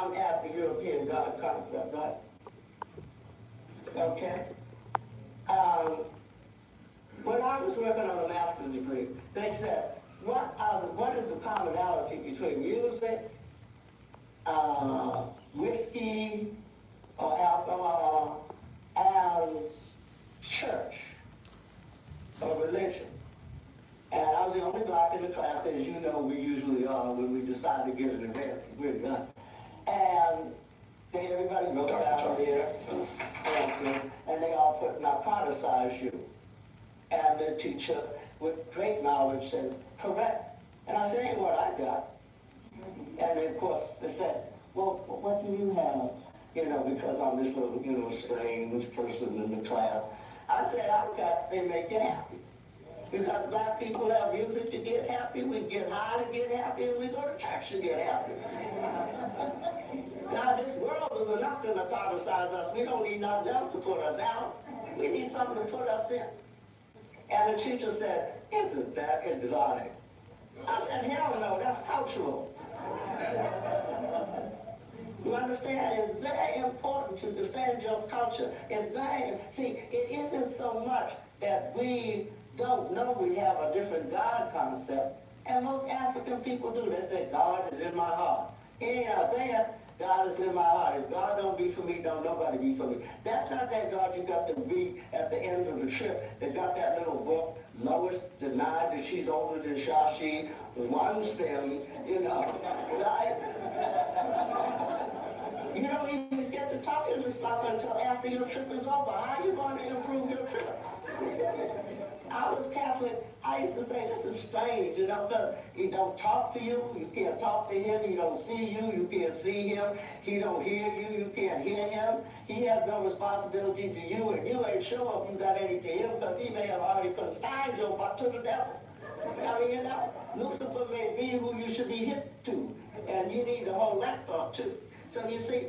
I'm Afro-European God concept, right? Okay? When I was working on a master's degree, they said, what is the commonality between music, whiskey, or alcohol, and church, or religion? And I was the only black in the class, as you know we usually are when we decide to get an advanced degree, right? And everybody wrote down there, and they all put narcoticized you. And the teacher, with great knowledge, said, correct. And I said, ain't what I got. And then, of course, they said, well, what do you have? You know, because I'm this little, strange person in the class. I said, I've got, they make you happy. Because black people have music to get happy, we get high to get happy, and we go to church to get happy. Now, this world is enough to narcoticize us. We don't need nothing else to put us out. We need something to put us in. And the teacher said, isn't that exotic? I said, hell no, that's cultural. You understand? It's very important to defend your culture. See, it isn't so much that we don't know we have a different God concept. And most African people do. They say, God is in my heart. He ain't out there. God is in my heart. If God don't be for me, don't nobody be for me. That's not that God you got to read at the end of the trip. They got that little book, Lois denied that she's older than Shashi, one stem, right? You don't even get to talk to this stuff until after your trip is over. How are you going to improve your trip? I was Catholic. I used to say, this is strange, because he don't talk to you, you can't talk to him, he don't see you, you can't see him, he don't hear you, you can't hear him, he has no responsibility to you, and you ain't sure if you got any to him, because he may have already consigned your butt to the devil. I mean, Lucifer may be who you should be hip to, and you need to hold that thought too. So you see,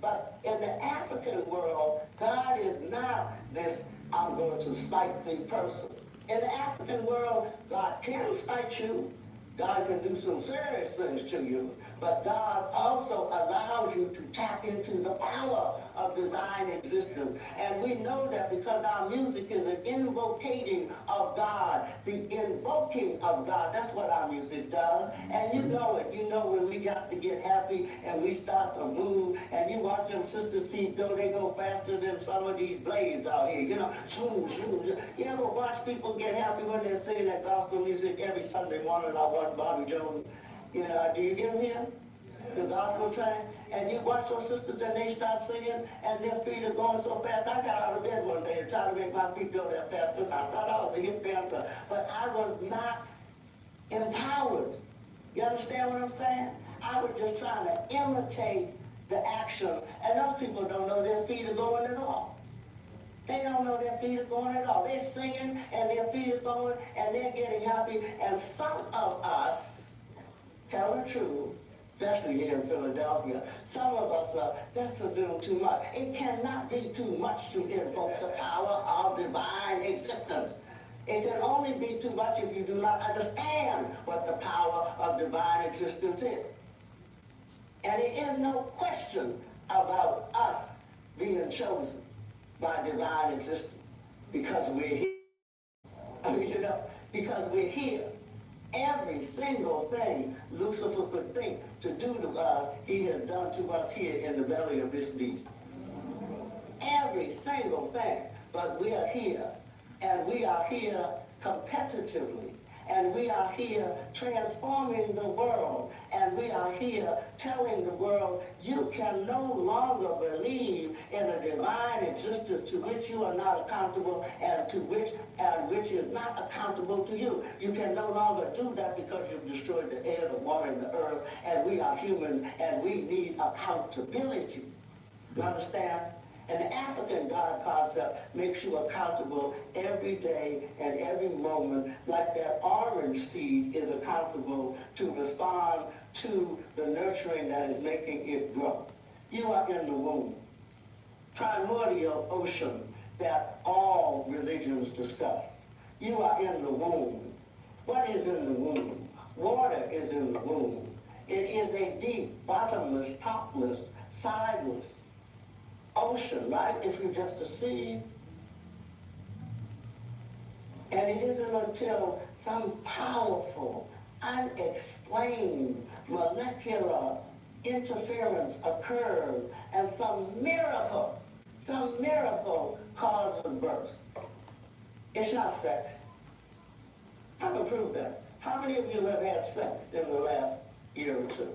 but in the African world, God is not this, I'm going to spite the person. In the African world, God can spite you. God can do some serious things to you, but God also allows you to tap into the power of divine existence. And we know that because our music is an invocating of God, the invoking of God. That's what our music does. And you know it. You know when we got to get happy and we start to move, and you watch them sisters' feet go, they go faster than some of these blades out here. Shoo, shoo. You ever watch people get happy when they're singing that gospel music every Sunday morning? I watch Bobby Jones, do you get him? The gospel train, and you watch those sisters and they start singing and their feet are going so fast. I got out of bed one day and tried to make my feet go that fast because I thought I was a hip dancer, but I was not empowered. You understand what I'm saying? I was just trying to imitate the action, and those people don't know their feet are going at all. They don't know their feet are going at all. They're singing and their feet are going and they're getting happy. And some of us, tell the truth, especially here in Philadelphia, some of us, that's a little too much. It cannot be too much to invoke the power of divine existence. It can only be too much if you do not understand what the power of divine existence is. And there is no question about us being chosen by divine existence, because we're here. Because we're here. Every single thing Lucifer could think to do to us, he has done to us here in the belly of this beast. Every single thing. But we are here, and we are here competitively. And we are here transforming the world. And we are here telling the world, you can no longer believe in a divine existence to which you are not accountable and which is not accountable to you. You can no longer do that because you've destroyed the air, the water, and the earth. And we are humans, and we need accountability. You understand? And the African God concept makes you accountable every day and every moment, like that orange seed is accountable to respond to the nurturing that is making it grow. You are in the womb, primordial ocean that all religions discuss. You are in the womb. What is in the womb? Water is in the womb. It is a deep, bottomless, topless, sideless ocean, right? If you're just a seed. And it isn't until some powerful, unexplained molecular interference occurs and some miracle causes birth. It's not sex. I can prove that. How many of you have had sex in the last year or two?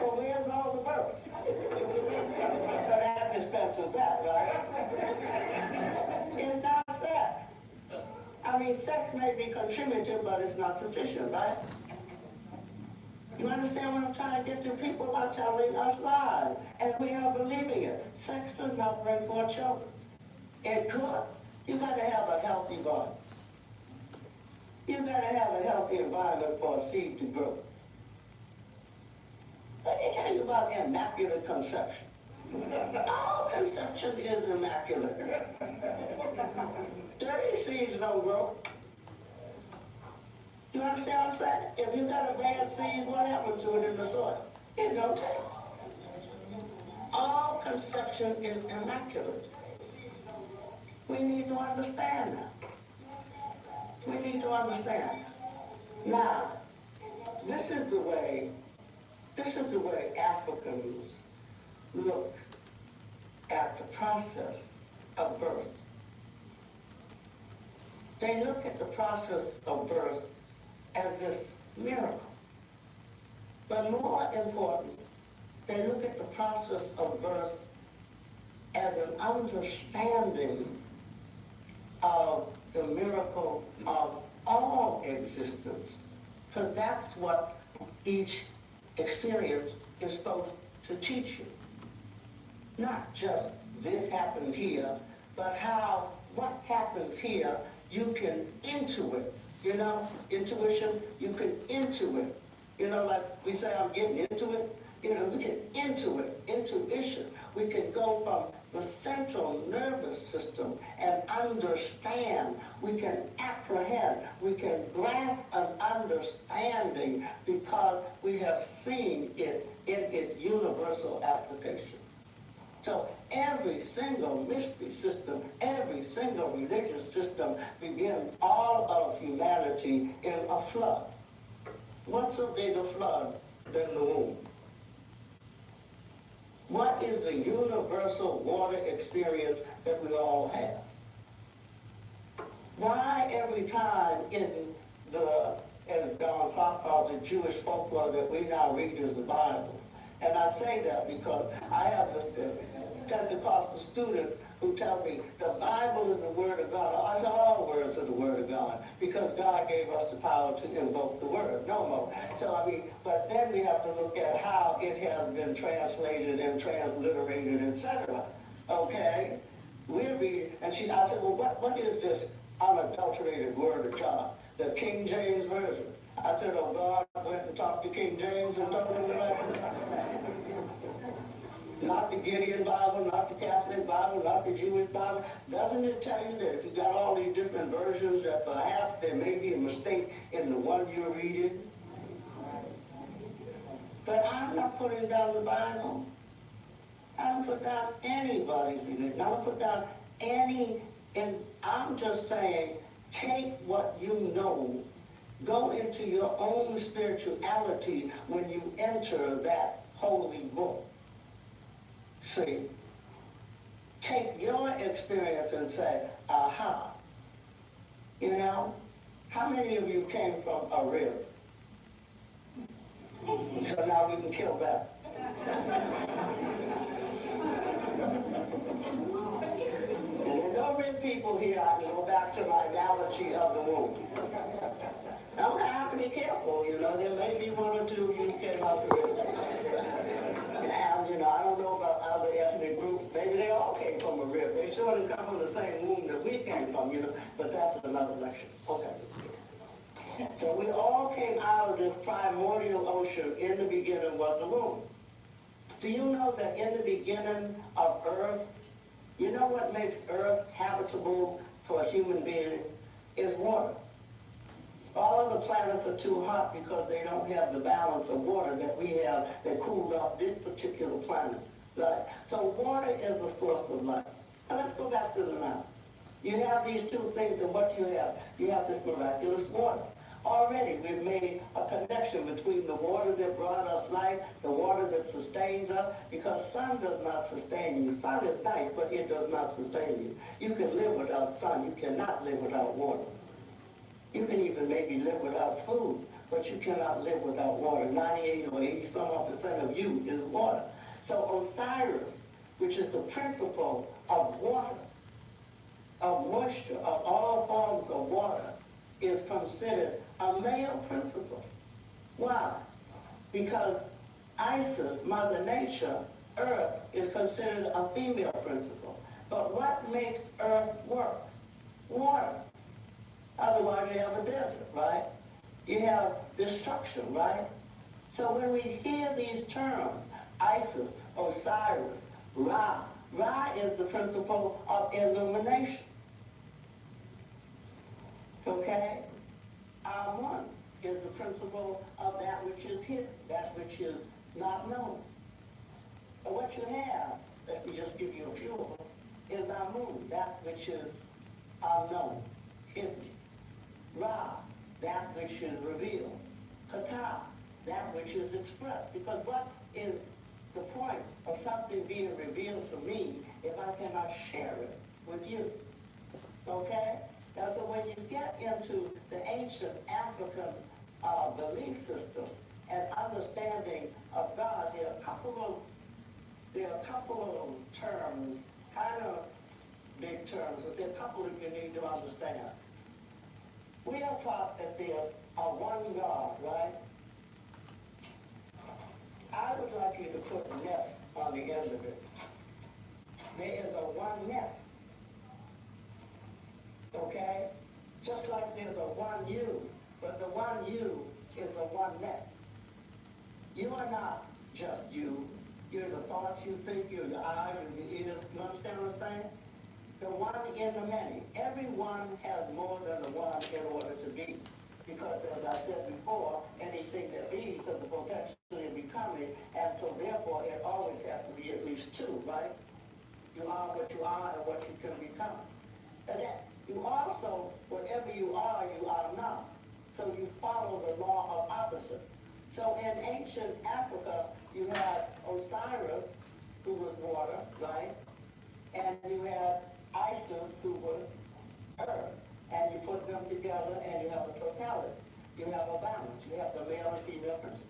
Well, where's all the birth? So that dispenses that, right? It's not sex. I mean, sex may be contributive, but it's not sufficient, right? You understand what I'm trying to get to? People are telling us lies, and we are believing it. Sex does not bring forth children. It could. You got to have a healthy body. You got to have a healthy environment for a seed to grow. Let me tell you about immaculate conception. All conception is immaculate. Dirty seeds don't grow. You understand what I'm saying? If you got a bad seed, what happens to it in the soil? It don't take. All conception is immaculate. We need to understand that. We need to understand. Now, this is the way Africans look at the process of birth. They look at the process of birth as this miracle. But more important, they look at the process of birth as an understanding of the miracle of all existence. Because that's what each experience is supposed to teach you. Not just this happened here, but how what happens here you can intuit. You know, intuition, you can intuit. You know, like we say, I'm getting into it. You know, we can intuit, intuition. We can go from the central nervous system and understand. We can apprehend. We can grasp an understanding because we have seen it in its universal application. So every single mystery system, every single religious system begins all of humanity in a flood. What's a bigger flood than the womb? What is the universal water experience that we all have? Why every time in the, as Don Clark calls it, Jewish folklore that we now read is the Bible? And I say that because I have this Pentecostal student who tells me the Bible is the Word of God. I said all words are the Word of God because God gave us the power to invoke the Word, no more. So I mean, but then we have to look at how it has been translated and transliterated, etc. Okay? We're reading, and I said, well, what is this unadulterated Word of God? The King James Version. I said, oh, God went and talked to King James and told him about it. Not the Gideon Bible, not the Catholic Bible, not the Jewish Bible. Doesn't it tell you that if you got all these different versions that perhaps there may be a mistake in the one you're reading? But I'm not putting down the Bible. I don't put down anybody's religion. I don't put down any, and I'm just saying, take what you know, go into your own spirituality when you enter that holy book. See, take your experience and say, aha. You know, how many of you came from a rib? So now we can kill that. And there's no rib people here. I can go back to my analogy of the womb. Now I have to be careful, you know. There may be one or two you came out the rib. And, you know, I don't know about other ethnic groups. Maybe they all came from a rib. They sort of come from the same womb that we came from, you know. But that's another lecture. Okay. So we all came out of this primordial ocean. In the beginning was the womb. Do you know that in the beginning of Earth, you know what makes Earth habitable for a human being? Is water. All of the planets are too hot because they don't have the balance of water that we have that cools off this particular planet. Right? So water is the source of life. Now let's go back to the map. You have these two things, and what you have? You have this miraculous water. Already we've made a connection between the water that brought us life, the water that sustains us, because sun does not sustain you. Sun is nice, but it does not sustain you. You can live without sun. You cannot live without water. You can even maybe live without food, but you cannot live without water. 98 or 80 some odd % of you is water. So Osiris, which is the principle of water, of moisture, of all forms of water, is considered a male principle. Why? Because Isis, Mother Nature, Earth, is considered a female principle. But what makes Earth work? Water. Otherwise you have a desert, right? You have destruction, right? So when we hear these terms, Isis, Osiris, Ra, Ra is the principle of illumination. Okay? Amun is the principle of that which is hidden, that which is not known. But what you have, let me just give you a few of them, is Amun, that which is unknown, hidden. Ra, that which is revealed. Kata, that which is expressed. Because what is the point of something being revealed to me if I cannot share it with you? Okay? Now, so when you get into the ancient African belief system and understanding of God, there are a couple of terms, kind of big terms, but there are a couple that you need to understand. We are taught that there's a one God, right? I would like you to put nest on the end of it. There is a one nest. Okay? Just like there's a one you, but the one you is a one nest. You are not just you. You're the thoughts you think, you're the eyes, you're the ears. You understand what I'm saying? The one in the many. Everyone has more than the one in order to be. Because as I said before, anything that be has the potential of becoming, and so therefore it always has to be at least two, right? You are what you are and what you can become. And then you also, whatever you are not. So you follow the law of opposite. So in ancient Africa, you had Osiris, who was water, right? And you had Isis, who was earth. And you put them together and you have a totality. You have a balance. You have the male and female principle.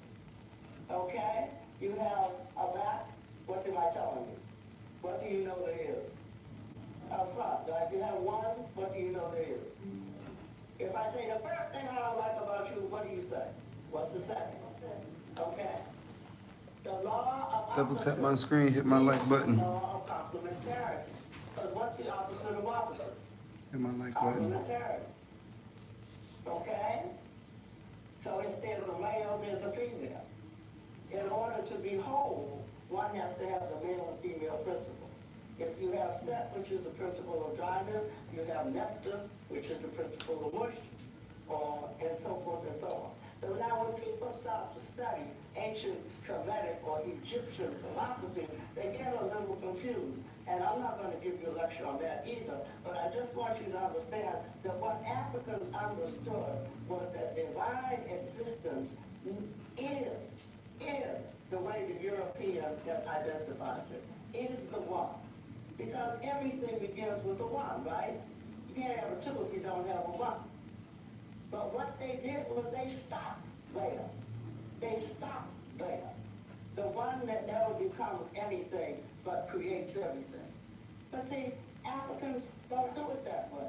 Okay? You have a back. What am I telling you? What do you know there is? A front, right? You have one. What do you know there is? If I say the first thing I don't like about you, what do you say? What's the second? Okay. The law of Double tap my screen, hit my like button. The law of complementarity. Because what's the opposite of opposite? Hit my like button. Complementarity. Okay? So instead of a male, there's a female. In order to be whole, one has to have the male and female principle. If you have Set, which is the principle of dryness, you have Nexus, which is the principle of moisture, and so forth and so on. So now when people start to study ancient Kemetic or Egyptian philosophy, they get a little confused. And I'm not going to give you a lecture on that either, but I just want you to understand that what Africans understood was that divine existence is the way the European identifies it. It is the one. Because everything begins with a one, right? You can't have a two if you don't have a one. But what they did was they stopped there. They stopped there. The one that never becomes anything but creates everything. But see, Africans don't do it that way.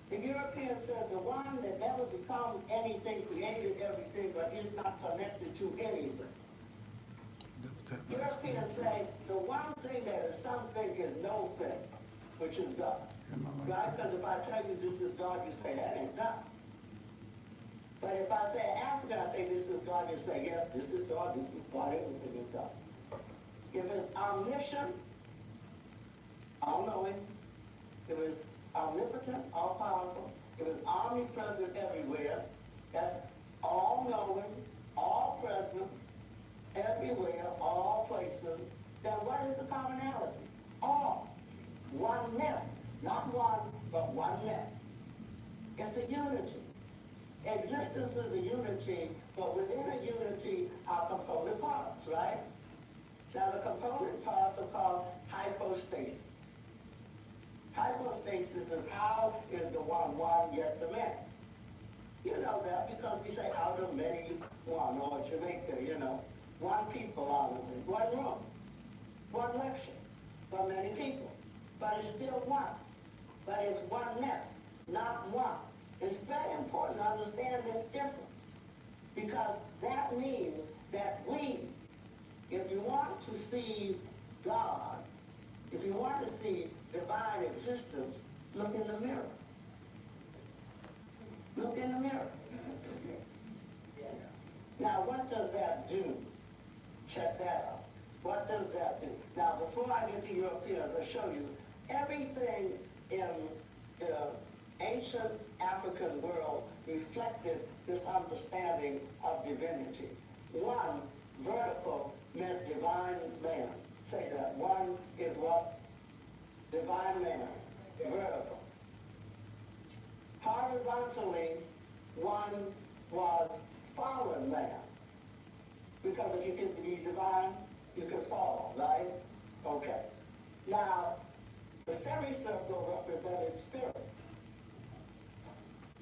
The European says the one that never becomes anything created everything but is not connected to anything. Europeans say the one thing that is something is no thing, which is God. Right? Because if I tell you this is God, you say that ain't God. But if I say Africa, I say this is God, you say yes, this is God, everything is God. If it's omniscient, all-knowing, if it's omnipotent, all-powerful, if it's omnipresent everywhere, That's all knowing, all present, everywhere, all places. Then what is the commonality? All. Oneness. Not one, but oneness. It's a unity. Existence is a unity, but within a unity are component parts, right? Now the component parts are called hypostasis. Hypostasis is how is the one yet the many. You know that because we say out of many one, or Jamaica, one people out of it, one room, one lecture, for many people. But it's still one. But it's oneness, not one. It's very important to understand this difference. Because that means that we, if you want to see God, if you want to see divine existence, look in the mirror. Look in the mirror. Now, what does that do? Check that out. What does that do? Now, before I get to Europeans, I'll show you everything in the ancient African world reflected this understanding of divinity. One, vertical meant divine man. Say that. One is what? Divine man. Vertical. Horizontally, one was fallen man. Because if you can be divine, you can fall, right? Okay. Now, the semicircle represented spirit.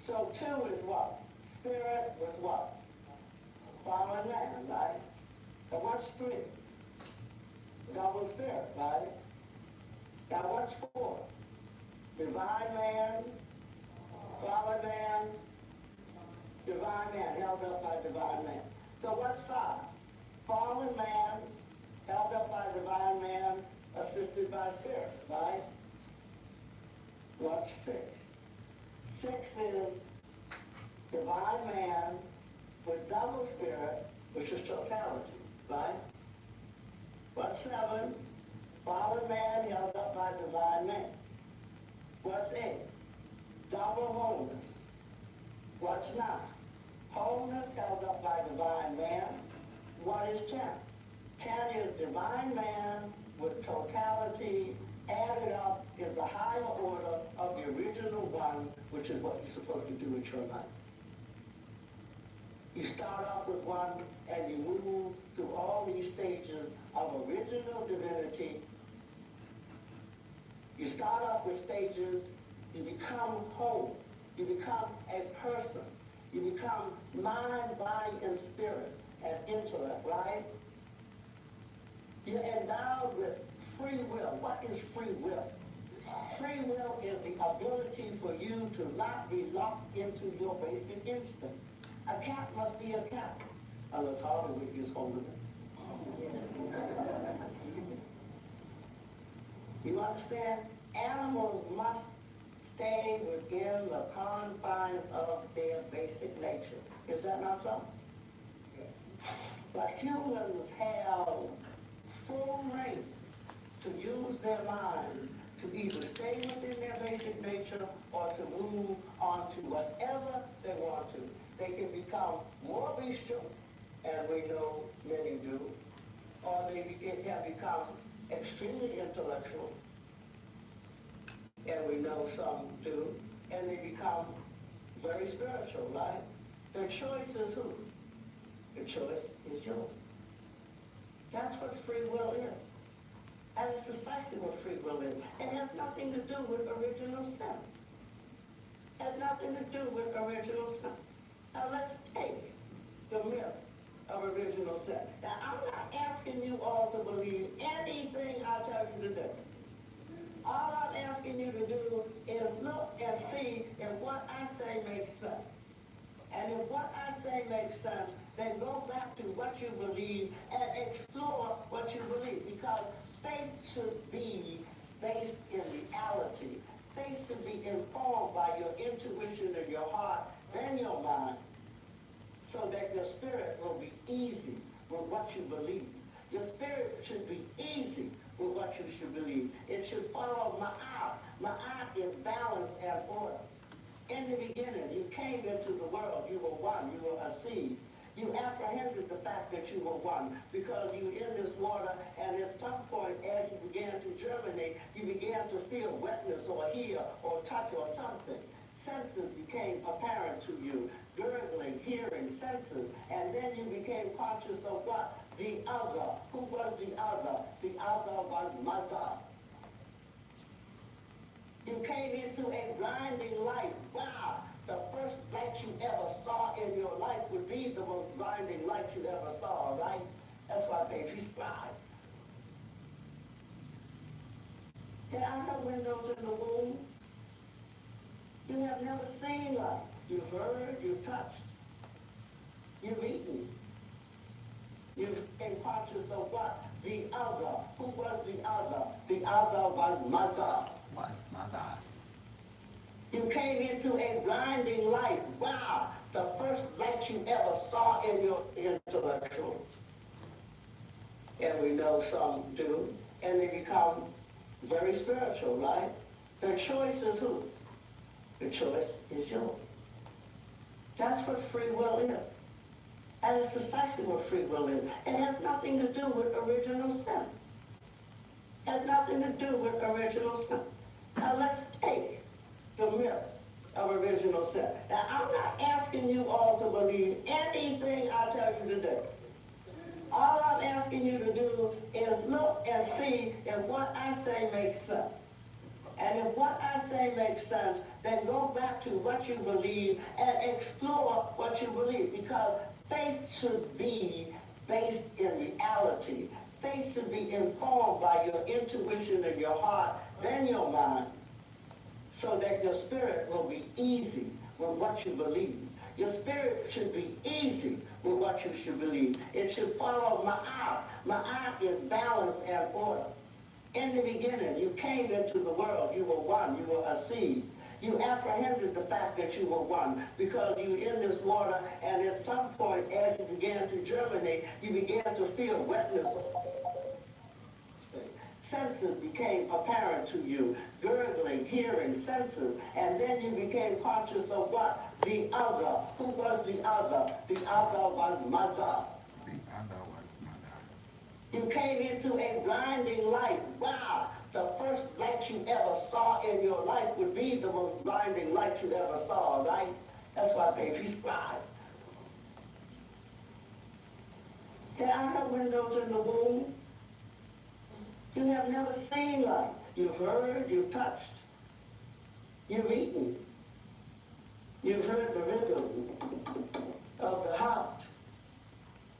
So two is what? Spirit with what? Fallen man, right? And what's three? Double spirit, right? Now what's four? Divine man, fallen man, divine man, held up by divine man. So what's five? Fallen man, held up by divine man, assisted by spirit, right? What's six? Six is divine man with double spirit, which is totality, right? What's seven? Fallen man held up by divine man. What's eight? Double wholeness. What's nine? Wholeness held up by divine man. What is 10? 10 is divine man with totality. Added up is the higher order of the original one, which is what you're supposed to do with your life. You start off with one and you move through all these stages of original divinity. You start off with stages, you become whole, you become a person, you become mind, body, and spirit, and intellect, right? You're endowed with free will. What is free will? Free will is the ability for you to not be locked into your basic instinct. A cat must be a cat, unless Hollywood is holding it. You understand? Animals must stay within the confines of their basic nature. Is that not so? But humans have full reign to use their minds to either stay within their basic nature or to move on to whatever they want to. They can become more bestial, and we know many do, or they can become extremely intellectual, and we know some do, and they become very spiritual, right? The choice is who? The choice is yours. That's what free will is. And it's precisely what free will is. It has nothing to do with original sin. It has nothing to do with original sin. Now let's take the myth of original sin. Now I'm not asking you all to believe anything I tell you to do. All I'm asking you to do is look and see if what I say makes sense. And if what I say makes sense, then go back to what you believe and explore what you believe. Because faith should be based in reality. Faith should be informed by your intuition and your heart and your mind, so that your spirit will be easy with what you believe. Your spirit should be easy with what you should believe. It should follow ma'at. Ma'at is balance and order. In the beginning, you came into the world, you were one, you were a seed. You apprehended the fact that you were one because you were in this water, and at some point, as you began to germinate, you began to feel wetness or hear or touch or something. Senses became apparent to you, gurgling, hearing, senses, and then you became conscious of what? The other. Who was the other? The other was mother. You came into a blinding light. Wow! The first light you ever saw in your life would be the most blinding light you ever saw, right? That's why babies cry. There are no windows in the womb. You have never seen light. You've heard, you've touched, you've eaten. You've been conscious of what? The other. Who was the other? The other was mother. Was mother. You came into a blinding light. Wow! The first light you ever saw in your intellectual. And we know some do. And they become very spiritual, right? The choice is who? The choice is yours. That's what free will is. And it's precisely what free will is. It has nothing to do with original sin. It has nothing to do with original sin. Now let's take the myth of original sin. Now I'm not asking you all to believe anything I tell you to do. All I'm asking you to do is look and see if what I say makes sense. And if what I say makes sense, then go back to what you believe and explore what you believe. Because faith should be based in reality. Faith should be informed by your intuition and your heart, then your mind, so that your spirit will be easy with what you believe. Your spirit should be easy with what you should believe. It should follow ma'at. Ma'at is balance and order. In the beginning, you came into the world. You were one. You were a seed. You apprehended the fact that you were one because you were in this water, and at some point, as you began to germinate, you began to feel wetness. Senses became apparent to you, gurgling, hearing, senses, and then you became conscious of what? The other. Who was the other? The other was mother. The other was mother. You came into a blinding light. Wow! The first light you ever saw in your life would be the most blinding light you ever saw, right? That's why babies cry. There are no windows in the womb. You have never seen light. You've heard, you've touched, you've eaten. You've heard the rhythm of the heart.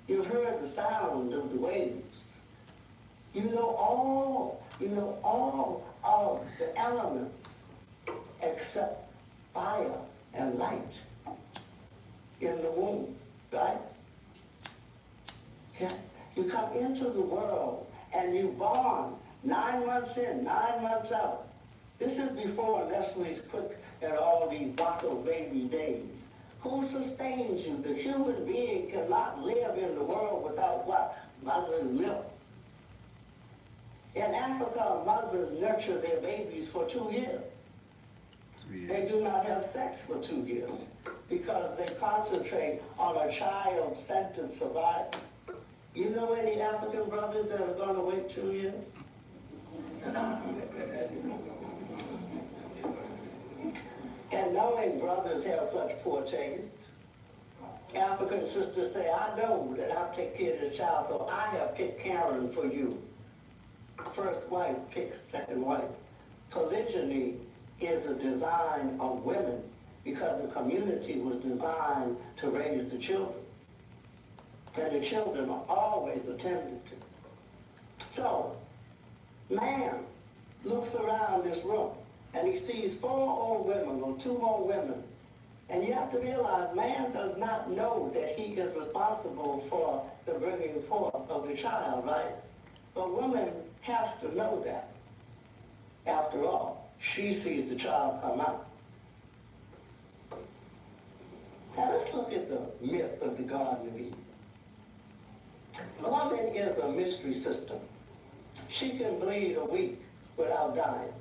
You've heard the sound of the waves. You know all of the elements except fire and light in the womb, right? Yeah. You come into the world and you born 9 months in, 9 months out. This is before Nestle's Quick and all these Bottle baby days. Who sustains you? The human being cannot live in the world without what? Mother's milk. In Africa, mothers nurture their babies for 2 years. 2 years. They do not have sex for 2 years because they concentrate on a child-centered survival. You know any African brothers that are going to wait 2 years? And knowing brothers have such poor taste, African sisters say, I know that I'll take care of the child, so I have picked Karen for you. First wife picks second wife. Polygyny is a design of women because the community was designed to raise the children. And the children are always attended to. So, man looks around this room and he sees 4 old women or 2 old women. And you have to realize man does not know that he is responsible for the bringing forth of the child, right? But woman has to know that. After all, she sees the child come out. Now let's look at the myth of the Garden of Eden. Woman is a mystery system. She can bleed a week without dying.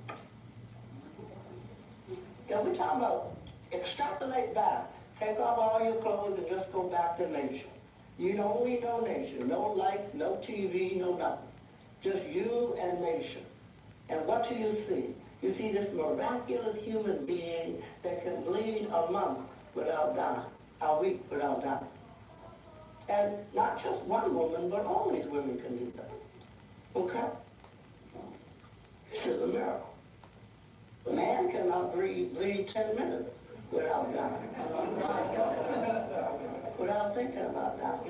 Now we're talking about Extrapolate back. Take off all your clothes and just go back to nature. You don't need no nature. No lights, no TV, no nothing. Just you and nature. And what do you see? You see this miraculous human being that can bleed a month without dying, a week without dying. And not just one woman, but all these women can do that. Okay? This is a miracle. A man cannot bleed 10 minutes without dying. Without thinking about that.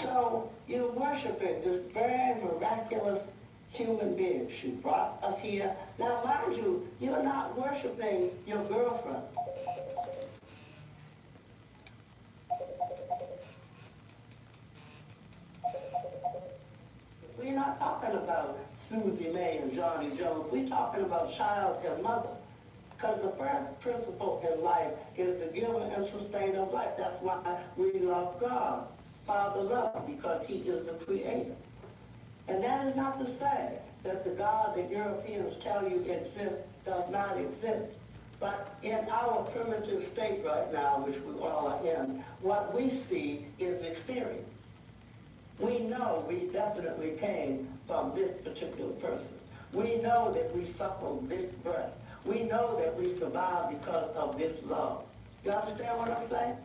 So you're worshiping this very miraculous human being. She brought us here. Now mind you, you're not worshiping your girlfriend. We're not talking about Susie May and Johnny Jones. We're talking about child and mother. Because the first principle in life is the giver and sustainer of life. That's why we love God. Father love, because he is the creator. And that is not to say that the God that Europeans tell you exists does not exist. But in our primitive state right now, which we all are in, what we see is experience. We know we definitely came from this particular person. We know that we suckled this breast. We know that we survived because of this love. You understand what I'm saying?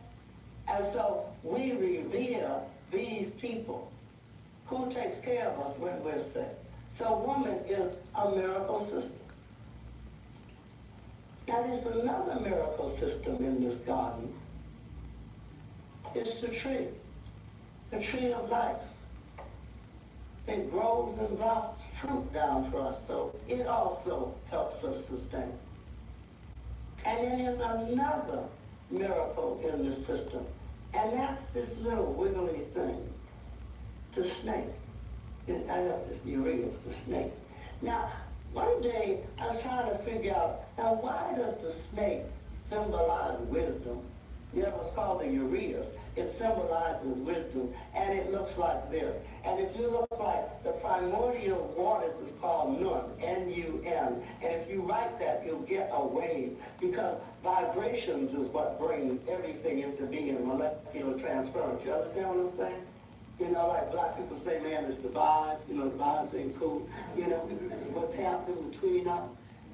And so we revere these people. Who takes care of us when we're sick? So woman is a miracle system. Now there's another miracle system in this garden. It's the tree of life. It grows and drops fruit down for us, so it also helps us sustain. And then there's another miracle in this system, and that's this little wiggly thing, the snake. I love this, you read it, the snake. Now, one day I was trying to figure out, now why does the snake symbolize wisdom? You know, it's called the ureus. It symbolizes wisdom, and it looks like this. And if you look like the primordial waters is called Nun, N-U-N. And if you write that, you'll get a wave, because vibrations is what brings everything into being, molecular transference. You understand what I'm saying? You know, like black people say, man, it's the vibes, you know, the vibes ain't cool. You know, what's happening between us?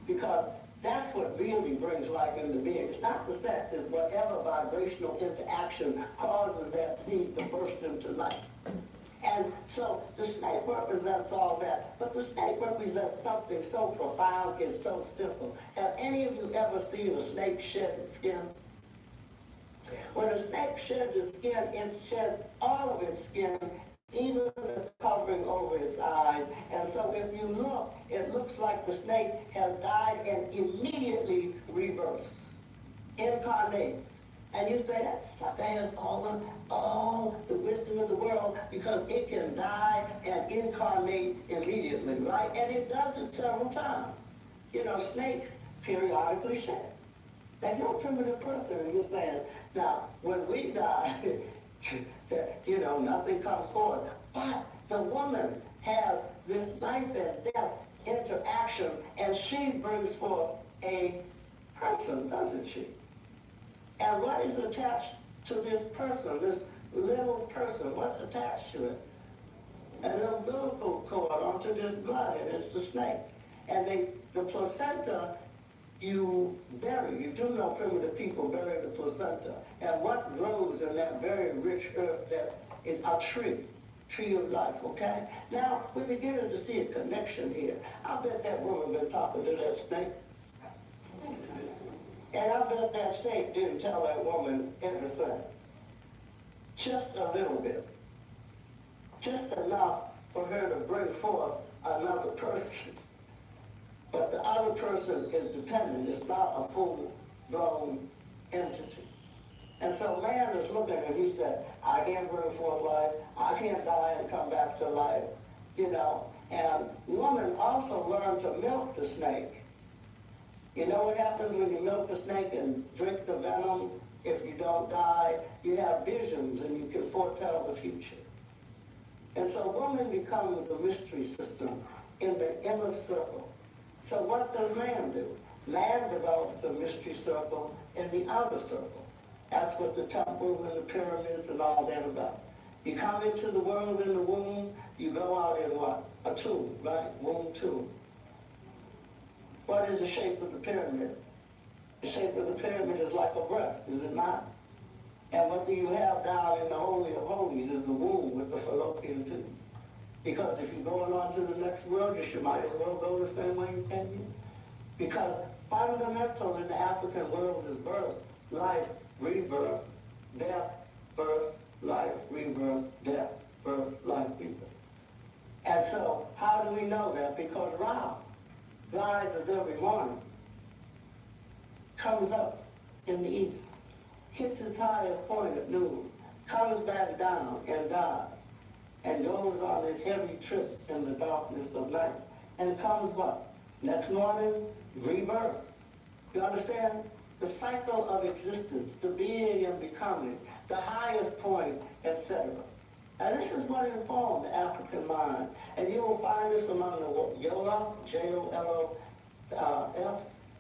Because that's what really brings life into being. It's not the sex, it's whatever vibrational interaction causes that seed to burst into life. And so the snake represents all that, but the snake represents something so profound and so simple. Have any of you ever seen a snake shed its skin? When a snake sheds its skin, it sheds all of its skin, even the covering over its eyes. And so if you look, it looks like the snake has died and immediately rebirths, incarnates. And you say, that has all the wisdom of the world, because it can die and incarnate immediately, right? And it does it several times. You know, snakes periodically shed. Now, you're a primitive person, and you're saying, now, when we die, you know, nothing comes forward. But the woman has this life and death interaction, and she brings forth a person, doesn't she? And what is attached to this person, this little person? What's attached to it? An umbilical cord onto this blood, and it's the snake. And the placenta, you bury. You do know primitive people bury the placenta. And what grows in that very rich earth that is a tree of life, okay? Now, we're beginning to see a connection here. I bet that woman been talking to that snake. And I bet that snake didn't tell that woman everything. Just a little bit. Just enough for her to bring forth another person. But the other person is dependent. It's not a full-blown entity. And so man is looking and he said, I can't bring forth life. I can't die and come back to life. You know, and woman also learned to milk the snake. You know what happens when you milk the snake and drink the venom? If you don't die, you have visions and you can foretell the future. And so woman becomes a mystery system in the inner circle. So what does man do? Man develops a mystery circle in the outer circle. That's what the temples and the pyramids and all that about. You come into the world in the womb, you go out in what? A tomb, right? Womb tomb. What is the shape of the pyramid? The shape of the pyramid is like a breast, is it not? And what do you have down in the Holy of Holies is the womb with the fallopian tube. Because if you're going on to the next world, you might as well go the same way you came in. Because fundamental in the African world is birth, life, rebirth, death, birth, life, rebirth, death, birth, life, rebirth. And so, how do we know that? Because Ra rises every morning, comes up in the east, hits its highest point at noon, comes back down and dies, and goes on this heavy trip in the darkness of night, and comes what? Next morning, rebirth. You understand? The cycle of existence, the being and becoming, the highest point, etc. And this is what informed the African mind. And you will find this among the Yola, Jolof,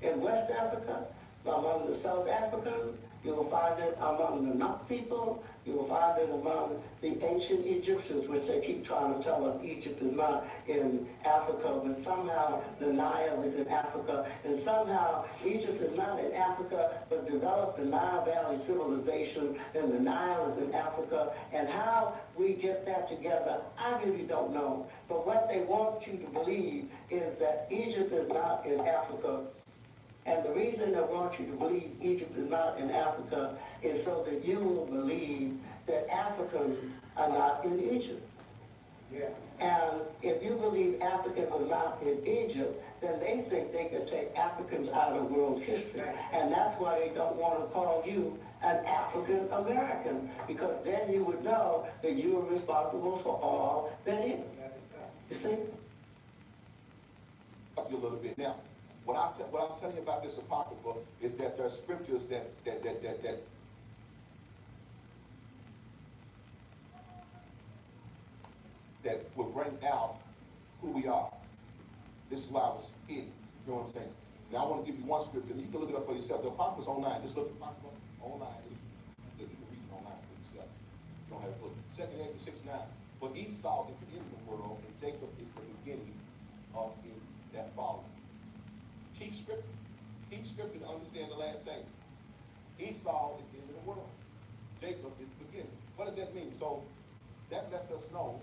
in West Africa, among the South Africans. You will find it among the Nok people. You will find it among the ancient Egyptians, which they keep trying to tell us Egypt is not in Africa, but somehow the Nile is in Africa, and somehow Egypt is not in Africa, but developed the Nile Valley civilization, and the Nile is in Africa. And how we get that together, I really don't know. But what they want you to believe is that Egypt is not in Africa. And the reason they want you to believe Egypt is not in Africa is so that you will believe that Africans are not in Egypt. Yeah. And if you believe Africans are not in Egypt, then they think they can take Africans out of world history. And that's why they don't want to call you an African American, because then you would know that you are responsible for all that is. You see? Up you a little bit now. What I'm telling you about this apocrypha is that there are scriptures that will bring out who we are. This is why I was hidden. You know what I'm saying? Now I want to give you one scripture, and you can look it up for yourself. The apocrypha's online. Just look at the apocrypha online. You can read it online for yourself. You don't have to look. 2 Amos 6:9. But Esau is the end of the world, and Jacob is the beginning of that following. Key scripture to understand the last thing. Esau is the end of the world. Jacob is the beginning. What does that mean? So that lets us know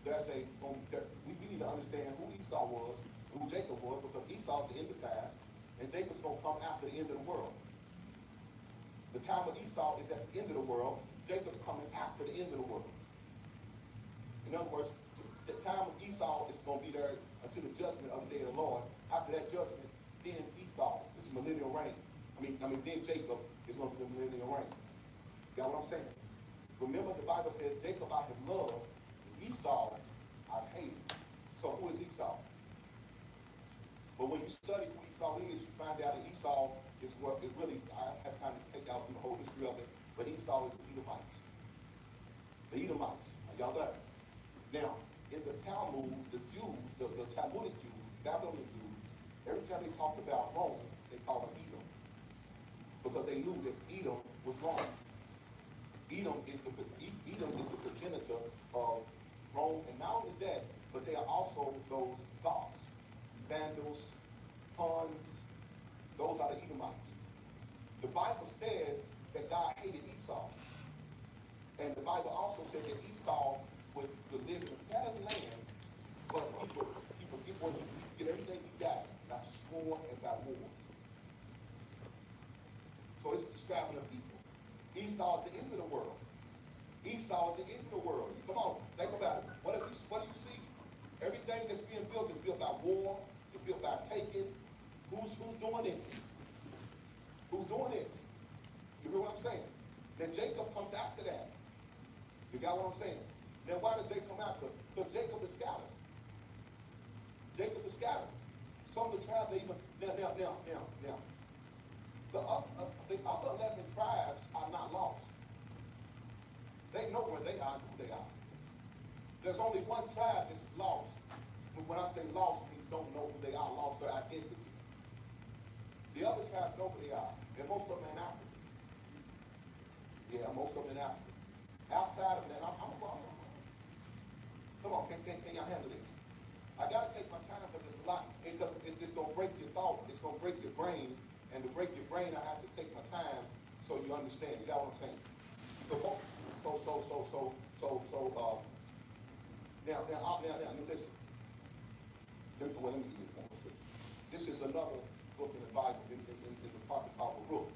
we need to understand who Esau was, who Jacob was, because Esau is the end of time, and Jacob's going to come after the end of the world. The time of Esau is at the end of the world. Jacob's coming after the end of the world. In other words, the time of Esau is going to be there until the judgment of the day of the Lord. After that judgment, then Esau, this is millennial reign. Then Jacob is going to be the millennial reign. Got what I'm saying? Remember, the Bible says Jacob I have loved, Esau I hated. So who is Esau? But when you study who Esau is, you find out that Esau is what it really, I have time to take out the whole history of it, but Esau is the Edomites. The Edomites. Are y'all there? Now, in the Talmud, the Jews, the Talmudic Jews, Babylonian Jews, every time they talked about Rome, they called them Edom. Because they knew that Edom was Rome. Edom is the progenitor of Rome, and not only that, but they are also those Goths, Vandals, Huns. Those are the Edomites. The Bible says that God hated Esau. And the Bible also says that Esau would live in a better land, but he would get everything he got by sword and by war. So it's describing the people. Esau is the end of the world. Esau is the end of the world. Come on, think about it. What do you see? Everything that's being built is built by war, it's built by taking. Who's doing it? Who's doing it? You hear what I'm saying? Then Jacob comes after that. You got what I'm saying? Then why does Jacob come after? Because Jacob is scattered. Jacob is scattered. Some of the tribes, they even, now. The other 11 tribes are not lost. They know where they are and who they are. There's only one tribe that's lost. But when I say lost, means don't know who they are, lost their identity. The other tribes know where they are, and most of them in Africa. Yeah, most of them in Africa. Outside of that, come on, can y'all handle this? I gotta take my time because it's a lot. It's just gonna break your thought. It's gonna break your brain, and to break your brain, I have to take my time so you understand. You got what I'm saying? Now, listen. Let me give you one more scripture. This is another book in the Bible, in the prophet called Baruch.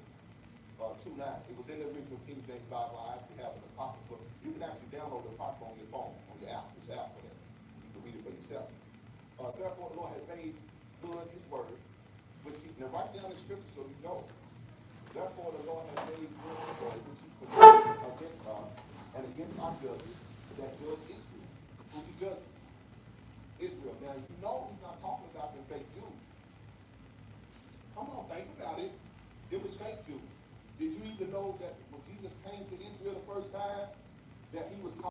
2:9. It was in the original King James Bible. I actually have an apocrypha. You can actually download the apocrypha on your phone, on your app. It's out for that. You can read it for yourself. Therefore, the Lord has made good his word, which he, now write down the scripture so you know. Therefore, the Lord has made good his word, which he pronounced against us and against our judges that judge Israel. Who he judges? Israel. Now, you know he's not talking about the fake Jews. Come on, think about it. It was fake Jews. Did you even know that when Jesus came to Israel the first time, that he was talking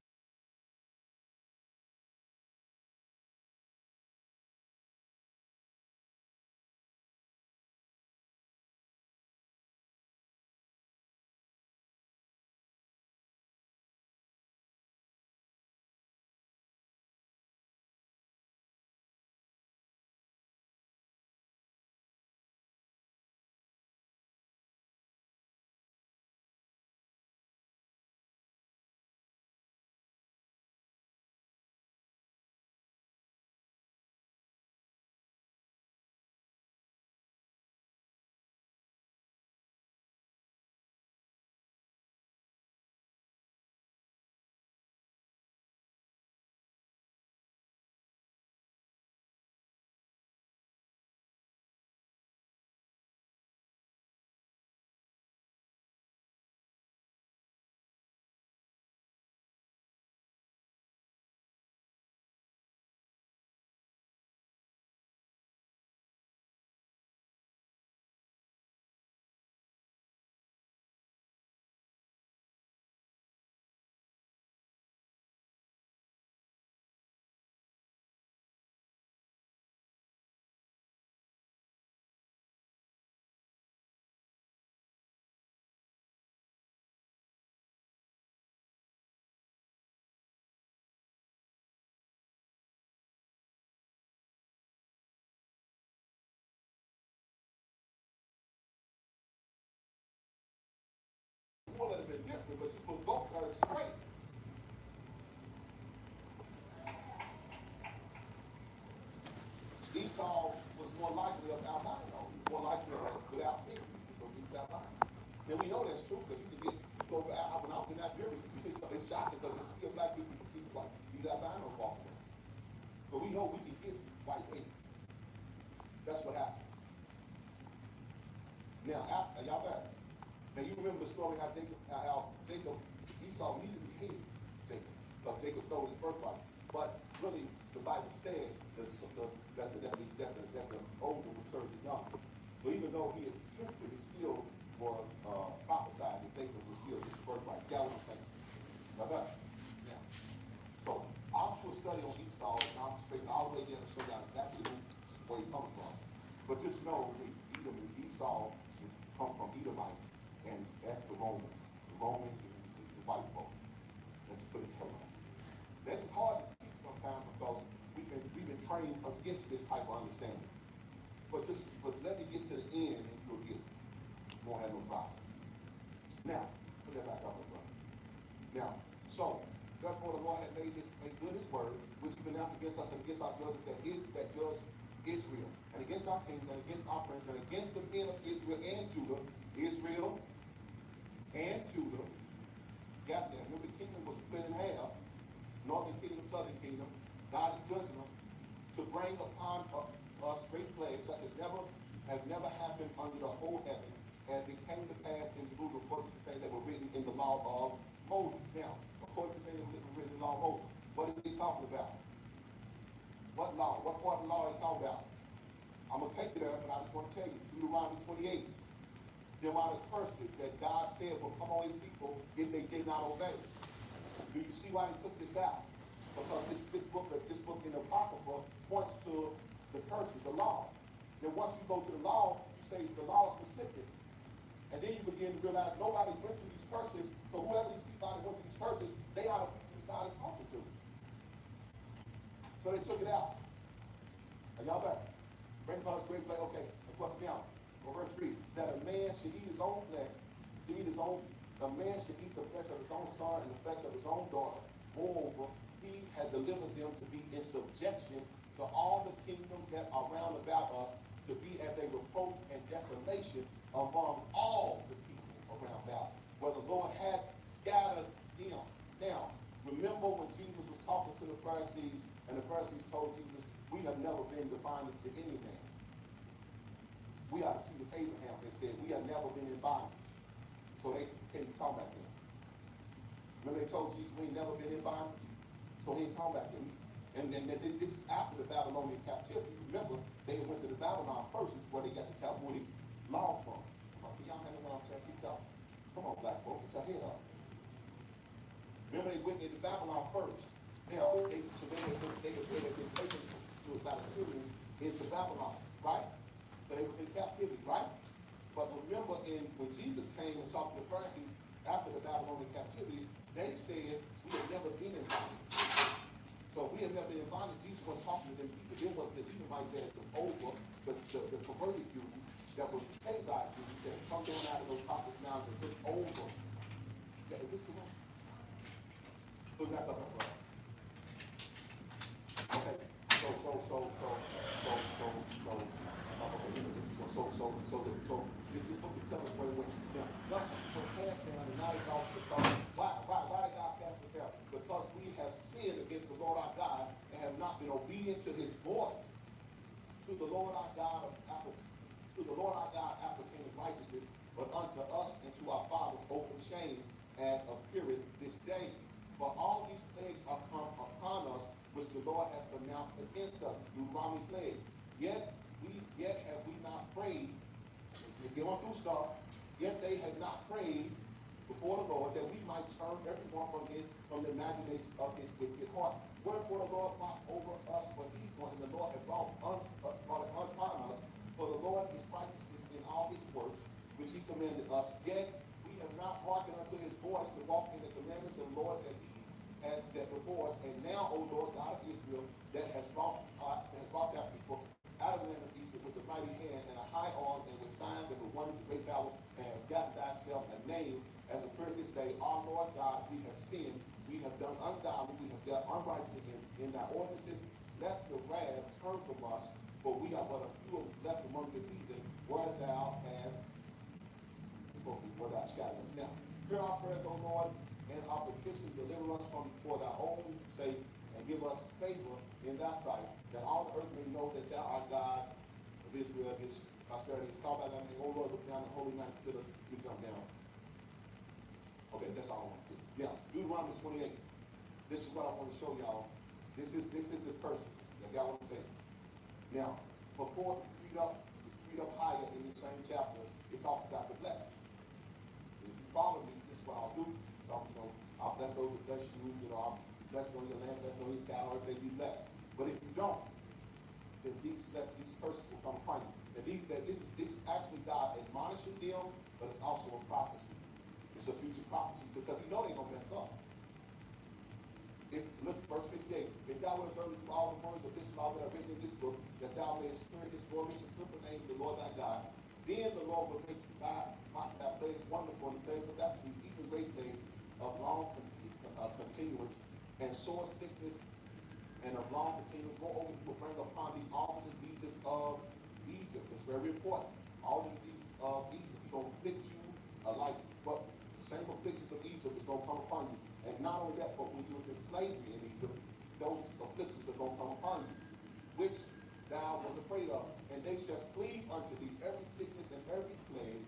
a little bit different, but you put both sides straight. Esau was more likely of albino. He was more likely of without pigment. So he's albino. And we know that's true because you can go out when I was in Nigeria, it's shocking because you see a black people, you see like these albinos walking around. But we know we can get white pigment. That's what happened. Now, y'all there? Now you remember the story how Jacob, Esau immediately hated Jacob because Jacob stole his birthright. But really, the Bible says that the older would serve the younger. So even though he had tricked him, he still was prophesied that Jacob would steal his birthright. Y'all what I'm saying? Yeah. So I'll do a study on Esau, and I'll straighten all the way down and show y'all exactly where he comes from. But just know that Esau comes from Edomites, and that's the Romans. The Romans is the white folk. Let's put it that way. This is hard to teach sometimes because we've been trained against this type of understanding. But let me get to the end and you'll get it. You won't have no problem. Now, put that back up, brother. Now, so therefore the Lord had made good his word, which he pronounced against us and against our judges that judge Israel, and against our kings, and against our princes, and against the men of Israel and Judah. Israel and Judah got there. Remember, the kingdom was split in half. Northern kingdom, southern kingdom. God is judging them to bring upon us great plagues such as has never happened under the whole heaven, as it came to pass in Jerusalem according to the things that were written in the law of Moses. Now, according to the things that were written in the law of Moses, what is he talking about? What law? What part of the law is he talking about? I'm going to take you there, but I just want to tell you, Deuteronomy 28. There are the curses that God said will come on his people if they did not obey. Do you see why he took this out? Because this book in the Apocrypha points to the curses, the law. Then once you go to the law, you say the law is specific. And then you begin to realize nobody went through these curses, so whoever these people are that went through these curses, they are the people God is talking to. So they took it out. Are y'all there? Bring upon us great play. Okay, let's put it down. Well, verse 3. That a man should eat his own flesh, a man should eat the flesh of his own son and the flesh of his own daughter. Moreover, he had delivered them to be in subjection to all the kingdoms that are round about us, to be as a reproach and desolation among all the people around about, where the Lord had scattered them. Now, remember when Jesus was talking to the Pharisees, and the Pharisees told Jesus, we have never been in bondage to any man. We are the seed of Abraham. They said, we have never been in bondage. So they can't be talking about them. When they told Jesus, we ain't never been in bondage, so he ain't talking about them. And then this is after the Babylonian captivity. Remember, they went to the Babylon first, where they got the Talmudic law from. Y'all know what I'm saying? Come on, black folks, get your head up. Remember, they went into Babylon first. Now, they had been taken to about Assyrians into Babylon, right? So they were in captivity, right? But remember, when Jesus came and talked to the Pharisees after the Babylonian captivity, they said, we have never been in bondage. So we have never been in bondage. Jesus wasn't talking to them people. It was the Edomites that took over, the perverted Jews that was Kazite Jews that come down out of those prophets now and took over. Yeah, is this the one? Who's that up, brother? Okay. So this is what we're telling where it went down. Thus was cast down, and now it's off the throne. Why did God cast us down? Because we have sinned against the Lord our God and have not been obedient to his voice. To the Lord our God appertaining righteousness, but unto us and to our fathers open shame, as appeareth this day. For all these plagues are come upon us, which the Lord has pronounced against us. Deuteronomy plagues. Yet have we not prayed. Get on through stuff. Yet they had not prayed before the Lord, that we might turn everyone from the imagination of his wicked heart. Wherefore the Lord watched over us for evil, and the Lord had brought it upon us. For the Lord is righteousness in all his works, which he commanded us. Yet we have not hearkened unto his voice to walk in the commandments of the Lord that he had set before us. And now, O Lord God of Israel, that has brought that people out of the land of Egypt with a mighty hand and a high arm and with signs and with wonders and great power, and has gotten thyself a name as a prayer this day. Our Lord God, we have sinned, we have done ungodly, we have dealt unrighteously in thy ordinances. Let the wrath turn from us, for we are but a few left among the heathen, where thou scattered us. Now, hear our prayers, O Lord, and our petition, deliver us from for thy own sake, and give us favor in thy sight, that all the earth may know that thou art God of Israel. His posterity is called by thy name. O Lord, look down the holy mountain, consider we come down. Okay, that's all I want to do. Yeah, Deuteronomy 28. This is what I want to show y'all. This is the person that God wants to say. Now, before we read up higher in the same chapter, it talks about the blessings. If you follow me, this is what I'll do. I'll bless those that bless you. I'll bless on your land, bless on your cattle, everything you bless. But if you don't, then these curses will come upon you. This is actually God admonishing them, but it's also a prophecy. It's a future prophecy because he knows they're going to mess up. Look, verse 58. If thou wilt observe all the words of this law that are written in this book, that thou mayest fear his glorious and triple name of the Lord thy God, then the Lord will make thy plagues wonderful, and plagues of that even great things of long continuance, and sore sickness, and of long continuance. Moreover, he will bring upon thee all the diseases of Egypt. It's very important. All the diseases of Egypt. He's going to afflict you like what the same afflictions of Egypt is going to come upon you. And not only that, but when you was in slavery in Egypt, those afflictions are going to come upon you, which thou was afraid of. And they shall cleave unto thee every sickness and every plague,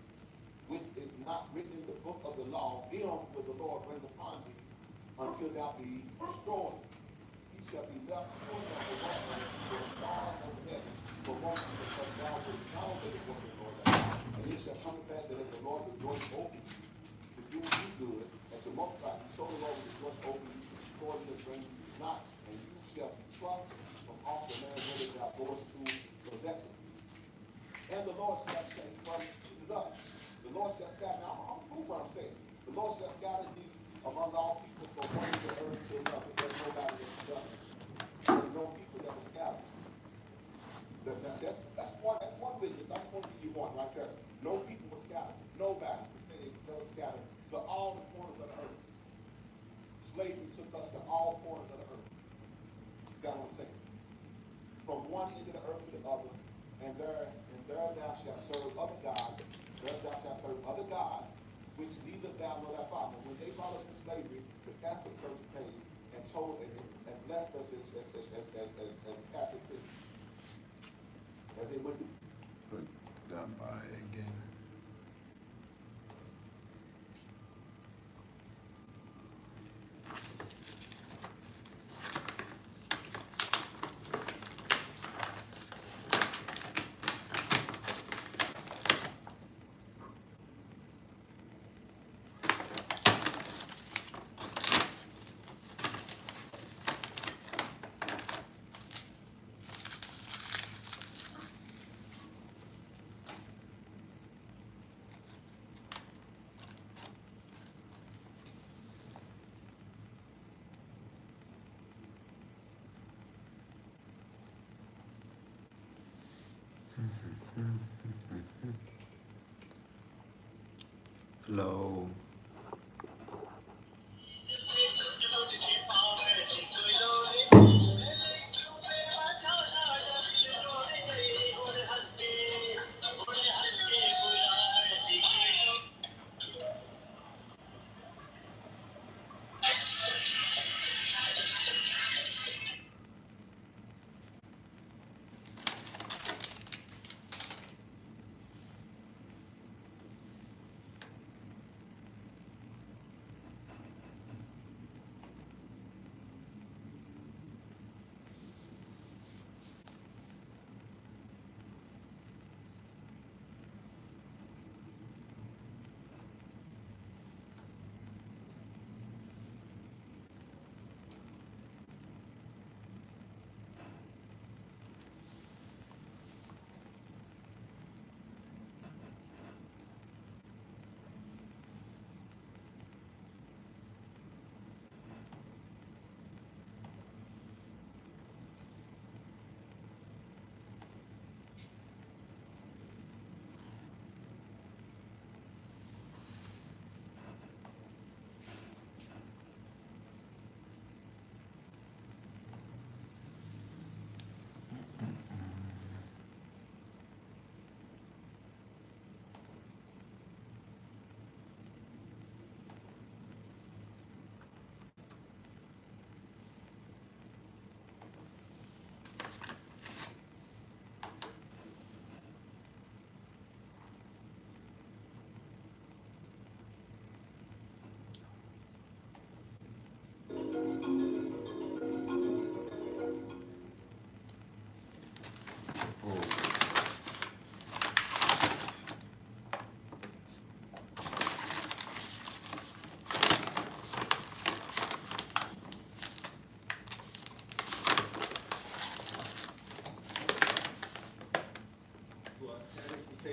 which is not written in the book of the law. Them will the Lord bring upon thee until thou be destroyed. He shall be left pure than the one for the stars of heaven, for one because thou wilt not obey the word of the Lord thy God. And it shall come to pass that if the Lord rejoice over you, to do you good, and to multiply you, so the Lord will rejoice over you, to destroy you and bring you not, and you shall be plucked from off the land whether thou goest to possess it. And the Lord shall say slavery took us to all corners of the earth. You got what I'm saying? From one end of the earth to the other, and there thou shalt serve other gods, which neither thou nor thy father. When they brought us in slavery, the Catholic Church came and told and blessed us as Catholic Christians. As they would do. Put that by again. Hello.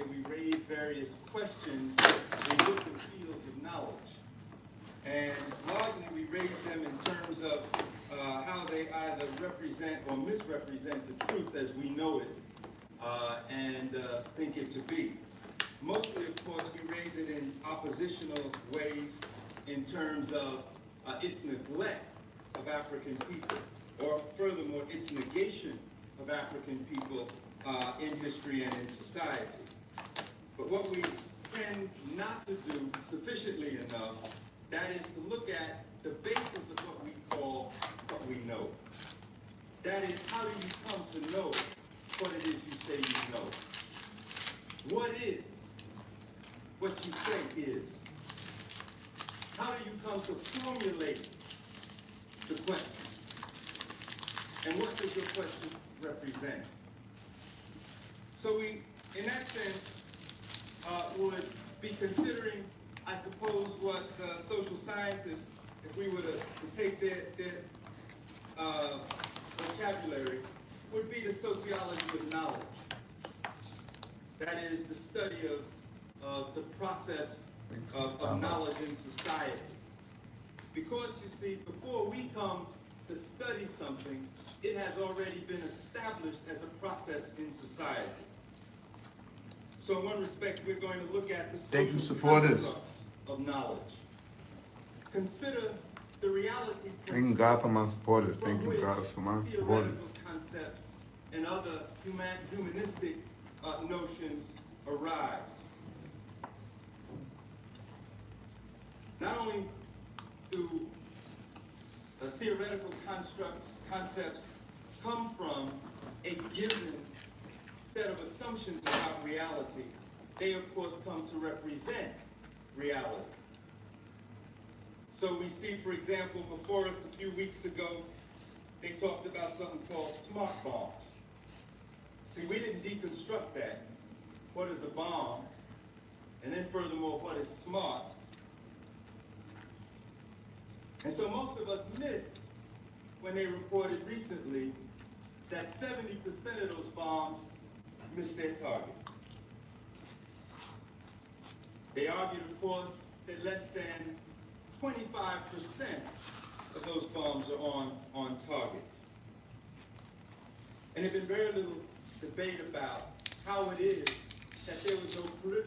We raise various questions in different fields of knowledge. And largely we raise them in terms of how they either represent or misrepresent the truth as we know it and think it to be. Mostly, of course, we raise it in oppositional ways in terms of its neglect of African people, or furthermore, its negation of African people in history and in society. But what we tend not to do sufficiently enough, that is to look at the basis of what we call what we know. That is, how do you come to know what it is you say you know? What is what you say is? How do you come to formulate the question? And what does your question represent? So we, in that sense, would be considering, I suppose, what social scientists, if we were to take their vocabulary, would be the sociology of knowledge. That is the study of the process of knowledge in society. Because, you see, before we come to study something, it has already been established as a process in society. So in one respect, we're going to look at the social constructs of knowledge. Consider the reality Thank God for my supporters. from Thank you, which God, for my supporters. theoretical concepts and other humanistic notions arise. Not only do theoretical concepts come from a given set of assumptions about reality, they of course come to represent reality. So we see, for example, before us a few weeks ago, they talked about something called smart bombs. See, we didn't deconstruct that. What is a bomb? And then furthermore, what is smart? And so most of us missed when they reported recently that 70% of those bombs missed their target. They argued, of course, that less than 25% of those bombs are on target. And there's been very little debate about how it is that there was no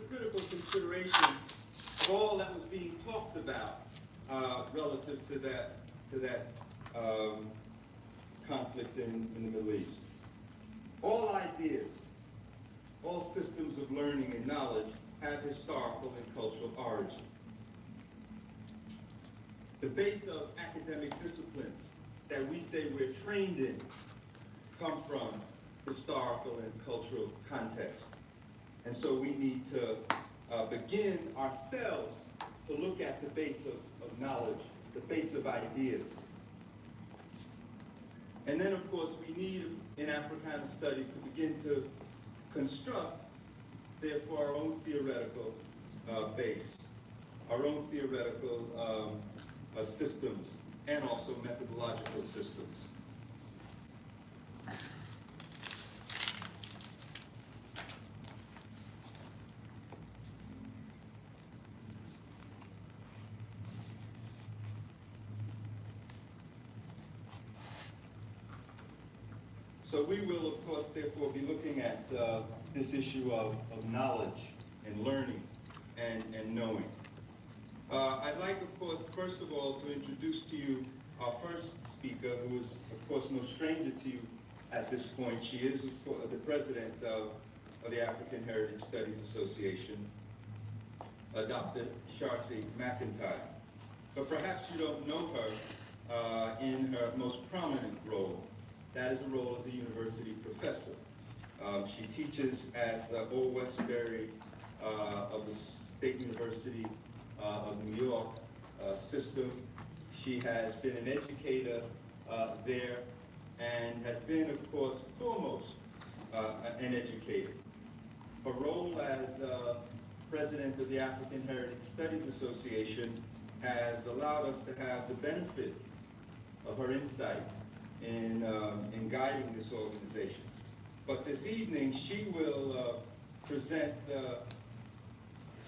critical consideration of all that was being talked about relative to that conflict in the Middle East. All ideas, all systems of learning and knowledge have historical and cultural origin. The base of academic disciplines that we say we're trained in come from historical and cultural context. And so we need to begin ourselves to look at the base of knowledge, the base of ideas. And then, of course, we need, in Africana studies, to begin to construct, therefore, our own theoretical base, our own theoretical systems, and also methodological systems. So we will, of course, therefore, be looking at this issue of knowledge and learning and knowing. I'd like, of course, first of all, to introduce to you our first speaker, who is, of course, no stranger to you at this point. She is, of course, the president of the African Heritage Studies Association, Dr. Sharcy McIntyre. But perhaps you don't know her in her most prominent role. That is a role as a university professor. She teaches at Old Westbury of the State University of New York system. She has been an educator there and has been, of course, foremost an educator. Her role as president of the African Heritage Studies Association has allowed us to have the benefit of her insight in guiding this organization. But this evening, she will present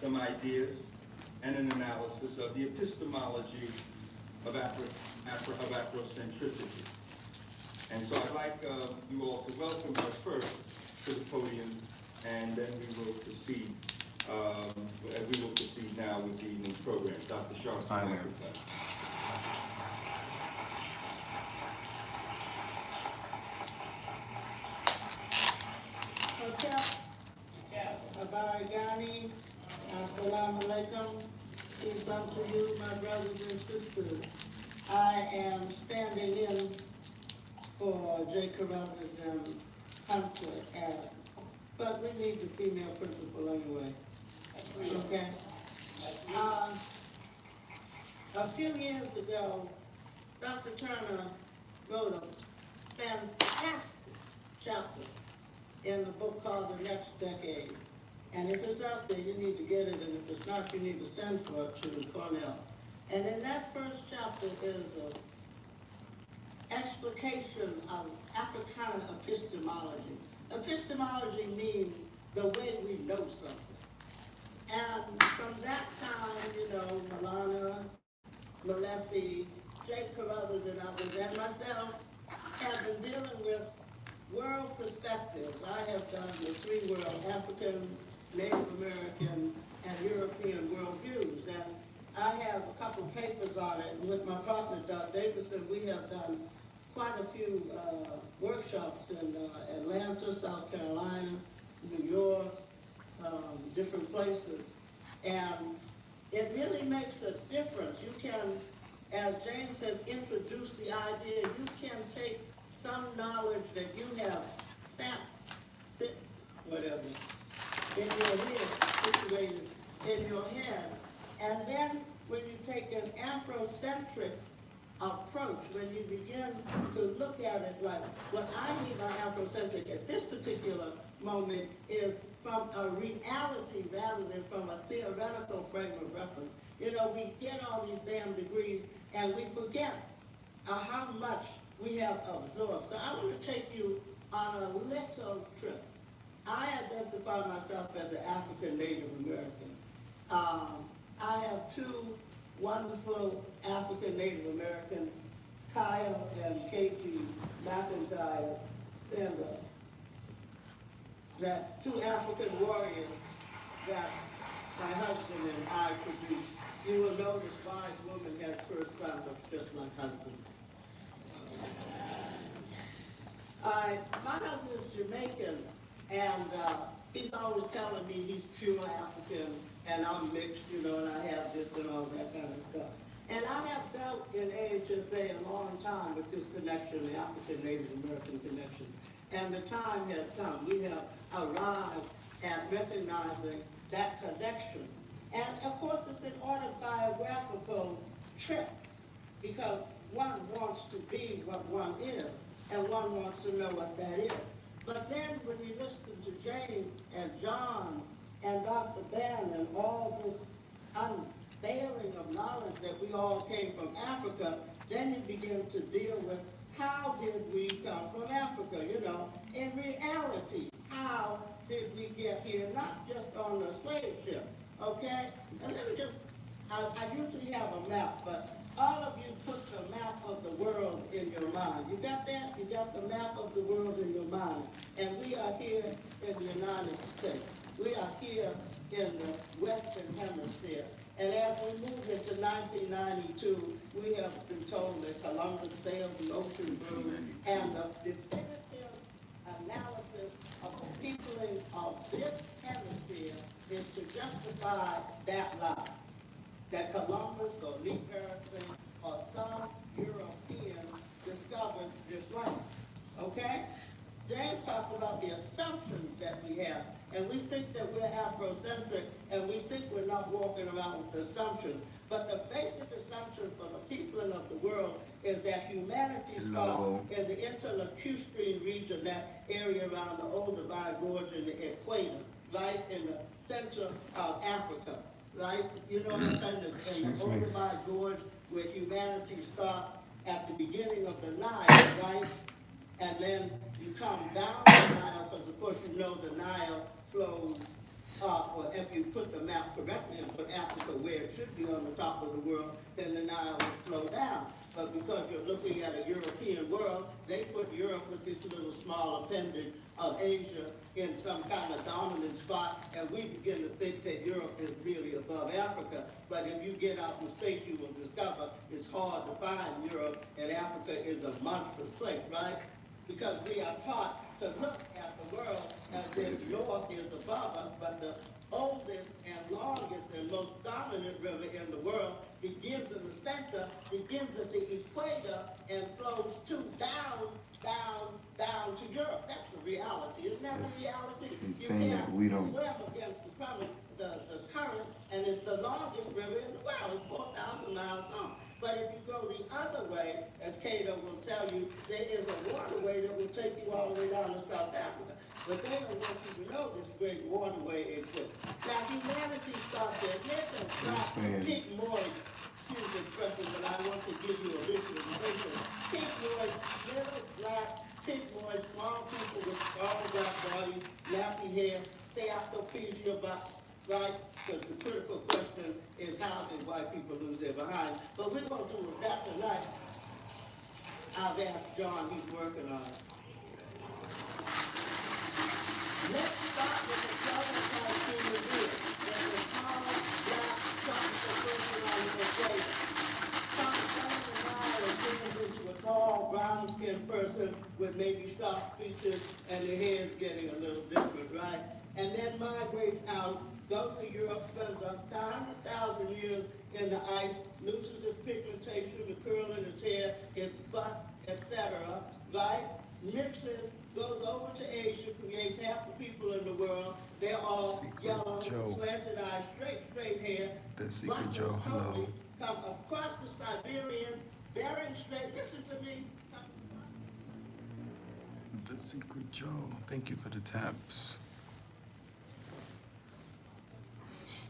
some ideas and an analysis of the epistemology of Afrocentricity. And so I'd like you all to welcome her first to the podium, and then we will proceed. We will proceed now with the evening program. Dr. Sharcy. Abarigani, Assalamu alaikum, peace unto you, my brothers and sisters. I am standing in for J. Carruthers and Huntler Adams, but we need the female principal anyway. Okay? A few years ago, Dr. Turner wrote a fantastic chapter in the book called The Next Decade. And if it's out there, you need to get it, and if it's not, you need to send for it to Cornell. And in that first chapter is an explication of Africana epistemology. Epistemology means the way we know something. And from that time, you know, Milana, Malefi, Jake Carruthers and others, and myself have been dealing with world perspectives. I have done the three world, African, Native American, and European worldviews. And I have a couple papers on it, and with my partner, Doug Davidson, we have done quite a few workshops in Atlanta, South Carolina, New York, different places. And it really makes a difference. You can, as James has introduced the idea, you can take some knowledge that you have whatever, in your head, situated in your head. And then when you take an Afrocentric approach, when you begin to look at it like, what I mean by Afrocentric at this particular moment is from a reality rather than from a theoretical frame of reference. You know, we get all these damn degrees and we forget how much we have absorbed. So I want to take you on a little trip. I identify myself as an African Native American. I have two wonderful African Native Americans, Kyle and Katie McIntyre, and that two African warriors that my husband and I produced. You will know this wise woman has first son, but just my husband. My husband is Jamaican, and he's always telling me he's pure African, and I'm mixed, you know, and I have this and all that kind of stuff. And I have dealt in AHSA a long time with this connection, the African Native American connection. And the time has come. We have arrived at recognizing that connection. And of course, it's an autobiographical trip, because one wants to be what one is, and one wants to know what that is. But then when you listen to James and John and Dr. Ben and all this unveiling of knowledge that we all came from Africa, then you begin to deal with how did we come from Africa, you know, in reality, how did we get here, not just on a slave ship, okay? And let me just, I usually have a map, but all of you put the map of the world in your mind. You got that? You got the map of the world in your mind. And we are here in the United States. We are here in the Western Hemisphere. And as we move into 1992, we have been told that Columbus sailed the ocean blue, and the definitive analysis of the peopling of this hemisphere is to justify that lie, that Columbus or Lee Harrison or some European discovered this land, okay? James talked about the assumptions that we have, and we think that we're Afrocentric, and we think we're not walking around with assumptions. But the basic assumption for the people of the world is that humanity started in the interlacustrine region, that area around the Olduvai Gorge and the equator, right in the center of Africa, right? You know what I'm saying? In the Olduvai Gorge, where humanity starts at the beginning of the Nile, right? And then you come down the Nile, because of course you know the Nile flows up, or if you put the map correctly and put Africa where it should be on the top of the world, then the Nile will flow down. But because you're looking at a European world, they put Europe with this little small appendage of Asia in some kind of dominant spot, and we begin to think that Europe is really above Africa. But if you get out in space, you will discover it's hard to find Europe, and Africa is a monstrous place, right? Because we are taught to look at the world as if north is above us, but the oldest and longest and most dominant river in the world begins in the center, begins at the equator, and flows down to Europe. That's the reality. Isn't that the reality? Insane that we don't swim against the current, and it's the longest river in the world. It's 4,000 miles long. But if you go the other way, as Cato will tell you, there is a waterway that will take you all the way down to South Africa. But they don't want you to know this great waterway exists. Now, humanity starts there. Here's a Pete Moyes, excuse the expression, but I want to give you a visualization. Pete Moyes, little black, Pete Moyes, small people with small black bodies, nappy hair, steatopedia, right? Because the critical question is how did white people lose their behind? But we're going to do that tonight. I've asked John, he's working on it. Let's start with the southern type human being. There's a tall, black, tropical person on the person with maybe sharp features and their hair's getting a little different, right? And then migrates out, goes to Europe, spends 100,000 years in the ice, loses his pigmentation, the curl in his hair, his butt, etc., right? Mixes, goes over to Asia, creates half the people in the world. They're all Secret yellow, Joe. slanted eyes, straight hair. The Secret Black Joe, and hello. totally come across the Siberian, Bering Strait, listen to me. The Secret Joe. Thank you for the taps.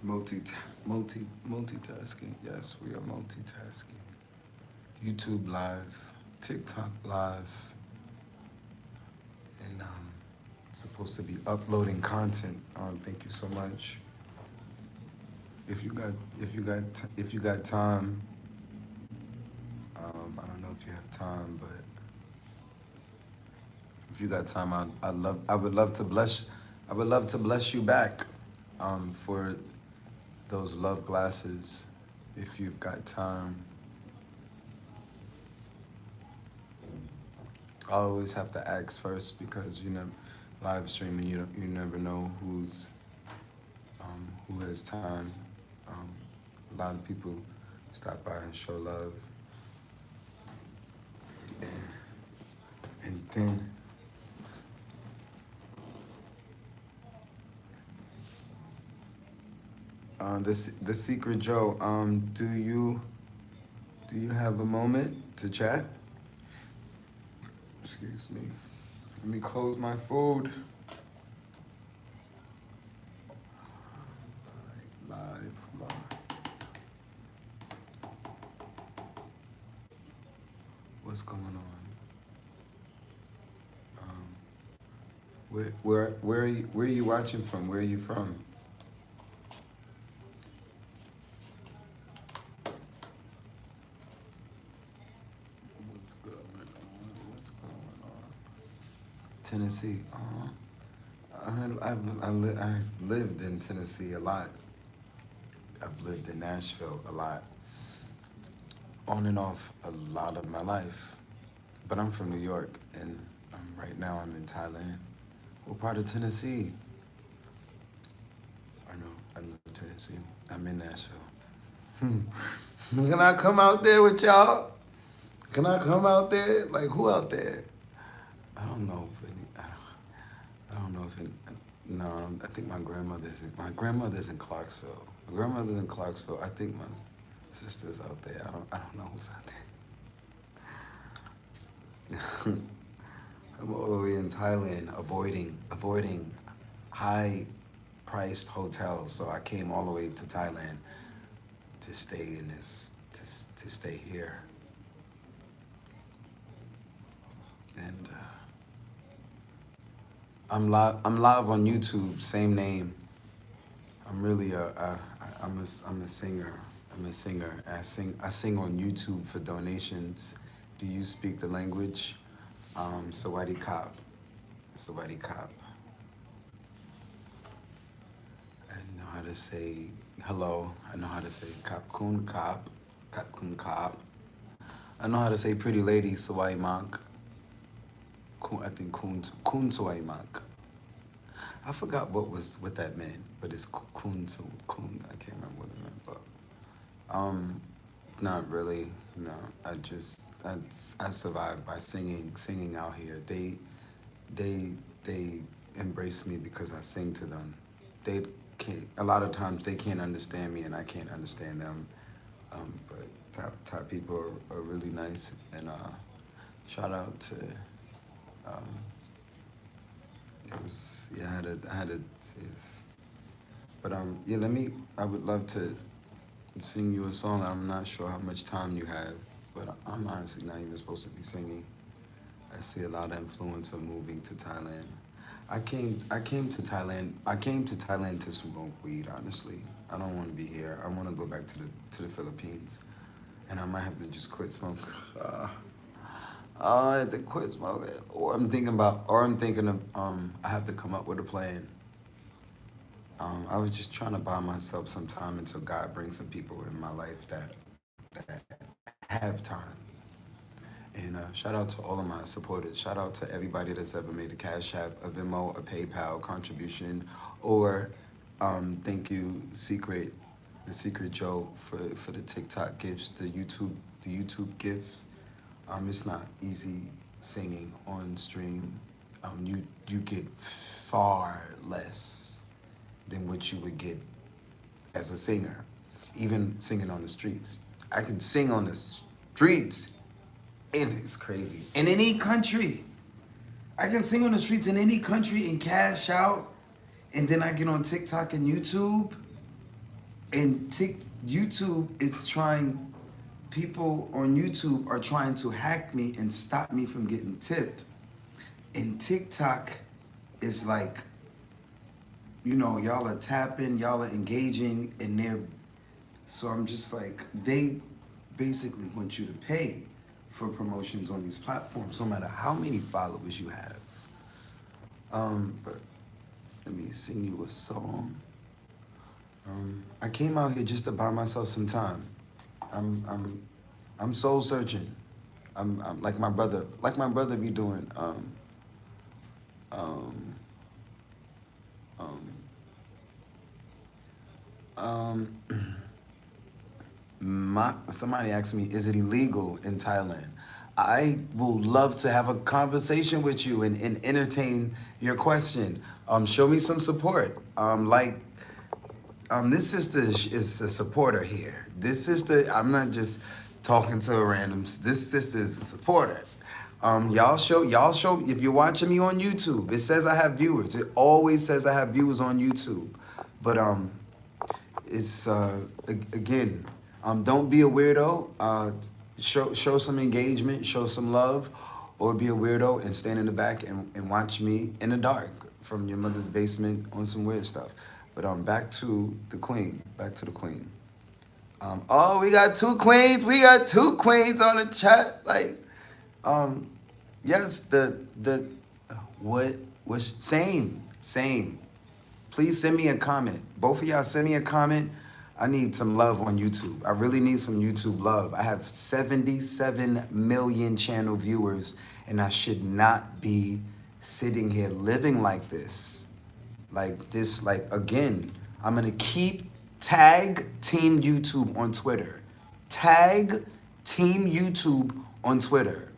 Multitasking. Yes, we are multitasking. YouTube live, TikTok live, and supposed to be uploading content. Thank you so much. If you got time, I don't know if you have time, but if you got time, I would love to bless you back for those love glasses. If you've got time, I always have to ask first because live streaming, you never know who has time. A lot of people stop by and show love, and then the Secret Joe. Do you have a moment to chat? Excuse me. Let me close my food. Live. What's going on? Where are you watching from? Where are you from? What's going on? Tennessee. I've lived in Tennessee a lot. I've lived in Nashville a lot. On and off a lot of my life. But I'm from New York, and right now I'm in Thailand. What part of Tennessee? I know Tennessee. I'm in Nashville. Can I come out there with y'all? Can I come out there? Like, who out there? I don't know if any, I don't know if any, no, I think my grandmother's in Clarksville. My grandmother's in Clarksville. I think my sister's out there. I don't know who's out there. I'm all the way in Thailand, avoiding high-priced hotels. So I came all the way to Thailand to stay in this, to stay here. And I'm live on YouTube, same name. I'm really I'm a singer. I sing on YouTube for donations. Do you speak the language? Sawadee Kap. I know how to say hello. I know how to say Kap Kun Kap. I know how to say pretty lady, Sawai Mak. I think Kun Sawai Mak. I forgot what that meant, but it's Kun. I can't remember what it meant, but not really. No, I survived by singing out here. They embrace me because I sing to them. They can't. A lot of times they can't understand me, and I can't understand them. But Thai people are really nice, and shout out to. I had a. But yeah, I would love to sing you a song. I'm not sure how much time you have, but I'm honestly not even supposed to be singing. I see a lot of influence of moving to Thailand. I came to Thailand to smoke weed, honestly. I don't want to be here. I want to go back to the Philippines. And I might have to just quit smoking. I have to quit smoking. Or I'm thinking of I have to come up with a plan. I was just trying to buy myself some time until God brings some people in my life that have time. And shout out to all of my supporters. Shout out to everybody that's ever made a Cash App, a Venmo, a PayPal contribution, or thank you, the Secret Joe for the TikTok gifts, the YouTube gifts. It's not easy singing on stream. You get far less than what you would get as a singer, even singing on the streets. I can sing on the streets, and it's crazy. In any country, I can sing on the streets in any country and cash out, and then I get on TikTok and YouTube, and YouTube is trying, people on YouTube are trying to hack me and stop me from getting tipped. And TikTok is like, you know, y'all are tapping, y'all are engaging, and so I'm just like, they basically want you to pay for promotions on these platforms, no matter how many followers you have. But let me sing you a song. I came out here just to buy myself some time. I'm soul searching. I'm like my brother be doing. Somebody asked me, is it illegal in Thailand? I will love to have a conversation with you and entertain your question. Show me some support. This sister is a supporter here. This sister, I'm not just talking to a random. This sister is a supporter. Y'all show, if you're watching me on YouTube, it says I have viewers. It always says I have viewers on YouTube. But it's again, don't be a weirdo. Show some engagement, show some love, or be a weirdo and stand in the back and watch me in the dark from your mother's basement on some weird stuff. But back to the queen. Oh, we got two queens. We got two queens on the chat. Like, yes, what was same. Please send me a comment. Both of y'all send me a comment. I need some love on YouTube. I really need some YouTube love. I have 77 million channel viewers, and I should not be sitting here living like this. Again, I'm gonna tag Team YouTube on Twitter. Tag Team YouTube on Twitter.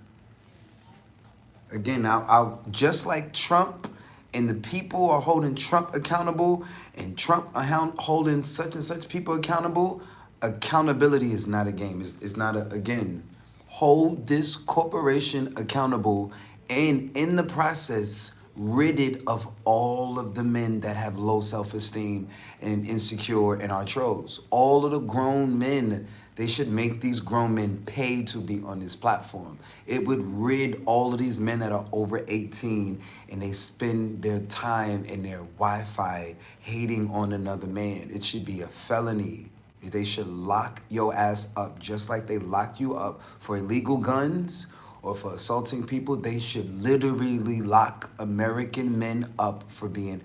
Again, I'll just like Trump, and the people are holding Trump accountable, and Trump are holding such and such people accountable. Accountability is not a game. It's not again, hold this corporation accountable, and in the process, rid it of all of the men that have low self-esteem and insecure and are trolls. All of the grown men, they should make these grown men pay to be on this platform. It would rid all of these men that are over 18 and they spend their time in their Wi-Fi hating on another man. It should be a felony. They should lock your ass up just like they lock you up for illegal guns or for assaulting people. They should literally lock American men up for being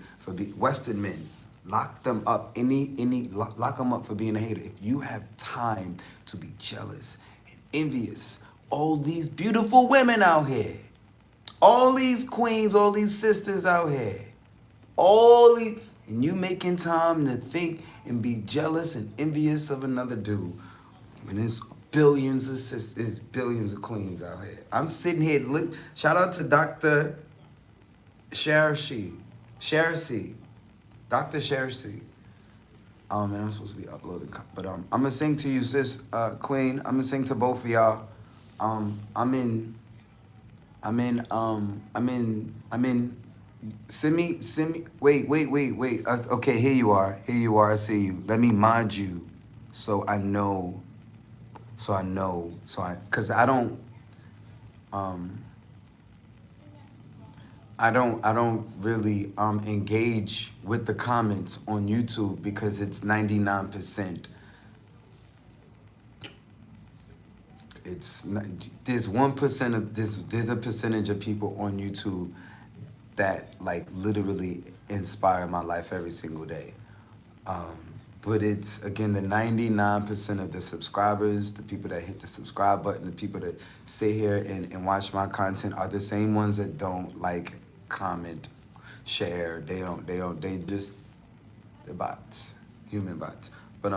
Western men. Lock them up. Lock them up for being a hater. If you have time to be jealous and envious, all these beautiful women out here, all these queens, all these sisters out here, and you making time to think and be jealous and envious of another dude, when there's billions of sisters, billions of queens out here. I'm sitting here, shout out to Dr. Shershi. Dr. Shershi. And I'm supposed to be uploading, but I'm gonna sing to you, sis, queen. I'm gonna sing to both of y'all. Send me, wait. Okay, here you are, I see you. Let me mod you so I know, cause I don't really engage with the comments on YouTube because it's 99%. It's not, there's 1% of there's a percentage of people on YouTube that like literally inspire my life every single day. but it's, again, the 99% of the subscribers, the people that hit the subscribe button, the people that sit here and watch my content are the same ones that don't like, comment, share. They just, they're bots, human bots. But,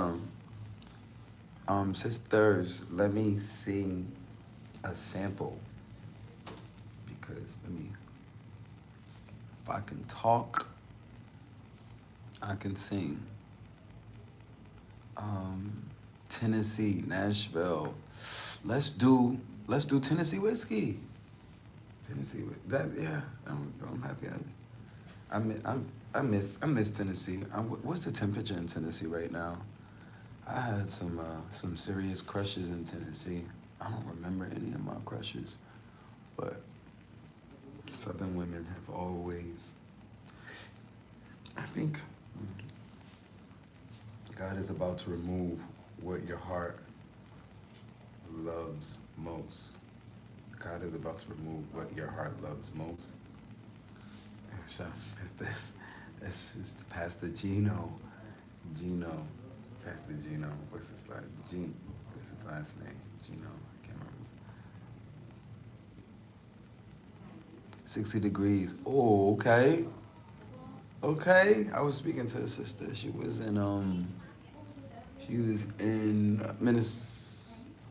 sisters, let me sing a sample, because if I can talk, I can sing. Tennessee, Nashville. Let's do Tennessee whiskey. Tennessee that, yeah. I'm happy. I miss Tennessee. What's the temperature in Tennessee right now? I had some serious crushes in Tennessee. I don't remember any of my crushes, but Southern women have always, I think, God is about to remove what your heart loves most. God is about to remove what your heart loves most. So, this is Pastor Gino. Pastor Gino. What's his last name? Gino. I can't remember. 60 degrees. Oh, okay. Okay. I was speaking to a sister. She was in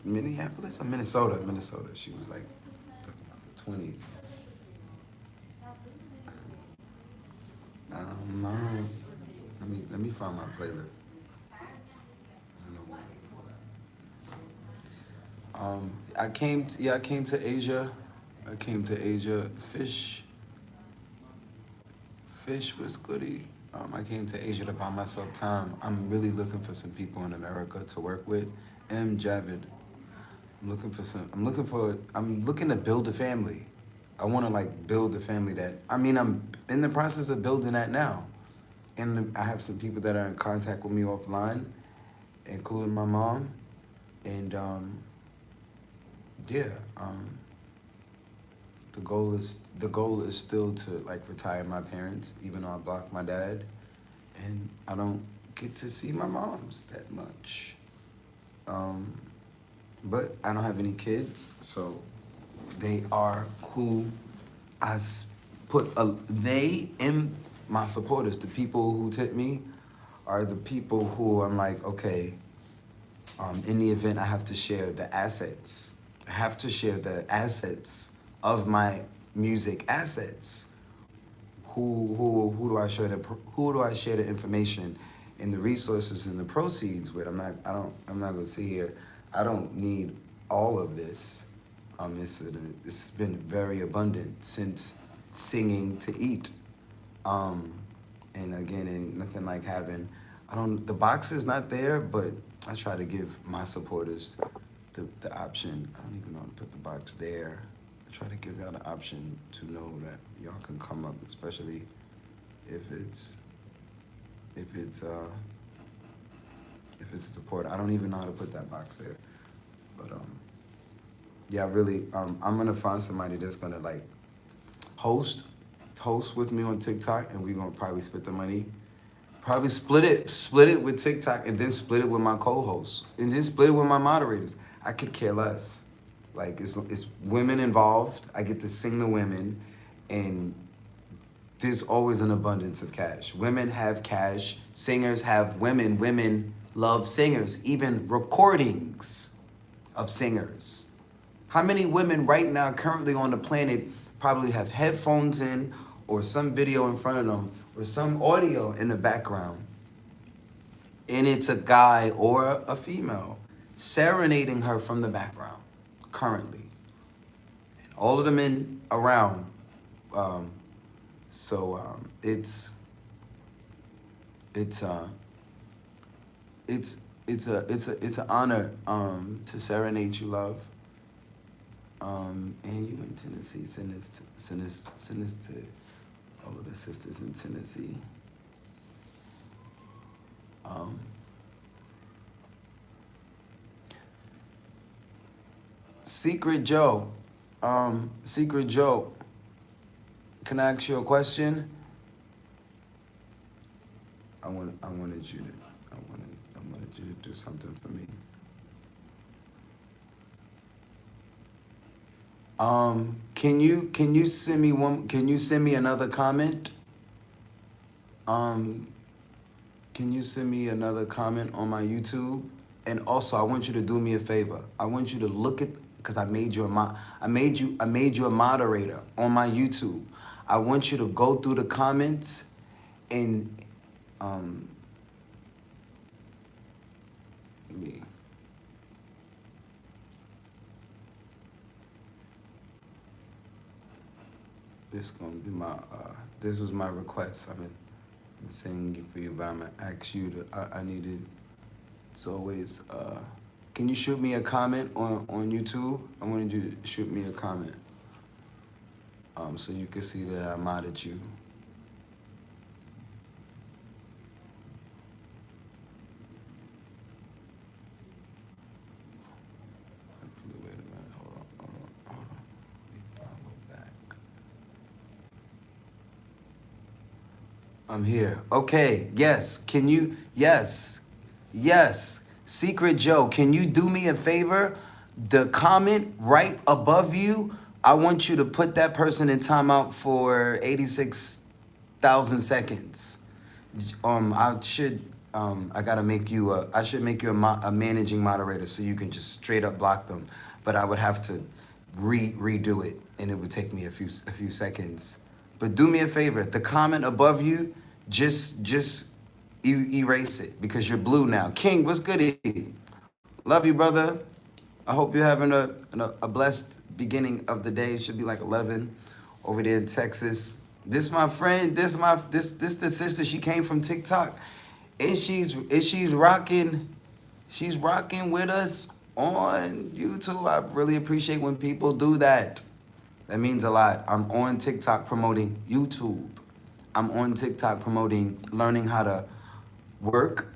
Minneapolis or Minnesota. She was like talking about the 20s. Let me find my playlist. I came to Asia. Fish was goody. I came to Asia to buy myself time. I'm really looking for some people in America to work with. Javid. I'm looking to build a family. I want to build a family I'm in the process of building that now. And I have some people that are in contact with me offline, including my mom. And the goal is still to retire my parents, even though I blocked my dad. And I don't get to see my moms that much. But I don't have any kids, so they are who I put they in my supporters. The people who tip me are the people who I'm like, okay, in the event I have to share the assets. I have to share the assets of my music assets. Who do I share the information and the resources and the proceeds with? I'm not gonna sit here. I don't need all of this. It's been very abundant since singing to eat. And again, ain't nothing like having, the box is not there, but I try to give my supporters the option. I don't even know how to put the box there. I try to give y'all the option to know that y'all can come up, especially if it's a support. I don't even know how to put that box there. But yeah, really, I'm gonna find somebody that's gonna host with me on TikTok, and we're gonna probably split the money. Probably split it with TikTok, and then split it with my co-hosts, and then split it with my moderators. I could care less. It's women involved. I get to sing the women, and there's always an abundance of cash. Women have cash. Singers have women. Women love singers. Even recordings of singers. How many women right now currently on the planet probably have headphones in, or some video in front of them, or some audio in the background, and it's a guy or a female serenading her from the background currently, and all of the men around. It's an honor to serenade you, love. And you in Tennessee, send this to all of the sisters in Tennessee. Secret Joe, can I ask you a question? I wanted you to want you to do something for me. Can you send me one? Can you send me another comment? Can you send me another comment on my YouTube? And also, I want you to do me a favor. I want you to look at, because I made you a moderator on my YouTube. I want you to go through the comments and me. This gonna be my this was my request. I'm saying for you, but I'm gonna ask you to. I needed. It's always. Can you shoot me a comment on YouTube? I wanted you to shoot me a comment. So you can see that I modded you. Wait a minute. Hold on. Let me follow back. I'm here. Okay. Yes. Can you? Yes. Yes. Secret Joe, can you do me a favor? The comment right above you, I want you to put that person in timeout for 86,000 seconds. I gotta make you I should make you a managing moderator so you can just straight up block them. But I would have to redo it, and it would take me a few seconds. But do me a favor, the comment above you, just erase it because you're blue now. King, what's good? Love you, brother. I hope you're having a blessed beginning of the day. It should be like 11 over there in Texas. This my friend. This the sister. She came from TikTok, and she's rocking. She's rocking with us on YouTube. I really appreciate when people do that. That means a lot. I'm on TikTok promoting YouTube. I'm on TikTok promoting learning how to work,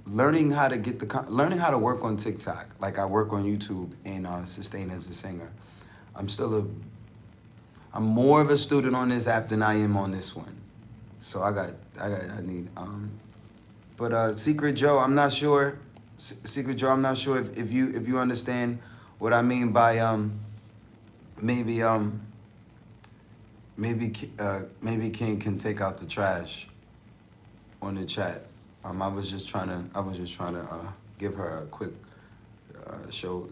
learning how to work on TikTok. Like I work on YouTube and sustain as a singer. I'm more of a student on this app than I am on this one. So I need Secret Joe, I'm not sure. Secret Joe, I'm not sure if you understand what I mean by maybe King can take out the trash on the chat. I was just trying to give her a quick show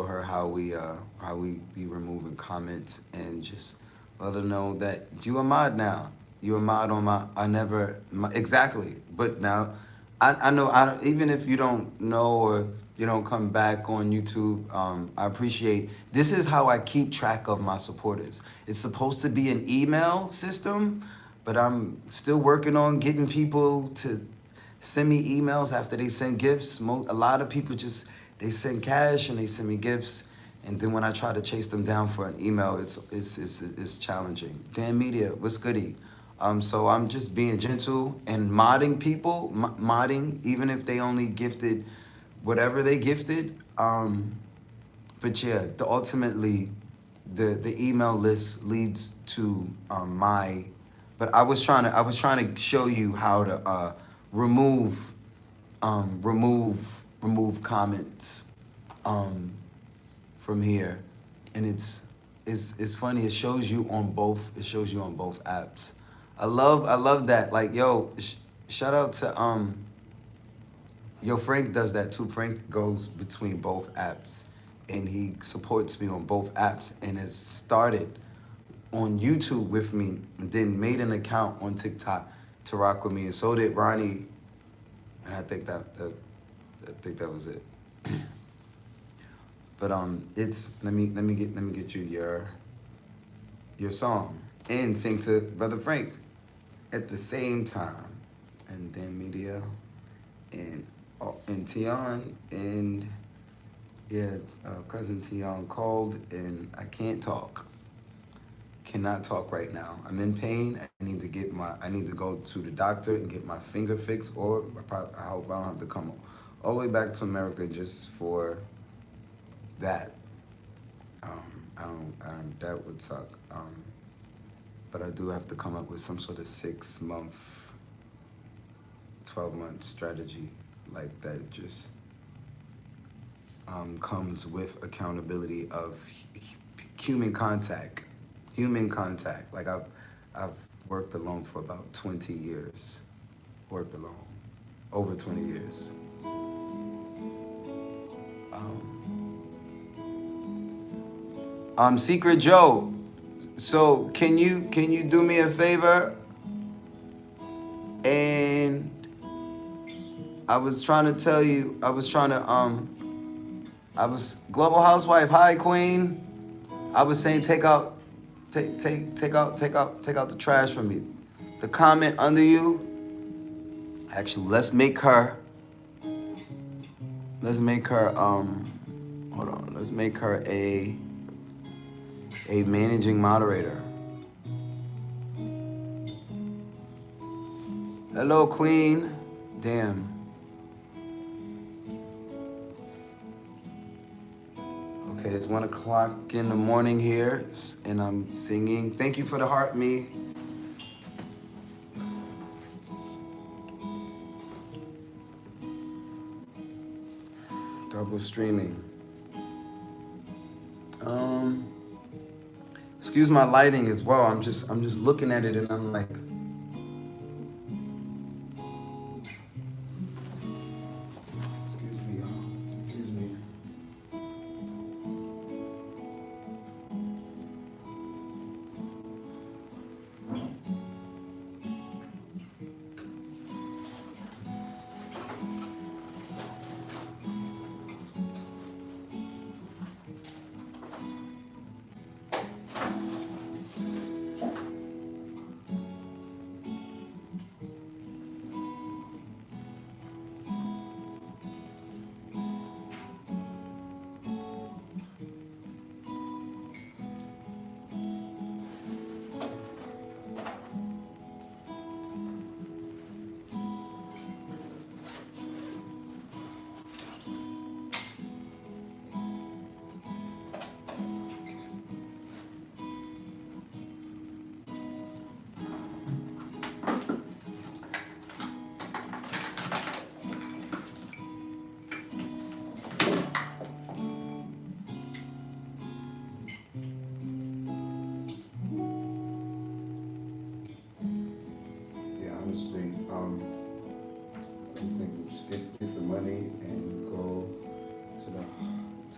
her how we be removing comments and just let her know that you a mod now. You a mod on exactly. But now I know even if you don't know or if you don't come back on YouTube, I appreciate. This is how I keep track of my supporters. It's supposed to be an email system, but I'm still working on getting people to send me emails after they send gifts. A lot of people they send cash and they send me gifts, and then when I try to chase them down for an email, it's challenging. Dan Media, what's goody? So I'm just being gentle and modding people, modding even if they only gifted whatever they gifted. But yeah, ultimately the email list leads to my. But I was trying to show you how to remove comments from here, and it's funny. It shows you on both apps. I love that. Like, yo, shout out to Frank does that too. Frank goes between both apps, and he supports me on both apps, and has started on YouTube with me, and then made an account on TikTok to rock with me, and so did Ronnie. And I think that was it. But let me get you your song and sing to Brother Frank at the same time, and then Media and Tion and cousin Tion called, and I can't talk. Cannot talk right now. I'm in pain. I need to go to the doctor and get my finger fixed, or I hope I don't have to come all the way back to America just for that. That would suck. But I do have to come up with some sort of 6-month, 12-month strategy like that just comes with accountability of human contact. Human contact. Like I've worked alone for about 20 years. Worked alone. Over 20 years. Secret Joe. So can you do me a favor? And I was trying to tell you, I was Global Housewife, hi Queen. I was saying take out the trash from me. The comment under you, actually let's make her hold on, let's make her a managing moderator. Hello, Queen. Damn. Okay, it's 1 o'clock in the morning here, and I'm singing. Thank you for the heart, me. Double streaming. Excuse my lighting as well. I'm just looking at it and I'm like, excuse me, y'all. Excuse me. Honestly, I think get the money and go to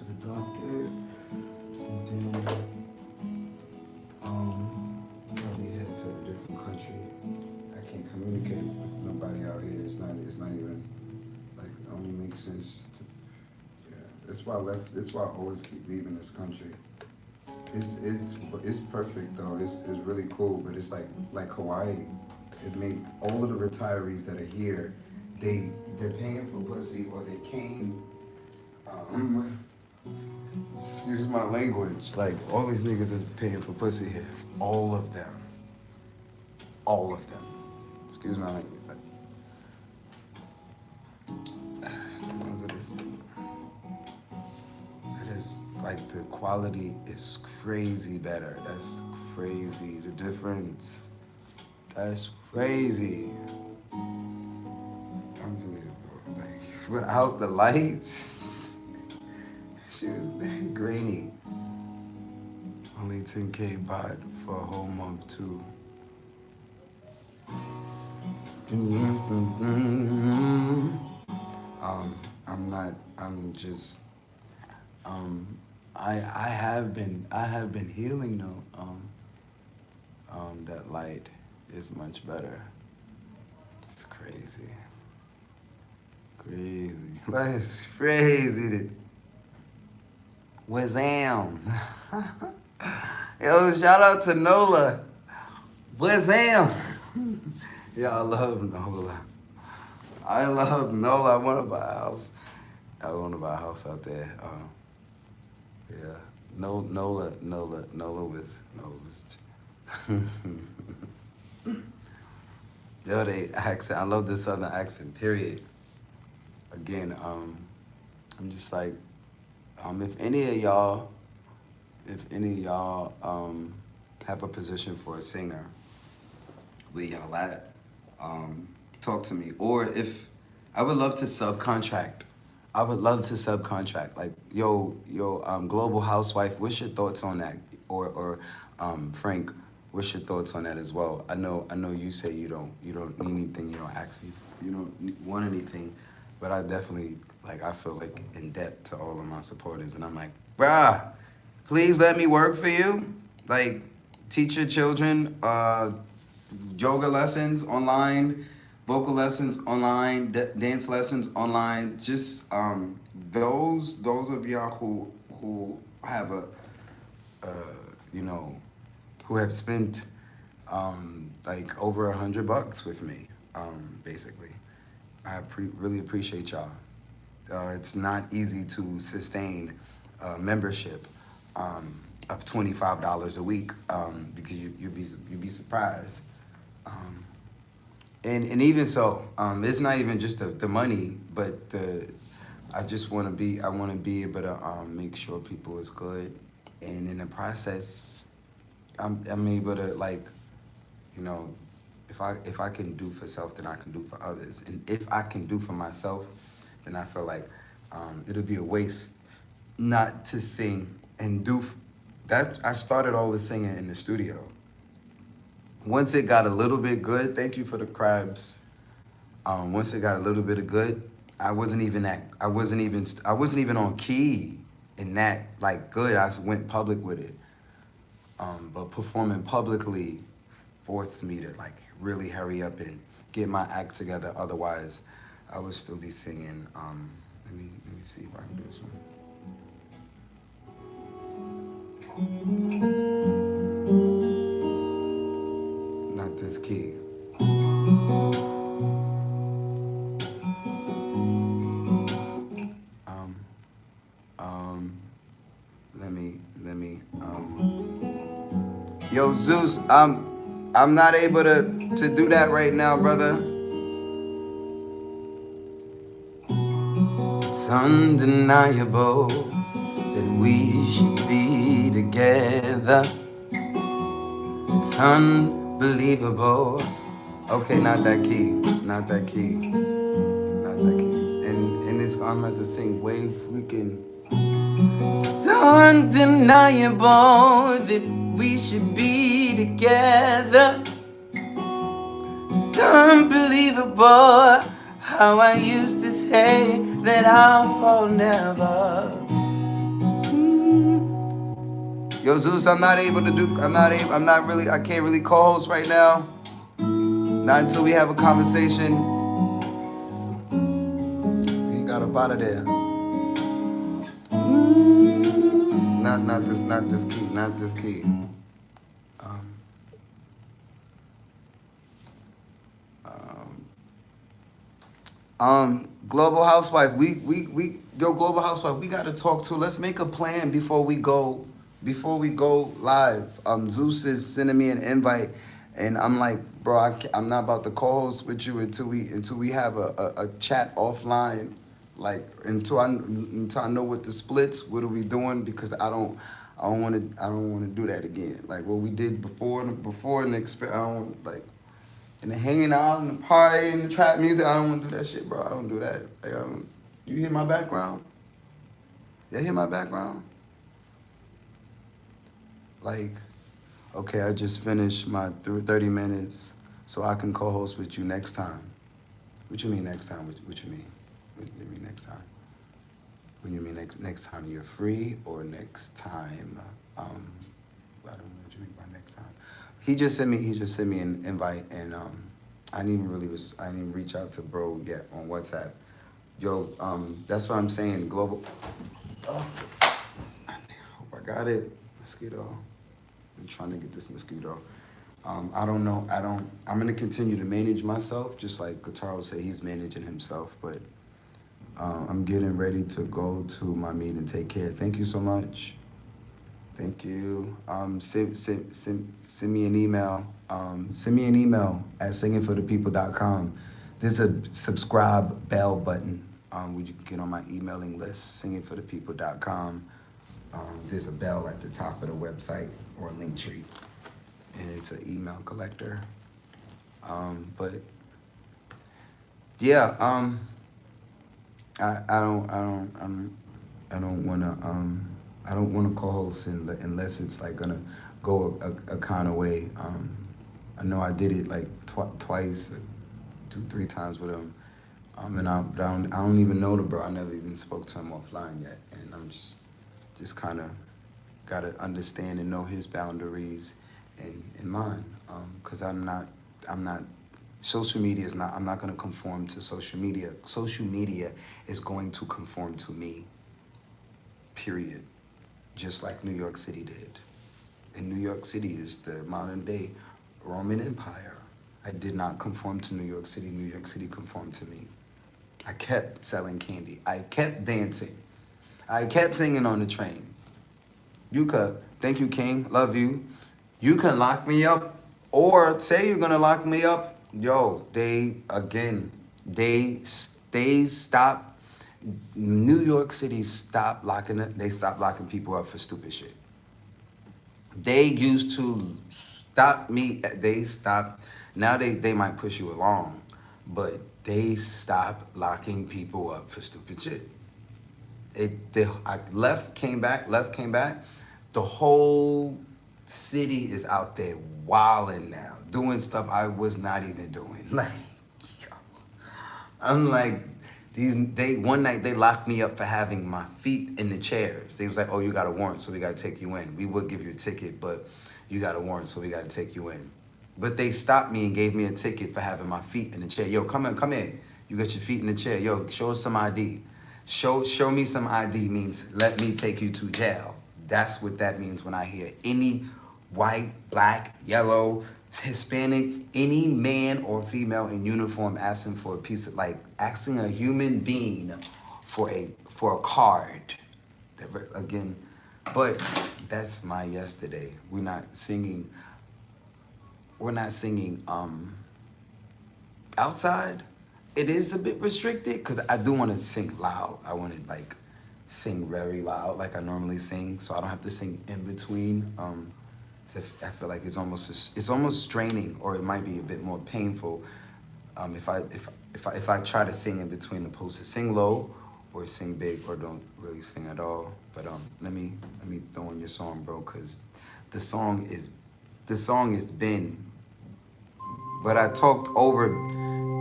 the doctor, and then probably head to a different country. I can't communicate with nobody out here. It's not even like it only makes sense to. Yeah, that's why I left. That's why I always keep leaving this country. It's perfect though. It's really cool, but it's like Hawaii. It make all of the retirees that are here, they're paying for pussy, or they came, excuse my language, like all these niggas is paying for pussy here. All of them. Excuse my language. It is like the quality is crazy better. That's crazy. The difference. That's crazy. Unbelievable. Like, without the lights, she was very grainy. Only 10K baht for a whole month, too. I have been healing though. That light is much better. It's crazy. That's crazy. Wazam. Yo, shout out to Nola. Wazam. Yeah, I love Nola. I love Nola. I want to buy a house. I want to buy a house out there. Yeah. Nola was. Yo, they accent. I love this southern accent, period. Again, I'm just like, if any of y'all have a position for a singer, where y'all at, talk to me. Or if I would love to subcontract. I would love to subcontract. Like, Global Housewife, what's your thoughts on that? Or Frank, what's your thoughts on that as well? I know you say you don't need anything, you don't ask me, you don't want anything, but I definitely, like, I feel like in debt to all of my supporters, and I'm like, bruh, please let me work for you. Like, teach your children yoga lessons online, vocal lessons online, dance lessons online. Just those of y'all who have who have spent like over $100 with me, basically. I really appreciate y'all. It's not easy to sustain membership of $25 a week because you'd be surprised. And even so, it's not even just the money, but I want to be able to make sure people is good, and in the process, I'm able to, like, if I can do for self, then I can do for others, and if I can do for myself, then I feel like it'll be a waste not to sing and do that. I started all the singing in the studio. Once it got a little bit good, thank you for the crabs. Once it got a little bit of good, I wasn't even on key in that, like, good. I went public with it. But performing publicly forced me to, like, really hurry up and get my act together. Otherwise, I would still be singing. Let me see if I can do this one. Not this key. Let me. Yo, Zeus, I'm not able to do that right now, brother. It's undeniable that we should be together. It's unbelievable. Okay, not that key. Not that key. Not that key. And it's, I'm about to sing way freaking. It's undeniable that we should be together. It's unbelievable how I used to say that I'll fall never. Yo, Zeus, I can't really co-host right now. Not until we have a conversation. He got up out of there. Not this key. Global Housewife, Global Housewife, we gotta talk to. Let's make a plan before we go live. Zeus is sending me an invite, and I'm like, bro, I'm not about to co-host with you until we have a chat offline, like until I know what the splits, what are we doing, because I don't want to do that again. Like what we did before and I don't like. And the hanging out and the party and the trap music, I don't want to do that shit, bro. I don't do that. Like, you hear my background? You hear my background? Like, okay, I just finished my 30 minutes, so I can co-host with you next time. What you mean next time? What you mean? What you mean next time? When you mean next time you're free, or next time? I don't know what you mean by next time. He just sent me an invite, and I didn't even reach out to bro yet on WhatsApp. Yo, that's what I'm saying. Global. Oh, I hope I got it. Mosquito. I'm trying to get this mosquito. I don't know. I'm gonna continue to manage myself, just like Guitaro said he's managing himself. But I'm getting ready to go to my meeting. Take care. Thank you so much. Thank you. Send me an email. Send me an email at singingforthepeople.com. There's a subscribe bell button where you can get on my emailing list, singingforthepeople.com. There's a bell at the top of the website, or a link tree, and it's an email collector. But yeah, I don't wanna co-host unless it's like gonna go a kind of way. I know I did it like twice, 2, 3 times with him. But I don't even know the bro. I never even spoke to him offline yet, and I'm just kind of gotta understand and know his boundaries and mine. Cause I'm not. Social media is not. I'm not gonna conform to social media. Social media is going to conform to me. Period. Just like New York City did. And New York City is the modern day Roman Empire. I did not conform to New York City. New York City conformed to me. I kept selling candy. I kept dancing. I kept singing on the train. You could, thank you, King, love you. You can lock me up or say you're gonna lock me up. Yo, they stopped. New York City stopped locking it. They stopped locking people up for stupid shit. They used to stop me. They stopped. Now they might push you along, but they stopped locking people up for stupid shit. I left, came back. The whole city is out there wilding now, doing stuff I was not even doing. Like, yo, I'm like, one night they locked me up for having my feet in the chairs. They was like, oh, you got a warrant, so we got to take you in. We would give you a ticket, but you got a warrant, so we got to take you in. But they stopped me and gave me a ticket for having my feet in the chair. Yo, come in. You got your feet in the chair. Yo, show us some ID. Show me some ID means let me take you to jail. That's what that means when I hear any white, black, yellow, Hispanic, any man or female in uniform asking for a piece of, like, asking a human being for a card. Again, but that's my yesterday. We're not singing outside. It is a bit restricted because I do want to sing loud. I want to like sing very loud like I normally sing, so I don't have to sing in between. I feel like it's almost straining, or it might be a bit more painful if I try to sing in between, opposed to sing low or sing big or don't really sing at all. But let me throw in your song, bro, because the song is been. But I talked over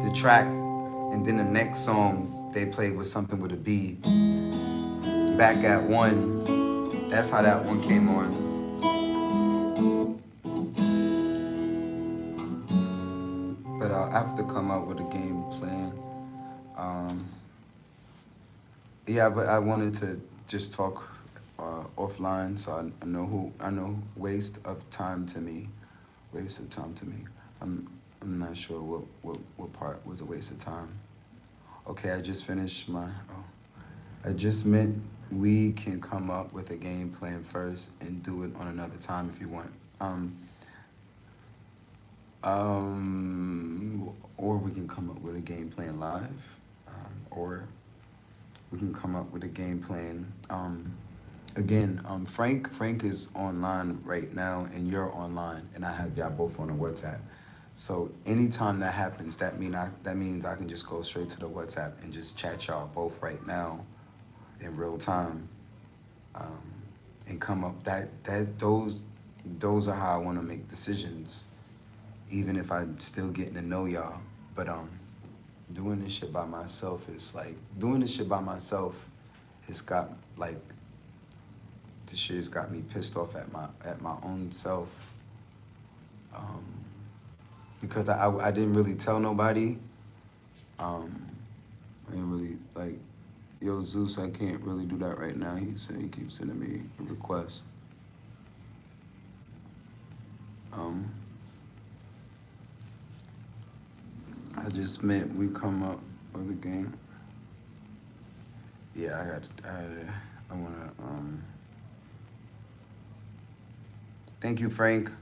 the track, and then the next song they played was something with a B. Back at 1. That's how that one came on. But I'll have to come up with a game plan. Yeah, but I wanted to just talk offline, so I know waste of time to me. I'm not sure what part was a waste of time. Okay, I just finished I just meant we can come up with a game plan first and do it on another time if you want. Or we can come up with a game plan live, or we can come up with a game plan. Again, Frank is online right now, and you're online, and I have y'all both on a WhatsApp. So anytime that happens, that means I can just go straight to the WhatsApp and just chat y'all both right now in real time, and come up. Those are how I want to make decisions, even if I'm still getting to know y'all. But doing this shit by myself has got like, this shit has got me pissed off at my own self. Because I didn't really tell nobody. I didn't really, like, yo, Zeus, I can't really do that right now. He keeps sending me a request. I just meant we come up with a game. Yeah, I wanna, thank you, Frank.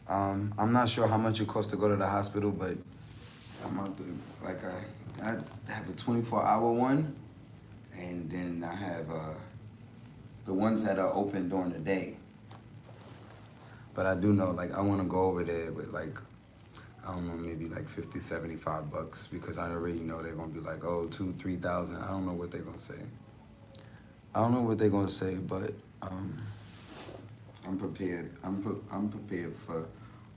I'm not sure how much it costs to go to the hospital, but I'm out there, like, I have a 24-hour one, and then I have the ones that are open during the day. But I do know, like, I want to go over there with, like, I don't know, maybe like 50, 75 bucks, because I already know they're gonna be like, oh, 2, 3,000. I don't know what they're gonna say. I don't know what they're gonna say, but I'm prepared. I'm prepared for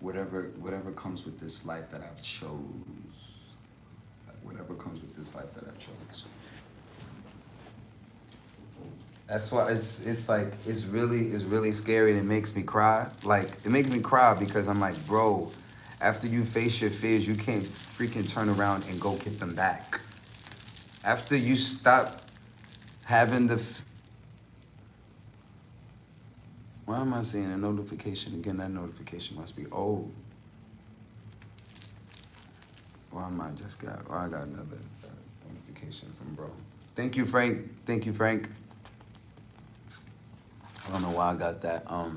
whatever comes with this life that I've chose. Whatever comes with this life that I've chose. That's why it's like it's really scary, and it makes me cry. Like, it makes me cry because I'm like, bro, after you face your fears, you can't freaking turn around and go get them back. After you stop having why am I seeing a notification again? That notification must be old. Why am I just got? Oh, I got another notification from bro. Thank you, Frank. Thank you, Frank. I don't know why I got that. Why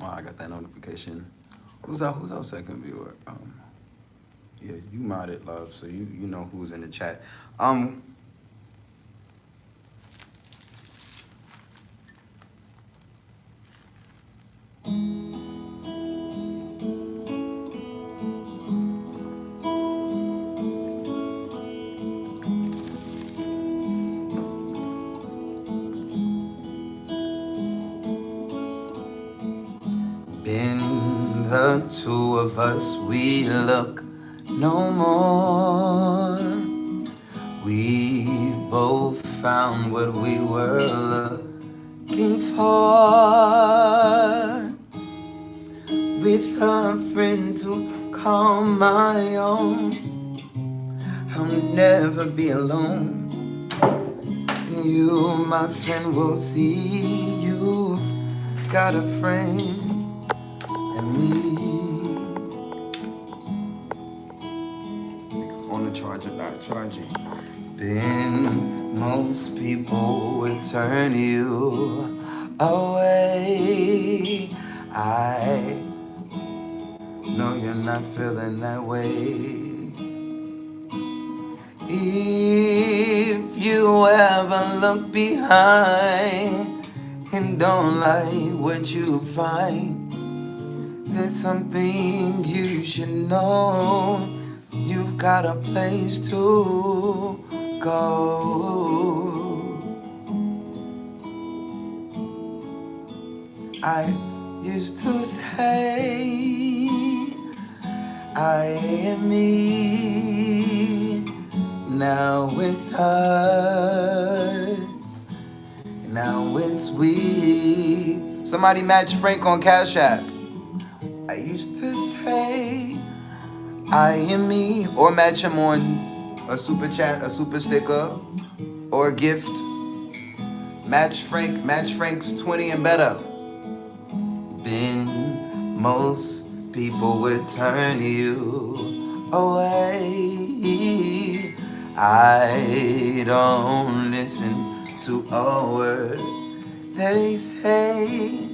I got that notification. Who's our second viewer? Yeah, you modded, love, so you know who's in the chat. Been the two of us, we look no more. We both found what we were looking for. With a friend to call my own, I'll never be alone. And you, my friend, will see you've got a friend. And me, niggas on the charger, not charging. Then most people would turn you away. I know you're not feeling that way. If you ever look behind and don't like what you find, there's something you should know. You've got a place to go. I used to say I am me. Now it's us. Now it's we. Somebody match Frank on Cash App. I used to say I am me, or match him on a super chat, a super sticker, or a gift. Match Frank's 20 and better. Then most people would turn you away. I don't listen to a word they say.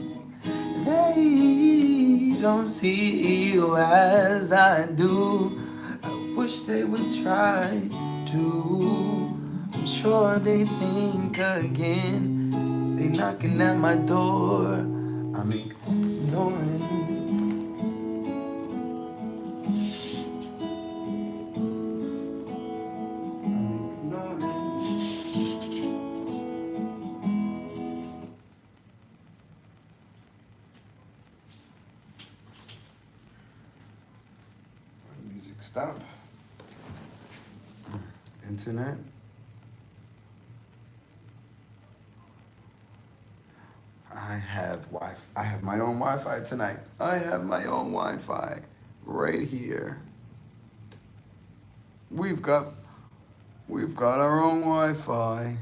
They don't see you as I do. I wish they would try to. I'm sure they think again. They knocking at my door. I'm ignoring. Music stop. Internet. I have my own Wi-Fi tonight. I have my own Wi-Fi right here. We've got our own Wi-Fi.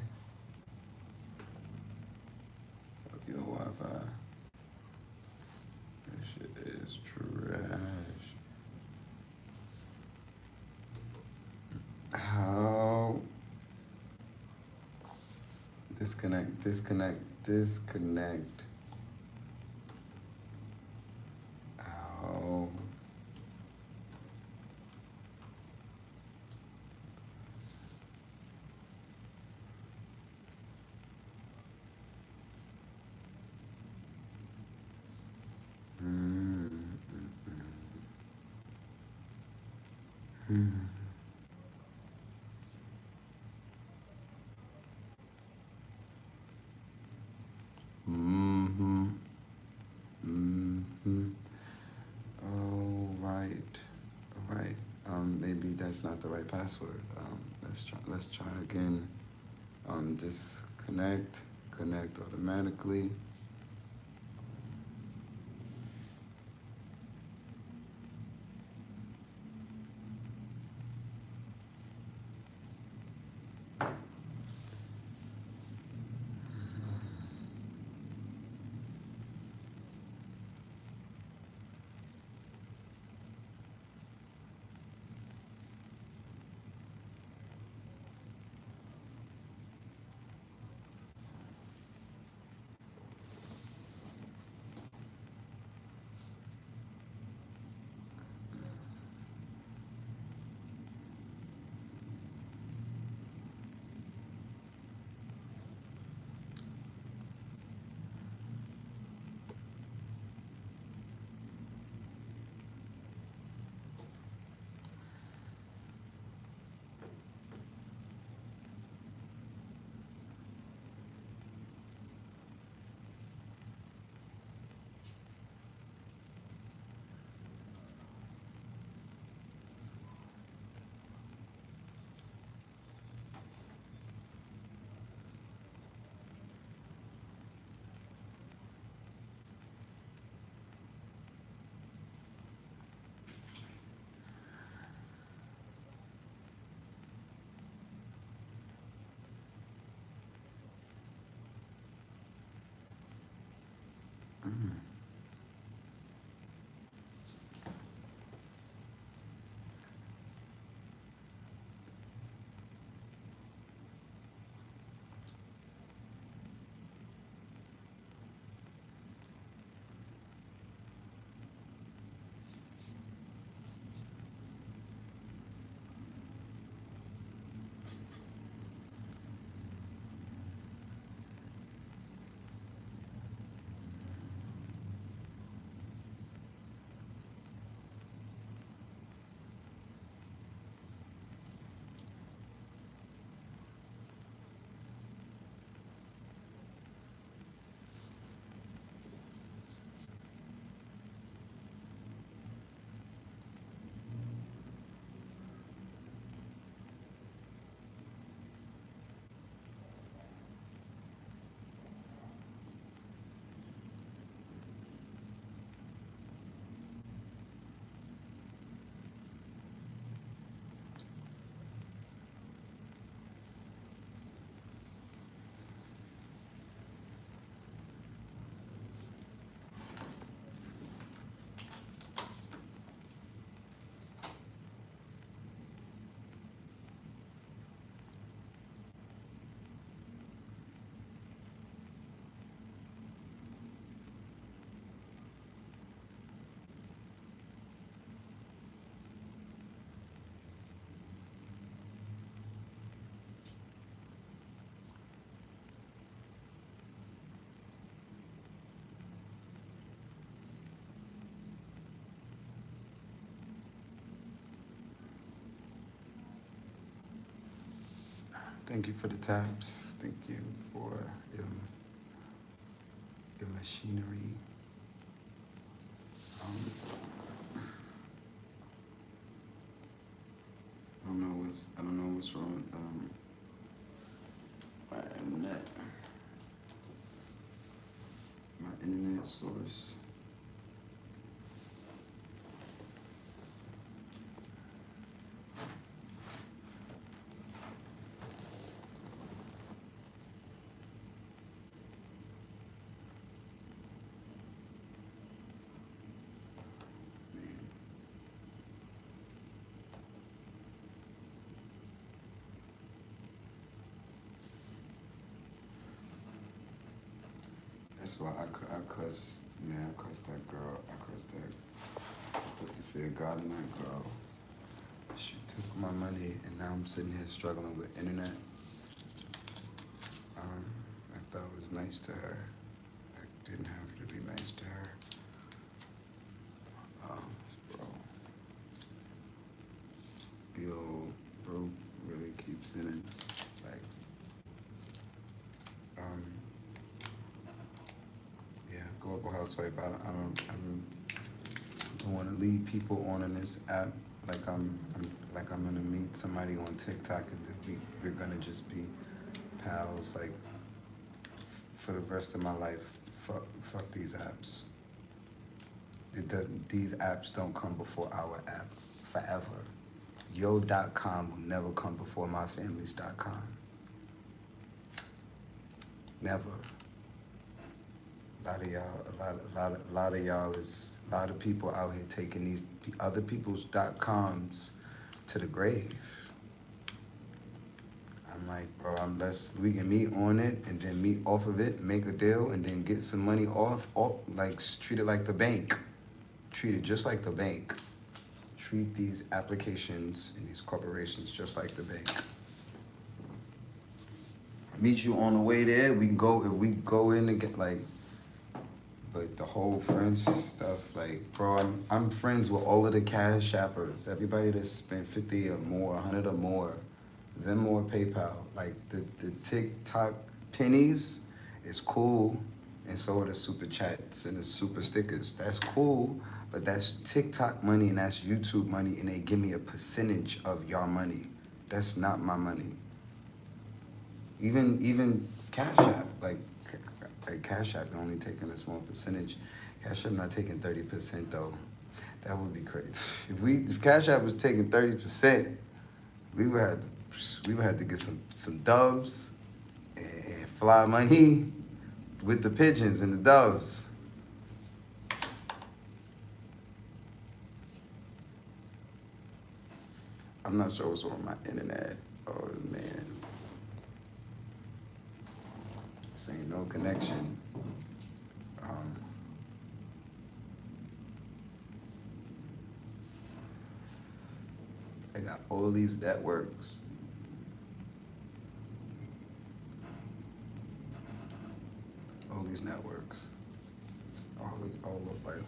Fuck your Wi-Fi. This shit is trash. How? Disconnect. How? Mm-hmm. Mm-hmm. All right. All right. Maybe that's not the right password. Let's try again. Just connect automatically. Thank you for the taps. Thank you for your machinery. I don't know what's wrong with my internet. My internet source. That's why I cussed, man, I cussed that girl. I cussed that, put the fear of God in that girl. She took my money and now I'm sitting here struggling with internet. I thought it was nice to her. I didn't have to be nice to her. Bro. sitting like, yeah, global housewife. I don't want to lead people on in this app like I'm gonna meet somebody on TikTok and then we're gonna just be pals like for the rest of my life. Fuck these apps. These apps don't come before our app forever. Yo.com will never come before myfamilies.com. Never. A lot of y'all is a lot of people out here taking these other people's .coms to the grave. I'm like, bro, we can meet on it and then meet off of it, make a deal, and then get some money off like treat it like the bank. Treat it just like the bank. Treat these applications and these corporations just like the bank. I'll meet you on the way there. We can go, if we go in and get like, but the whole friends stuff, like, bro, I'm friends with all of the cash shappers. Everybody that spent 50 or more, 100 or more, Venmo or PayPal. Like the TikTok pennies is cool, and so are the super chats and the super stickers. That's cool, but that's TikTok money and that's YouTube money, and they give me a percentage of your money. That's not my money. Even Cash App, like Cash App only taking a small percentage. Cash App not taking 30% though. That would be crazy. If Cash App was taking 30%, we would have to get some doves and fly money with the pigeons and the doves. I'm not sure what's on my internet. Oh man. This ain't no connection. I got all these networks. All these networks. All look like.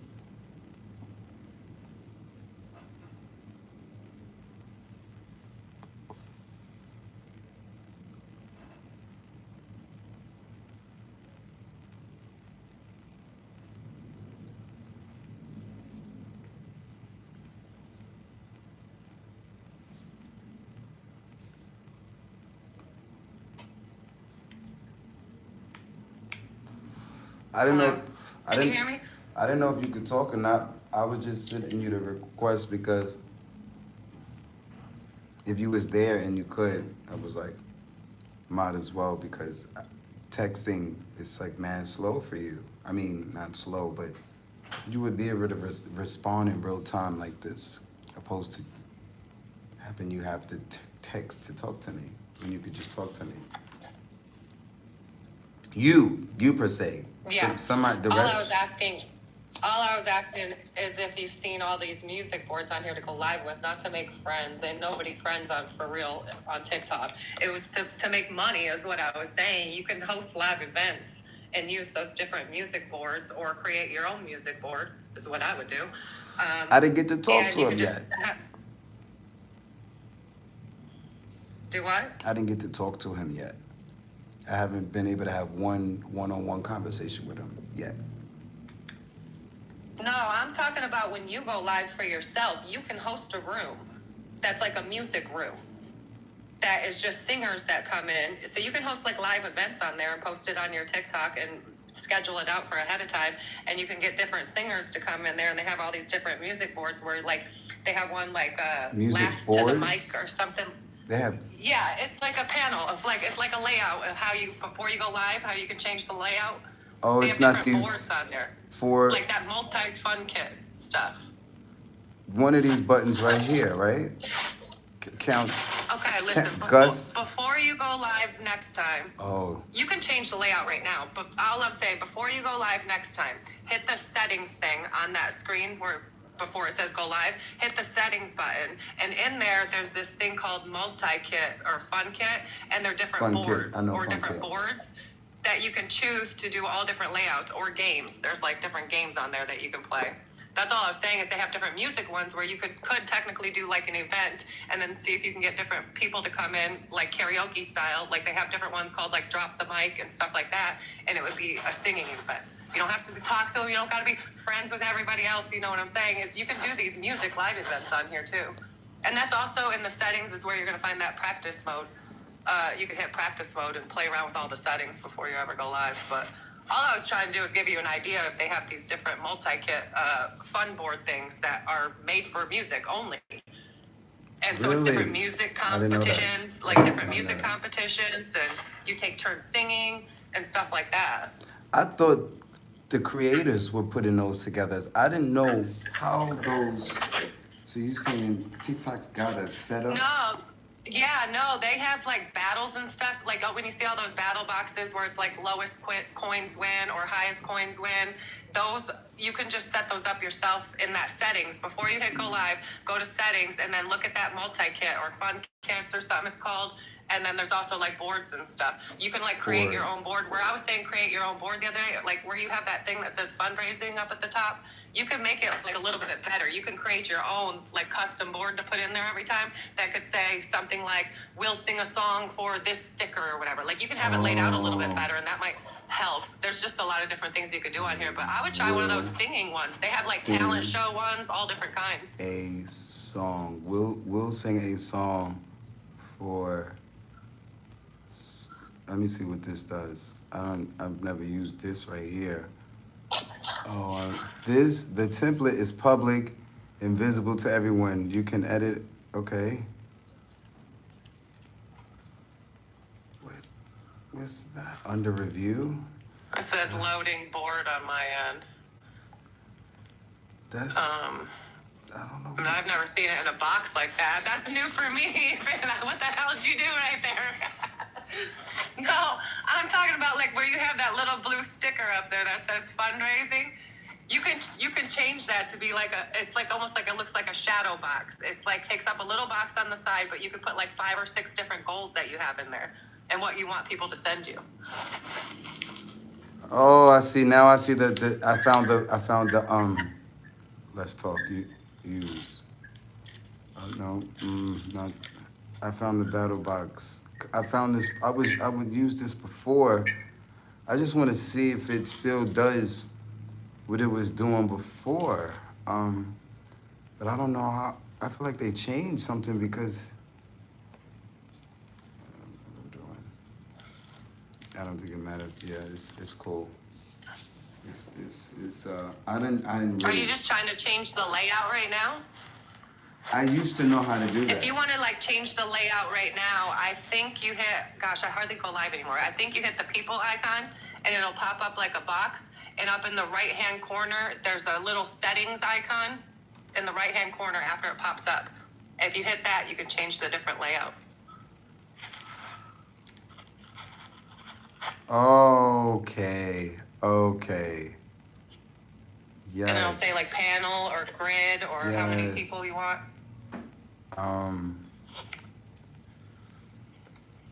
I didn't know. Can you hear me? I didn't know if you could talk or not. I was just sending you the request because if you was there and you could, I was like, might as well, because texting is like man slow for you. I mean, not slow, but you would be able to respond in real time like this, opposed to having you have to text to talk to me when you could just talk to me. You per se. Yeah. Somebody, the all rest. All I was asking is if you've seen all these music boards on here to go live with, not to make friends, and nobody friends on for real on TikTok. It was to make money is what I was saying. You can host live events and use those different music boards, or create your own music board is what I would do. I didn't get to talk to him yet. Do what? I didn't get to talk to him yet. I haven't been able to have one-on-one conversation with him yet. No, I'm talking about when you go live for yourself, you can host a room that's like a music room that is just singers that come in. So you can host like live events on there and post it on your TikTok and schedule it out for ahead of time. And you can get different singers to come in there, and they have all these different music boards where like they have one like last boards? To the mic or something. They have. Yeah, it's like a panel of like, it's like a layout of how you, before you go live, how you can change the layout. Oh, they it's have not different these boards on there. For like that multi-fun kit stuff. One of these buttons right here, right? Count. Okay, listen. Gus. Before you go live next time, you can change the layout right now. But all I'm saying, before you go live next time, hit the settings thing on that screen where before it says go live, hit the settings button. And in there, there's this thing called multi-kit or fun kit. And they're different boards or different boards that you can choose to do all different layouts or games. There's like different games on there that you can play. That's all I was saying is they have different music ones where you could technically do like an event and then see if you can get different people to come in like karaoke style. Like they have different ones called like drop the mic and stuff like that. And it would be a singing event. You don't have to talk so you don't got to be friends with everybody else. You know what I'm saying? Is you can do these music live events on here too. And that's also in the settings is where you're going to find that practice mode. You can hit practice mode and play around with all the settings before you ever go live. But all I was trying to do is give you an idea if they have these different multi-kit fun board things that are made for music only. And so it's different Really? music I didn't know that. competitions, like different music competitions, and you take turns singing and stuff like that. I thought the creators were putting those together. I didn't know how those. So you saying TikTok's got a setup? No, yeah, no, they have like battles and stuff. Like when you see all those battle boxes where it's like lowest coins win or highest coins win, those you can just set those up yourself in that settings. Before you hit go live, go to settings and then look at that multi-kit or fun kits or something it's called. And then there's also like boards and stuff. You can like create your own board. Where I was saying create your own board the other day, like where you have that thing that says fundraising up at the top, you can make it like a little bit better. You can create your own like custom board to put in there every time that could say something like, we'll sing a song for this sticker or whatever. Like you can have it laid out a little bit better and that might help. There's just a lot of different things you could do on here, but I would try one of those singing ones. They have like talent show ones, all different kinds. A song. We'll sing a song for. Let me see what this does. I've never used this right here. Oh, the template is public, invisible to everyone. You can edit. Okay. What's that? Under review? It says loading board on my end. That's. I don't know. And I've never seen it in a box like that. That's new for me. What the hell did you do right there? No, I'm talking about like where you have that little blue sticker up there that says fundraising. You can change that to be like it's like almost like it looks like a shadow box. It's like takes up a little box on the side, but you can put like 5 or 6 different goals that you have in there and what you want people to send you. Oh, I see. Now I see I found the let's talk. Use. No, not. I found the battle box. I found this. I would use this before. I just want to see if it still does what it was doing before. But I don't know how. I feel like they changed something because. I don't think it matters. Yeah, it's cool. I didn't really. Are you just trying to change the layout right now? I used to know how to do that. If you want to like change the layout right now, I think you hit, gosh, I hardly go live anymore. I think you hit the people icon and it'll pop up like a box. And up in the right-hand corner, there's a little settings icon in the right-hand corner after it pops up. If you hit that, you can change the different layouts. Okay. Yes. And it'll say like panel or grid or how many people you want.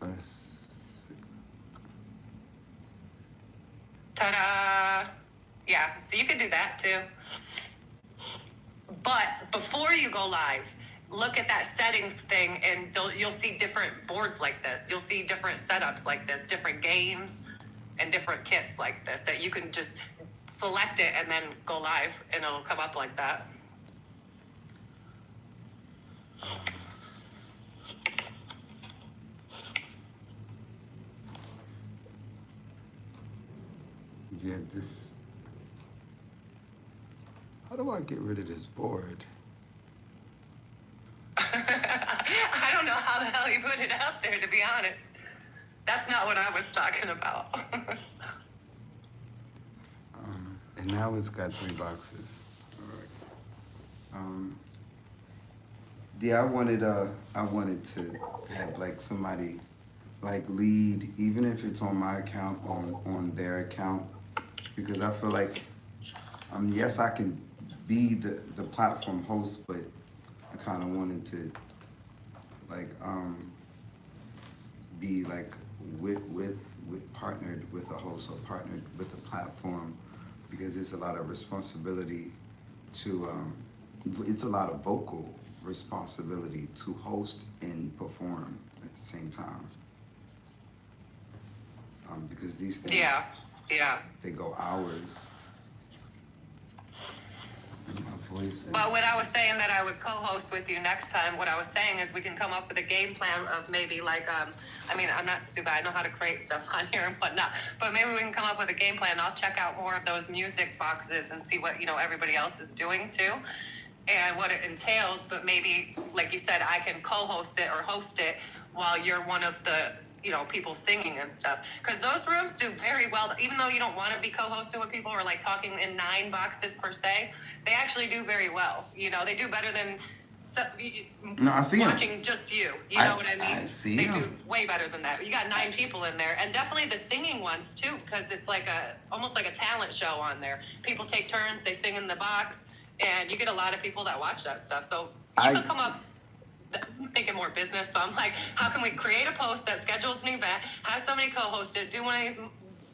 Let's see. Ta-da! Yeah, so you could do that too. But before you go live, look at that settings thing and you'll see different boards like this. You'll see different setups like this, different games and different kits like this that you can just select it and then go live and it'll come up like that. Yeah, this. How do I get rid of this board? I don't know how the hell you put it out there, to be honest. That's not what I was talking about. And now it's got 3 boxes. All right. Yeah, I wanted to have like somebody like lead, even if it's on my account, on their account, because I feel like, yes, I can be the platform host, but I kind of wanted to like be like with partnered with a host or partnered with a platform, because it's a lot of responsibility it's a lot of vocal responsibility to host and perform at the same time. Because these things, Yeah. they go hours. And my voice is. But when I was saying that I would co-host with you next time, what I was saying is we can come up with a game plan of maybe like, I mean, I'm not stupid. I know how to create stuff on here and whatnot. But maybe we can come up with a game plan. I'll check out more of those music boxes and see what, everybody else is doing too and what it entails. But maybe, like you said, I can co-host it or host it while you're one of the, people singing and stuff. Because those rooms do very well. Even though you don't want to be co-hosted with people or like talking in 9 boxes per se, they actually do very well. They do better than No, I see 'em. watching just you. You know what I mean? I see They 'em. do way better than that. You got 9 people in there, and definitely the singing ones too, because it's like almost like a talent show on there. People take turns, they sing in the box, and you get a lot of people that watch that stuff. So you could come up. I'm thinking more business, so I'm like, how can we create a post that schedules an event, have somebody co-host it, do one of these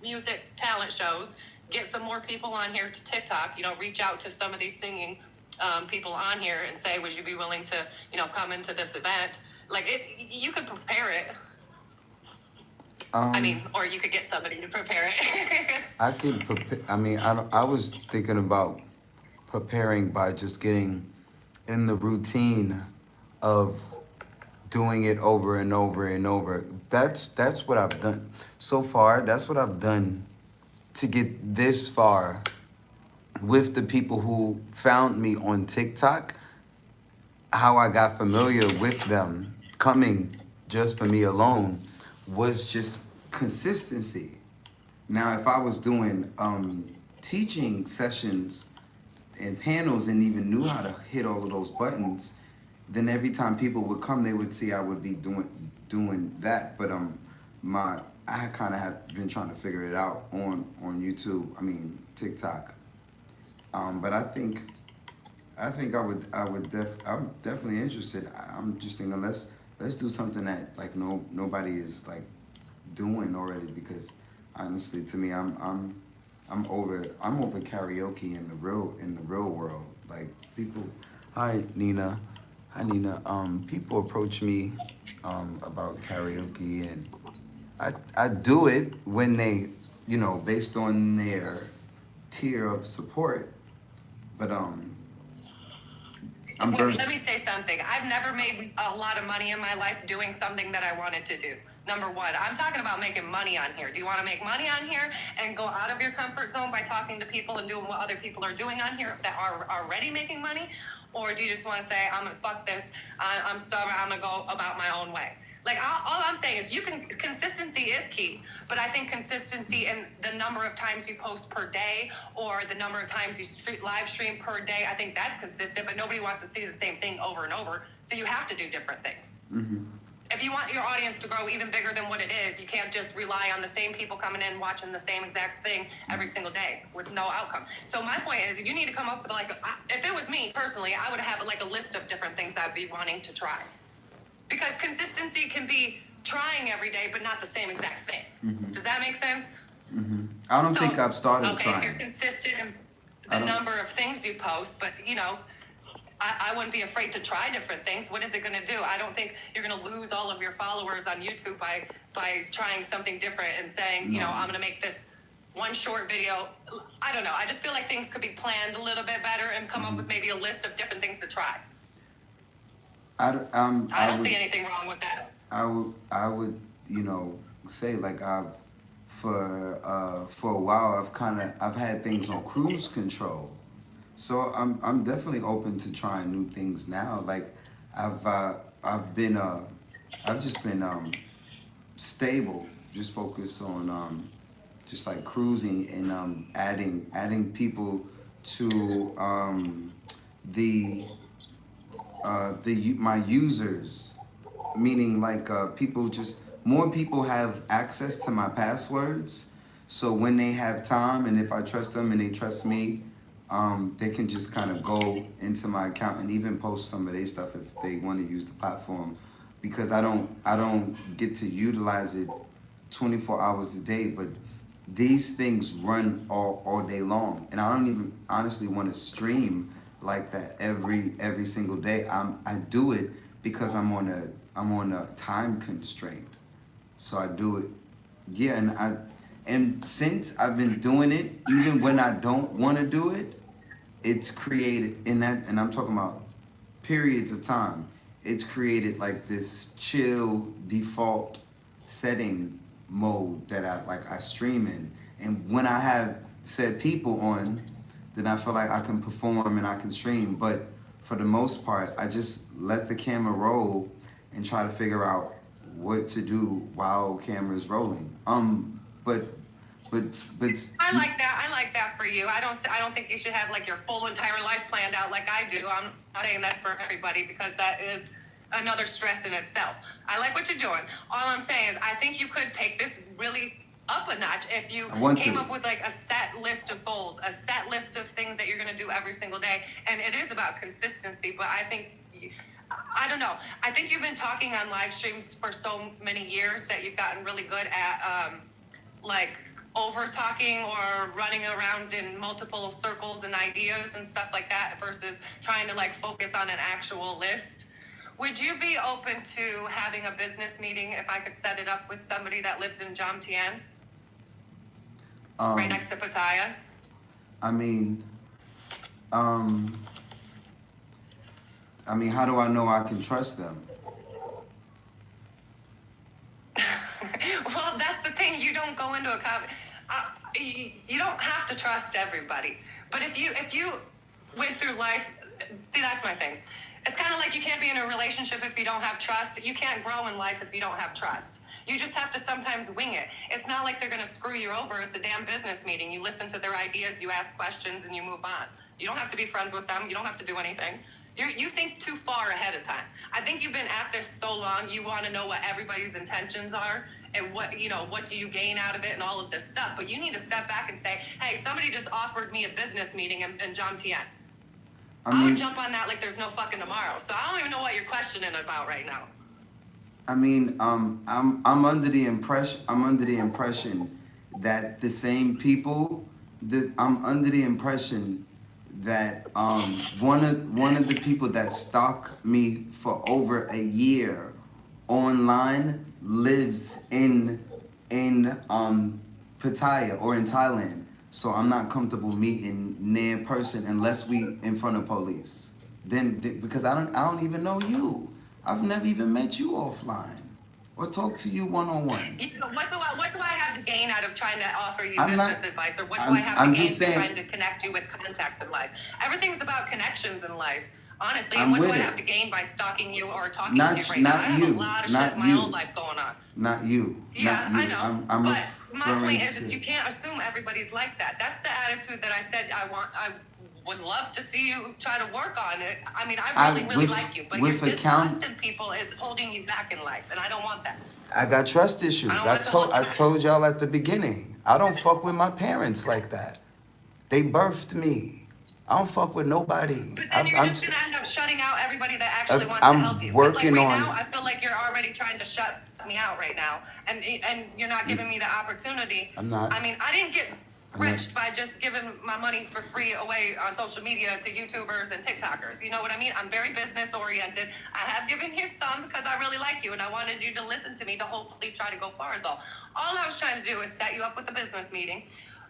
music talent shows, get some more people on here to TikTok, reach out to some of these singing people on here and say, would you be willing to, come into this event? Like, you could prepare it. I mean, or you could get somebody to prepare it. I could prepare. I mean, I was thinking about preparing by just getting in the routine of doing it over and over and over. That's what I've done so far. That's what I've done to get this far with the people who found me on TikTok. How I got familiar with them coming just for me alone was just consistency. Now, if I was doing teaching sessions and panels and even knew how to hit all of those buttons, then every time people would come, they would see I would be doing that. But I kind of have been trying to figure it out on YouTube. I mean TikTok. But I think I'm definitely interested. I'm just thinking let's do something that like nobody is like doing already, because honestly, to me, I'm over karaoke in the real world. Like people, hi Nina. People approach me about karaoke, and I do it when they, based on their tier of support. But Let me say something. I've never made a lot of money in my life doing something that I wanted to do. Number one, I'm talking about making money on here. Do you want to make money on here and go out of your comfort zone by talking to people and doing what other people are doing on here that are already making money? Or do you just want to say, I'm going to fuck this, I'm stubborn, I'm going to go about my own way? Like, all I'm saying is consistency is key, but I think consistency in the number of times you post per day or the number of times you live stream per day, I think that's consistent, but nobody wants to see the same thing over and over, so you have to do different things. Mm-hmm. If you want your audience to grow even bigger than what it is, you can't just rely on the same people coming in watching the same exact thing every single day with no outcome. So my point is, you need to come up with if it was me personally, I would have like a list of different things I'd be wanting to try. Because consistency can be trying every day, but not the same exact thing. Mm-hmm. Does that make sense? Mm-hmm. I don't think I've started trying. Okay, if you're consistent in the number of things you post, but I wouldn't be afraid to try different things. What is it going to do? I don't think you're going to lose all of your followers on YouTube by trying something different and saying, I'm going to make this one short video. I don't know. I just feel like things could be planned a little bit better and come up with maybe a list of different things to try. I don't see anything wrong with that. I would, say like for a while I've had things on cruise control. So I'm definitely open to trying new things now. Like I've just been stable, just focused on just like cruising and adding people to my users, meaning like more people have access to my passwords. So when they have time, and if I trust them and they trust me, they can just kind of go into my account and even post some of their stuff if they want to use the platform, because I don't get to utilize it 24 hours a day, but these things run all day long, and I don't even honestly want to stream like that every single day. I do it because I'm on a time constraint. So I do it. Yeah, and since I've been doing it, even when I don't want to do it, it's created and I'm talking about periods of time. It's created like this chill default setting mode that I stream in. And when I have said people on, then I feel like I can perform and I can stream. But for the most part, I just let the camera roll and try to figure out what to do while camera's rolling. But I like that. I like that for you. I don't think you should have like your full entire life planned out like I do. I'm not saying that's for everybody because that is another stress in itself. I like what you're doing. All I'm saying is I think you could take this really up a notch if you came up with like a set list of goals, a set list of things that you're going to do every single day. And it is about consistency, but I think I don't know. I think you've been talking on live streams for so many years that you've gotten really good at like over talking or running around in multiple circles and ideas and stuff like that versus trying to like focus on an actual list. Would you be open to having a business meeting if I could set it up with somebody that lives in Jomtien? Right next to Pattaya? I mean, how do I know I can trust them? Well, that's the thing. You don't go into a you don't have to trust everybody. But if you went through life, see, that's my thing. It's kind of like you can't be in a relationship if you don't have trust. You can't grow in life if you don't have trust. You just have to sometimes wing it. It's not like they're going to screw you over. It's a damn business meeting. You listen to their ideas, you ask questions, and you move on. You don't have to be friends with them. You don't have to do anything. You think too far ahead of time. I think you've been at this so long, you want to know what everybody's intentions are and what do you gain out of it and all of this stuff. But you need to step back and say, hey, somebody just offered me a business meeting in Jomtien. I would jump on that like there's no fucking tomorrow. So I don't even know what you're questioning about right now. I mean, I'm under the impression that the same people I'm under the impression that one of the people that stalked me for over a year online lives in Pattaya or in Thailand. So I'm not comfortable meeting near person unless we in front of police. Then because I don't even know you. I've never even met you offline or talked to you one-on-one. What do I have to gain out of trying to offer you business advice, or what do I have to gain from trying to connect you with contacts in life? Everything's about connections in life, honestly. And what do I have to gain by stalking you or talking to you right now? I have a lot of shit in my own life going on. Not you. Yeah, not you. I know. I'm but my point is you can't assume everybody's like that. That's the attitude that I said I would love to see you try to work on it. I mean, I really like you, but your distrust in people is holding you back in life, and I don't want that. I got trust issues. I told y'all at the beginning. I don't fuck with my parents like that. They birthed me. I don't fuck with nobody. But then you're just gonna end up shutting out everybody that actually wants to help you. Working like on. Now, I feel like you're already trying to shut me out right now, and you're not giving me the opportunity. I'm not. I mean, I didn't get rich by just giving my money for free away on social media to YouTubers and TikTokers. You know what I mean? I'm very business oriented. I have given you some because I really like you and I wanted you to listen to me to hopefully try to go far as all. All I was trying to do is set you up with a business meeting.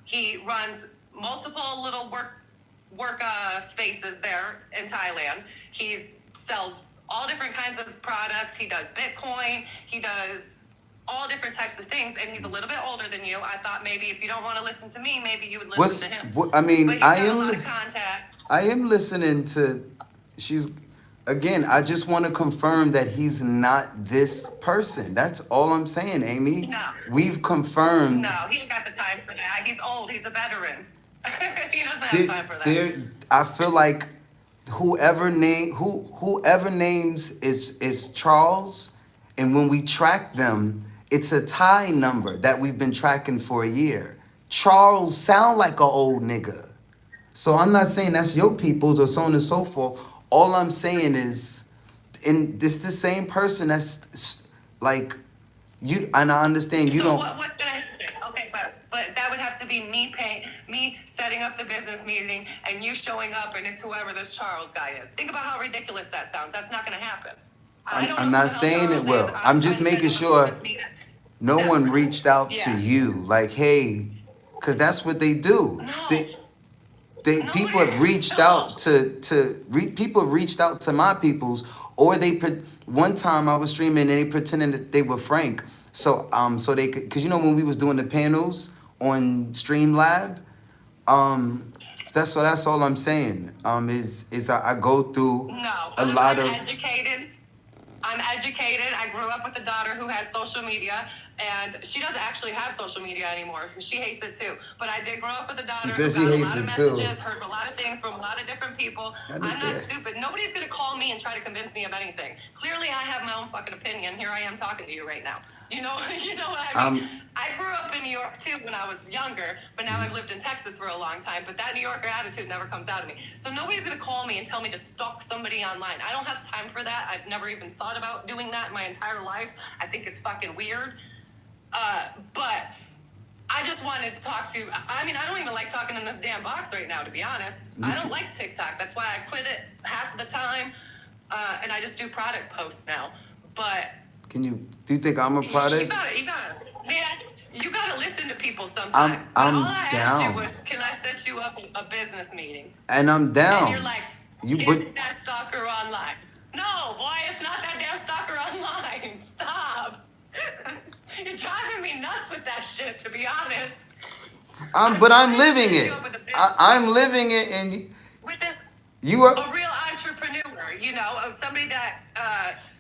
He runs multiple little work spaces there in Thailand. He sells all different kinds of products. He does Bitcoin. He does all different types of things, and he's a little bit older than you. I thought maybe if you don't want to listen to me, maybe you would listen to him. I mean, but I am. A lot of contact. I am listening to. Again. I just want to confirm that he's not this person. That's all I'm saying, Amy. No. We've confirmed. No, he ain't got the time for that. He's old. He's a veteran. He doesn't have time for that. I feel like whoever names is Charles, and when we track them, it's a Thai number that we've been tracking for a year. Charles sound like an old nigga. So I'm not saying that's your people's or so on and so forth. All I'm saying is, this the same person that's like you, and I understand you so don't. What did I say? Okay, but But that would have to be me setting up the business meeting and you showing up and it's whoever this Charles guy is. Think about how ridiculous that sounds. That's not going to happen. I don't know I'm who not the hell saying it Charles will. is. I'm trying just to making figure sure out me. no one reached out to Yeah. you like, hey, because that's what they do. No. They people have reached out people have reached out to my peoples, or one time I was streaming and they pretended that they were Frank, so they could, because you know when we was doing the panels on Streamlab, that's all I'm saying. Is I go through No, a lot of. I'm educated. I grew up with a daughter who had social media, and she doesn't actually have social media anymore. She hates it too. But I did grow up with a daughter She who says got she a hates lot of it too. messages, heard a lot of things from a lot of different people. I'm not stupid. Nobody's gonna call me and try to convince me of anything. Clearly, I have my own fucking opinion. Here I am talking to you right now. You know what I mean? I grew up in New York too when I was younger, but now I've lived in Texas for a long time. But that New Yorker attitude never comes out of me. So nobody's gonna call me and tell me to stalk somebody online. I don't have time for that. I've never even thought about doing that in my entire life. I think it's fucking weird. But I just wanted to talk to. I mean, I don't even like talking in this damn box right now, to be honest. I don't like TikTok. That's why I quit it half the time, and I just do product posts now. But Do you think I'm a product? you gotta listen to people sometimes. I'm all I down. asked you was, can I set you up a business meeting? And I'm down. And you're like, isn't that stalker online? No, boy, it's not that damn stalker online. Stop. You're driving me nuts with that shit, to be honest. But I'm living it. I'm living it, and you are a real entrepreneur, somebody that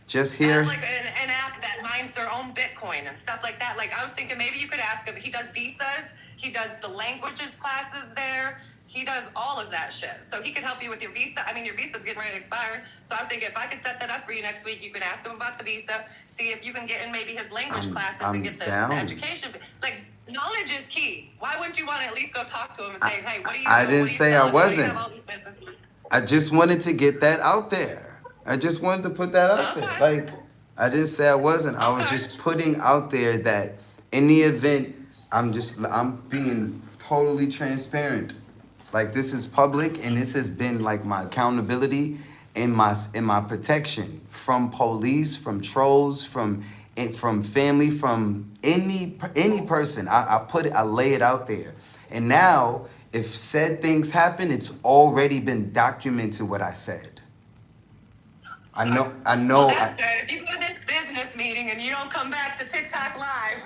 just here. has like an app that mines their own Bitcoin and stuff like that. Like I was thinking maybe you could ask him. He does visas. He does the languages classes there. He does all of that shit. So he can help you with your visa. I mean, your visa's getting ready to expire. So I was thinking if I could set that up for you next week, you can ask him about the visa, see if you can get in maybe his language classes and get the education. Like, knowledge is key. Why wouldn't you want to at least go talk to him and say, hey, what do you do? I didn't say I wasn't. I I just wanted to get that out there. I just wanted to put that out there. Like, I didn't say I wasn't. I was just putting out there that in the event, I'm being totally transparent. Like, this is public, and this has been like my accountability and my protection from police, from trolls, from family, from any person. I lay it out there. And now, if said things happen, it's already been documented what I said. I know. Well, that's good. If you go to this business meeting and you don't come back to TikTok live,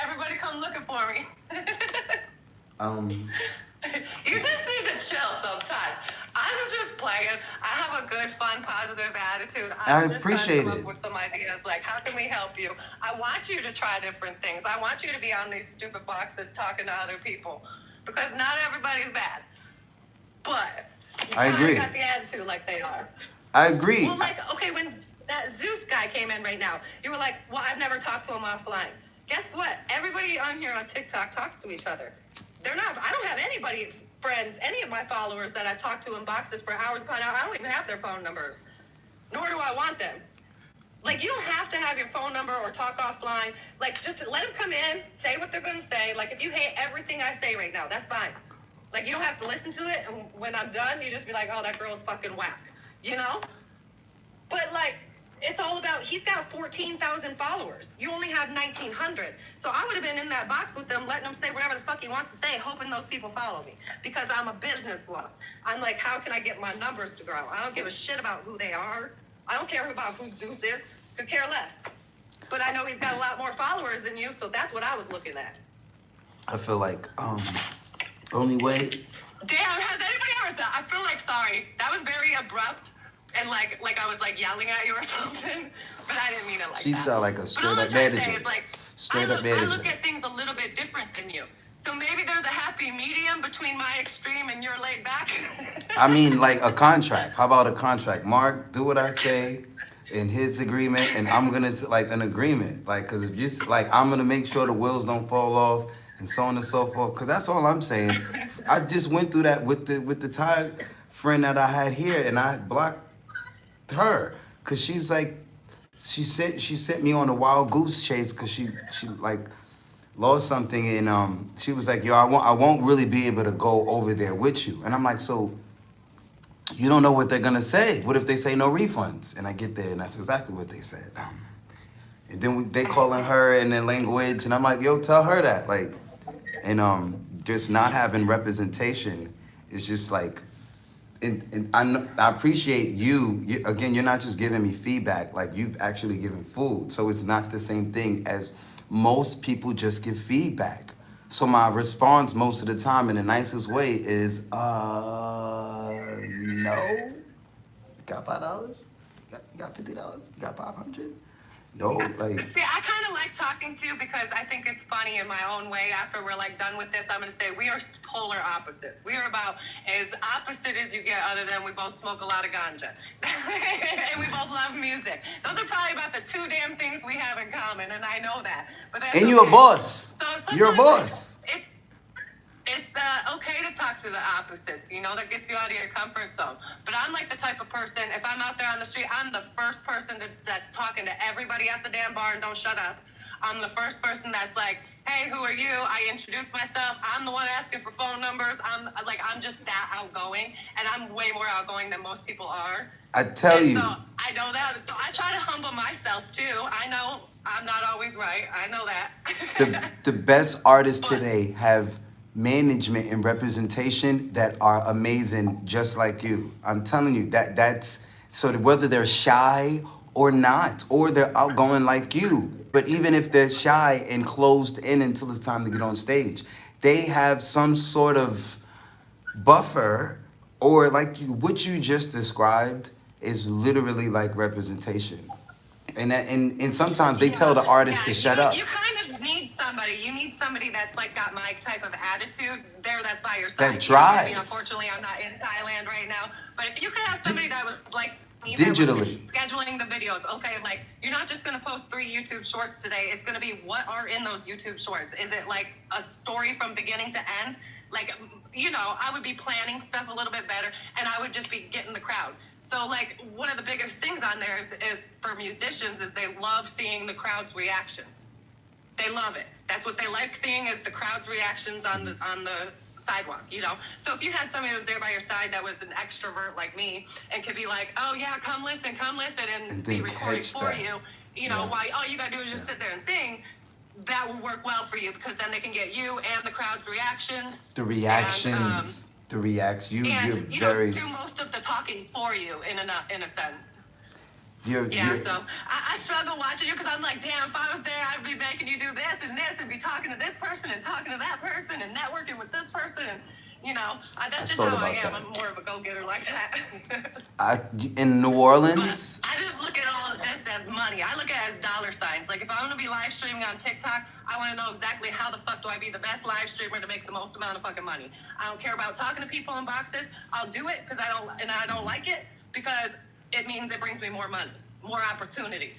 everybody come looking for me. You just need to chill sometimes. I'm just playing. I have a good, fun, positive attitude. I I'm just appreciate trying to come it. up with some ideas, like how can we help you? I want you to try different things. I want you to be on these stupid boxes talking to other people, because not everybody's bad. But you I agree. got the attitude like they are. I agree. Well, like, okay, when that Zeus guy came in right now, you were like, well, I've never talked to him offline. Guess what? Everybody on here on TikTok talks to each other. I don't have anybody's friends, any of my followers that I've talked to in boxes for hours upon hours. I don't even have their phone numbers, nor do I want them. Like, you don't have to have your phone number or talk offline. Like, just let them come in, say what they're going to say. Like, if you hate everything I say right now, that's fine. Like, you don't have to listen to it, and when I'm done, you just be like, oh, that girl's fucking whack, But, like, it's all about, he's got 14,000 followers. You only have 1,900. So I would have been in that box with them, letting him say whatever the fuck he wants to say, hoping those people follow me. Because I'm a businesswoman. I'm like, how can I get my numbers to grow? I don't give a shit about who they are. I don't care about who Zeus is. Could care less. But I know he's got a lot more followers than you, so that's what I was looking at. I feel like, only way. Damn, has anybody heard that? I feel like, sorry. That was very abrupt. And like I was like yelling at you or something, but I didn't mean it like She that. sound like a straight up manager. Straight up manager. I look at things a little bit different than you. So maybe there's a happy medium between my extreme and your laid back. I mean, like a contract. How about a contract? Mark, do what I say in his agreement, and I'm gonna like an agreement. Like, cause if you like, I'm gonna make sure the wheels don't fall off, and so on and so forth. Cause that's all I'm saying. I just went through that with the Thai friend that I had here, and I blocked her, cause she's like, she sent me on a wild goose chase, cause she like lost something, and she was like, "Yo, I won't really be able to go over there with you." And I'm like, "So you don't know what they're gonna say? What if they say no refunds?" And I get there, and that's exactly what they said. And then they calling her in their language, and I'm like, "Yo, tell her that." Like, and just not having representation is just like. And I appreciate you. Again, you're not just giving me feedback, like you've actually given food. So it's not the same thing as most people just give feedback. So my response most of the time in the nicest way is, no. You got $5? You got $50? You got 500? No, like. See, I kind of like talking to you because I think it's funny in my own way. After we're like done with this, I'm going to say we are polar opposites. We are about as opposite as you get, other than we both smoke a lot of ganja. And we both love music. Those are probably about the two damn things we have in common, and I know that. But that's And you're a boss. So You're a boss. It's okay to talk to the opposites, you know, that gets you out of your comfort zone. But I'm like the type of person, if I'm out there on the street, I'm the first person that's talking to everybody at the damn bar and don't shut up. I'm the first person that's like, hey, who are you? I introduce myself. I'm the one asking for phone numbers. I'm just that outgoing, and I'm way more outgoing than most people are. I tell you. So I know that. So I try to humble myself too. I know I'm not always right. I know that. The best artists today have management and representation that are amazing, just like you. I'm telling you that's so that whether they're shy or not, or they're outgoing like you, but even if they're shy and closed in until it's time to get on stage, they have some sort of buffer, or like what you just described is literally like representation. And sometimes they tell the artist to shut up. You kind of need somebody. You need somebody that's like got my type of attitude there, that's by your side. That drive. I mean, unfortunately, I'm not in Thailand right now. But if you could have somebody that was like me, digitally scheduling the videos, okay, like you're not just gonna post 3 YouTube shorts today. It's gonna be what are in those YouTube shorts. Is it like a story from beginning to end? Like, you know, I would be planning stuff a little bit better, and I would just be getting the crowd. So, like, one of the biggest things on there is for musicians is they love seeing the crowd's reactions. They love it. That's what they like seeing, is the crowd's reactions on the sidewalk, you know? So if you had somebody that was there by your side that was an extrovert like me and could be like, oh, yeah, come listen, and be recording for you, you know, why all you got to do is just sit there and sing, that will work well for you, because then they can get you and the crowd's reactions. The reactions. You're very. Do most of the talking for you in a sense. You're, So I struggle watching you, because I'm like, damn, if I was there, I'd be making you do this and be talking to this person and talking to that person and networking with this person, and you know, that's just how I am. I'm more of a go-getter like that. In New Orleans. I just look at all just as money. I look at it as dollar signs. Like if I'm gonna be live streaming on TikTok, I want to know exactly how the fuck do I be the best live streamer to make the most amount of fucking money. I don't care about talking to people in boxes. I'll do it because I don't like it, because it means it brings me more money, more opportunity.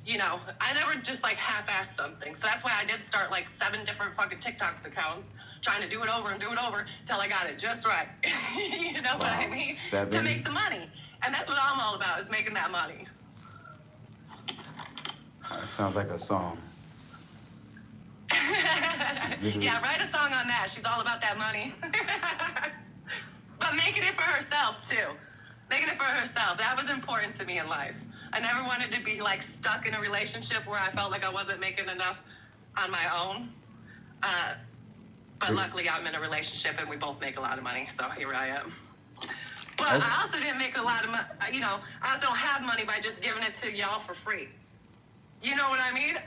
You know, I never just like half-ass something. So that's why I did start like 7 different fucking TikToks accounts, trying to do it over till I got it just right. You know what I mean? 7. To make the money. And that's what I'm all about, is making that money. That sounds like a song. Yeah, write a song on that. She's all about that money. But making it for herself too. Making it for herself. That was important to me in life. I never wanted to be like stuck in a relationship where I felt like I wasn't making enough on my own. But luckily I'm in a relationship and we both make a lot of money, so here I am. But I also didn't make a lot of money, you know, I also don't have money by just giving it to y'all for free. You know what I mean?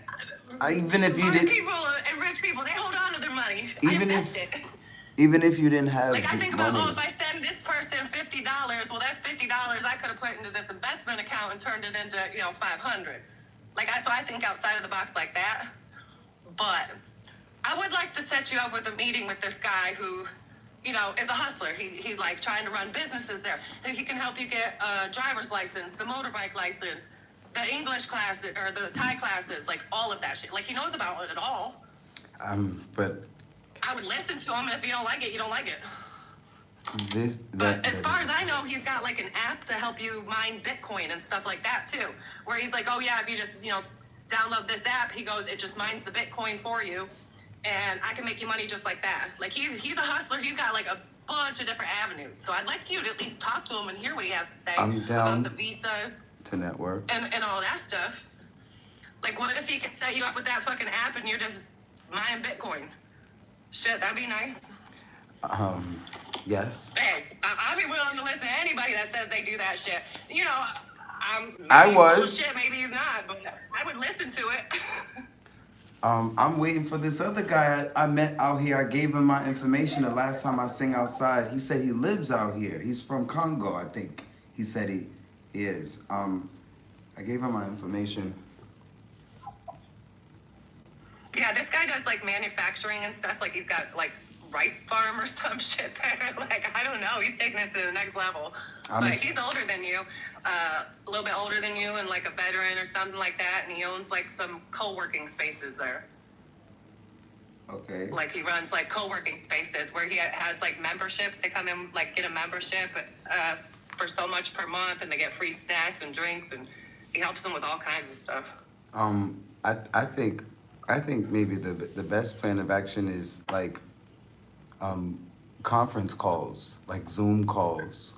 Even if you did, people and rich people, they hold on to their money. Even if you didn't have like I think about, money. if I send this person $50, well, that's $50 I could have put into this investment account and turned it into, you know, $500. So I think outside of the box like that. But I would like to set you up with a meeting with this guy who, you know, is a hustler. He's like trying to run businesses there. And he can help you get a driver's license, the motorbike license, the English classes, or the Thai classes, like all of that shit. Like he knows about it all. But I would listen to him, and if you don't like it, you don't like it. But as far as I know, he's got like an app to help you mine Bitcoin and stuff like that too. Where he's like, oh yeah, if you just, you know, download this app, he goes, it just mines the Bitcoin for you. and I can make you money just like that. Like he's a hustler. He's got like a bunch of different avenues. So I'd like you to at least talk to him and hear what he has to say I'm down about the visas to network. and all that stuff. Like, what if he could set you up with that fucking app and you're just mining Bitcoin? Shit, that'd be nice. Yes. Hey, I'll be willing to listen to anybody that says they do that shit. You know, I maybe was. he's bullshit, maybe he's not, but I would listen to it. I'm waiting for this other guy I met out here. I gave him my information the last time I sang outside. He said he lives out here. He's from Congo, I think. He said he is. I gave him my information. Yeah, this guy does like manufacturing and stuff. Like he's got like rice farm or some shit there. Like I don't know. He's taking it to the next level. But he's older than you, a little bit older than you, and like a veteran or something like that. And he owns like some co-working spaces there. Okay. Like he runs like co-working spaces where he has like memberships. They come in like get a membership for so much per month, and they get free snacks and drinks, and he helps them with all kinds of stuff. I think maybe the best plan of action is like conference calls, like Zoom calls,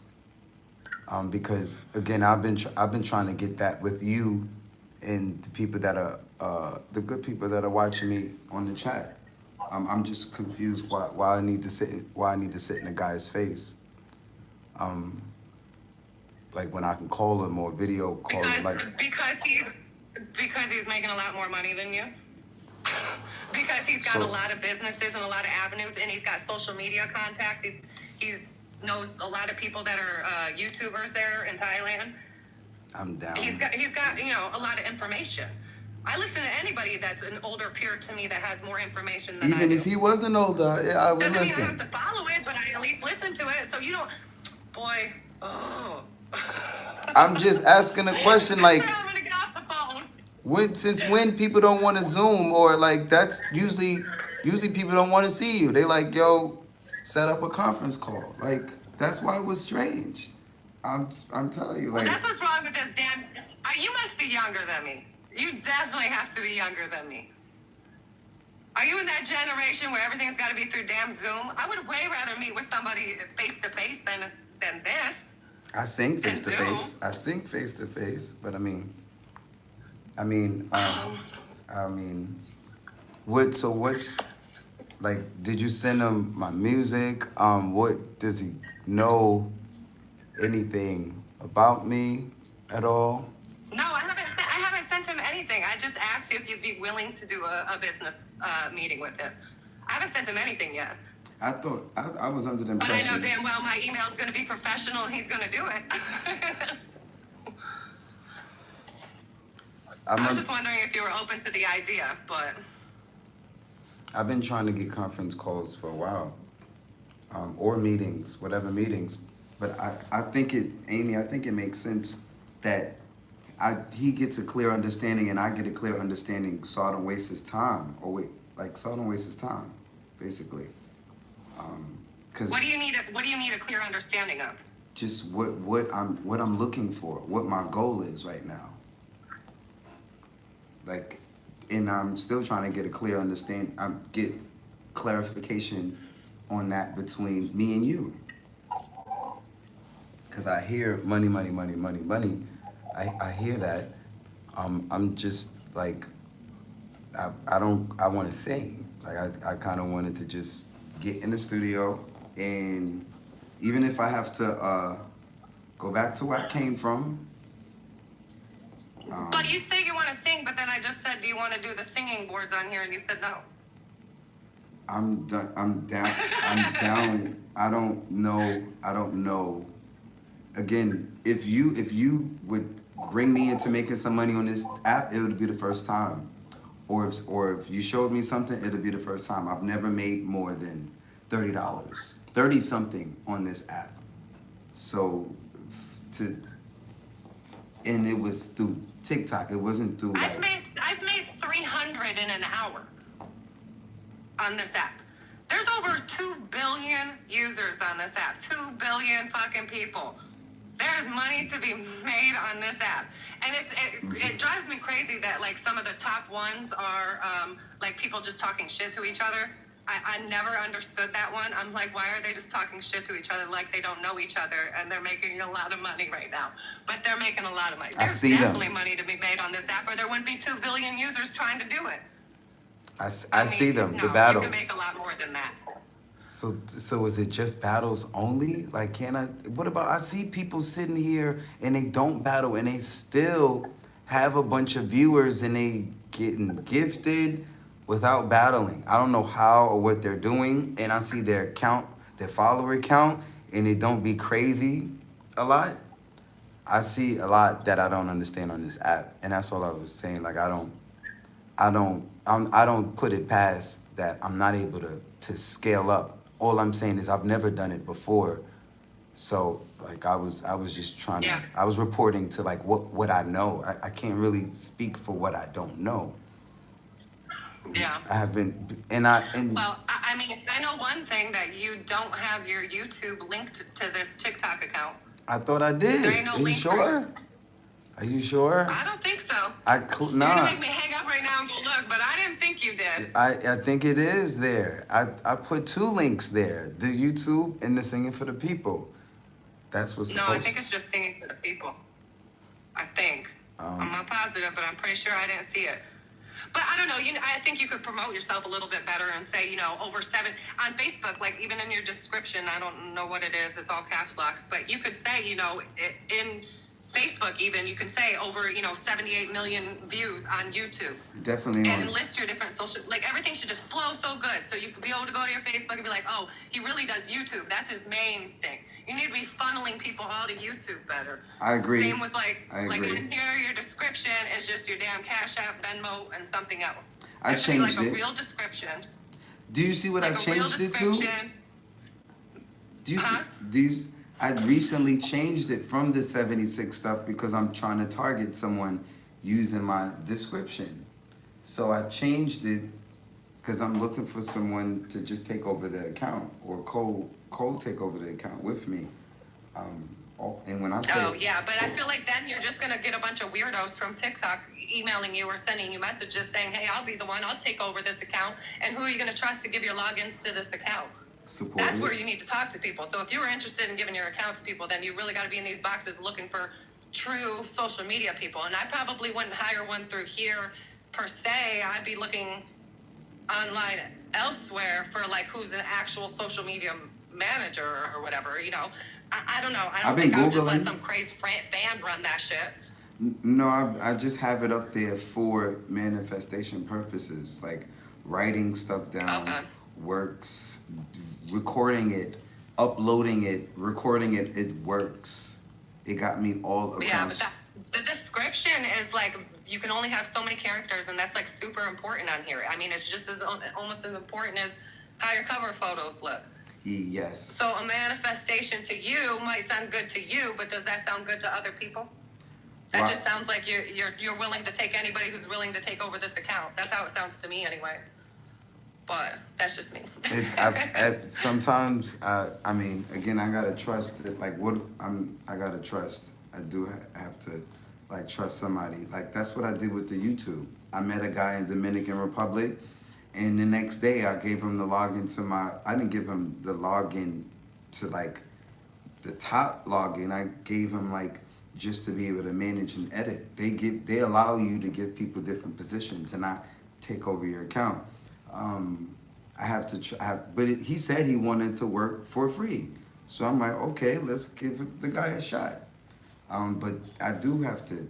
because again I've been trying to get that with you and the people that are the good people that are watching me on the chat. I'm just confused why I need to sit in a guy's face, like when I can call him or video call him, like because he's making a lot more money than you. Because he's got a lot of businesses and a lot of avenues, and he's got social media contacts. He's knows a lot of people that are YouTubers there in Thailand. I'm down. He's got a lot of information. I listen to anybody that's an older peer to me that has more information than I do. Even if he wasn't older, I would Doesn't mean I listen. have to follow it, but I at least listen to it. So you don't, boy. Oh. I'm just asking a question, like. I'm gonna get off the phone. Since when people don't want to Zoom, or like that's usually people don't want to see you. They like, yo, set up a conference call. Like that's why it was strange. I'm telling you, like. Well, that's what's wrong with this damn. You must be younger than me. You definitely have to be younger than me. Are you in that generation where everything's got to be through damn Zoom? I would way rather meet with somebody face to face than this. I sing face to face. I sing face to face, but I mean, what's, like, did you send him my music? What, does he know anything about me at all? No, I haven't sent him anything. I just asked you if you'd be willing to do a business meeting with him. I haven't sent him anything yet. I thought, I was under the But I impression. know damn well my email is going to be professional and he's going to do it. I was just wondering if you were open to the idea, but... I've been trying to get conference calls for a while, or meetings, whatever meetings. But I think it makes sense that he gets a clear understanding and I get a clear understanding, so I don't waste his time. So I don't waste his time, basically. 'Cause What do you need a clear understanding of? just what I'm looking for, what my goal is right now. Like, and I'm still trying to get a clear understanding, get clarification on that between me and you. Cause I hear money. I hear that. I'm just like, I want to sing. Like I kind of wanted to just get in the studio, and even if I have to go back to where I came from. But you say you want to sing, but then I just said, do you want to do the singing boards on here? And you said no. I'm down. I'm down. I don't know. Again, if you would bring me into making some money on this app, it would be the first time. Or if you showed me something, it'll be the first time. I've never made more than $30, 30 something on this app. So and it was through TikTok. It wasn't through like. I've made 300 in an hour on this app. There's over 2 billion users on this app. 2 billion fucking people. There's money to be made on this app. And it drives me crazy that like some of the top ones are like people just talking shit to each other. I never understood that one. I'm like, why are they just talking shit to each other like they don't know each other and they're making a lot of money right now? But they're making a lot of money. I There's see them. definitely money to be made on this app or there wouldn't be 2 billion users trying to do it. I see them, no, the battles. You can make a lot more than that. So is it just battles only? Like, what about, I see people sitting here and they don't battle and they still have a bunch of viewers and they getting gifted without battling. I don't know how or what they're doing. And I see their follower count, and they don't be crazy a lot. I see a lot that I don't understand on this app. And that's all I was saying. Like, I don't put it past that I'm not able to scale up. All I'm saying is I've never done it before. So like I was just trying to, I was reporting to like what I know. I can't really speak for what I don't know. Yeah. I haven't, Well, I mean, I know one thing that you don't have your YouTube linked to this TikTok account. I thought I did. There ain't no Are you link sure? Are you sure? I don't think so. Nah. You're gonna make me hang up right now and go look, but I didn't think you did. I think it is there. I put 2 links there, the YouTube and the Singing for the People. That's what's supposed. No, I think it's just Singing for the People. I think. I'm not positive, but I'm pretty sure I didn't see it. But I don't know. I think you could promote yourself a little bit better and say, over 7 on Facebook. Like even in your description, I don't know what it is. It's all caps locks, but you could say, in Facebook, even you can say over 78 million views on YouTube. Definitely. And list your different social, like everything should just flow so good. So you could be able to go to your Facebook and be like, oh, he really does YouTube. That's his main thing. You need to be funneling people all to YouTube better. I agree. Same with like in here, your description is just your damn Cash App, Venmo, and something else. I changed like it. a real description. Do you see what Like I changed it to? Do you Huh? see? I recently changed it from the 76 stuff because I'm trying to target someone using my description. So I changed it because I'm looking for someone to just take over the account or co-take over the account with me. And when I say... Oh, yeah, but I feel like then you're just going to get a bunch of weirdos from TikTok emailing you or sending you messages saying, hey, I'll be the one, I'll take over this account. And who are you going to trust to give your logins to this account? Supporters. That's where you need to talk to people. So if you were interested in giving your account to people, then you really got to be in these boxes looking for true social media people. And I probably wouldn't hire one through here per se. I'd be looking online elsewhere for like who's an actual social media manager or whatever, I don't know. I don't think I would just let some crazy fan run that shit. No, I just have it up there for manifestation purposes, like writing stuff down, works, recording it, uploading it, recording it, it works. It got me all across. Yeah, but the description is like, you can only have so many characters, and that's like super important on here. I mean, it's just almost as important as how your cover photos look. Yes. So a manifestation to you might sound good to you, but does that sound good to other people? That just sounds like you're willing to take anybody who's willing to take over this account. That's how it sounds to me anyway. But that's just me. Sometimes, I mean, again, I gotta trust it. Like I gotta trust. I do have to like trust somebody. Like that's what I did with the YouTube. I met a guy in Dominican Republic, and the next day I gave him the login to I didn't give him the login to like the top login. I gave him like just to be able to manage and edit. They allow you to give people different positions and not take over your account. I have to but he said he wanted to work for free. So I'm like, okay, let's give the guy a shot. But I do have to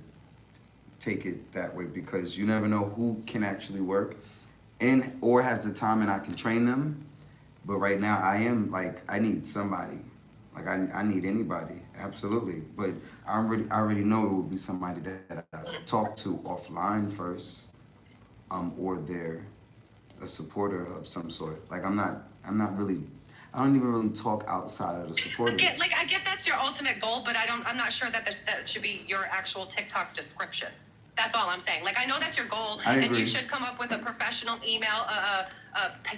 take it that way because you never know who can actually work or has the time and I can train them. But right now I need somebody. Like I need anybody, absolutely. But I already know it will be somebody that I talk to offline first, or they're a supporter of some sort. Like I don't even really talk outside of the supporters. I get that's your ultimate goal, but I'm not sure that should be your actual TikTok description. That's all I'm saying. Like I know that's your goal, and you should come up with a professional email,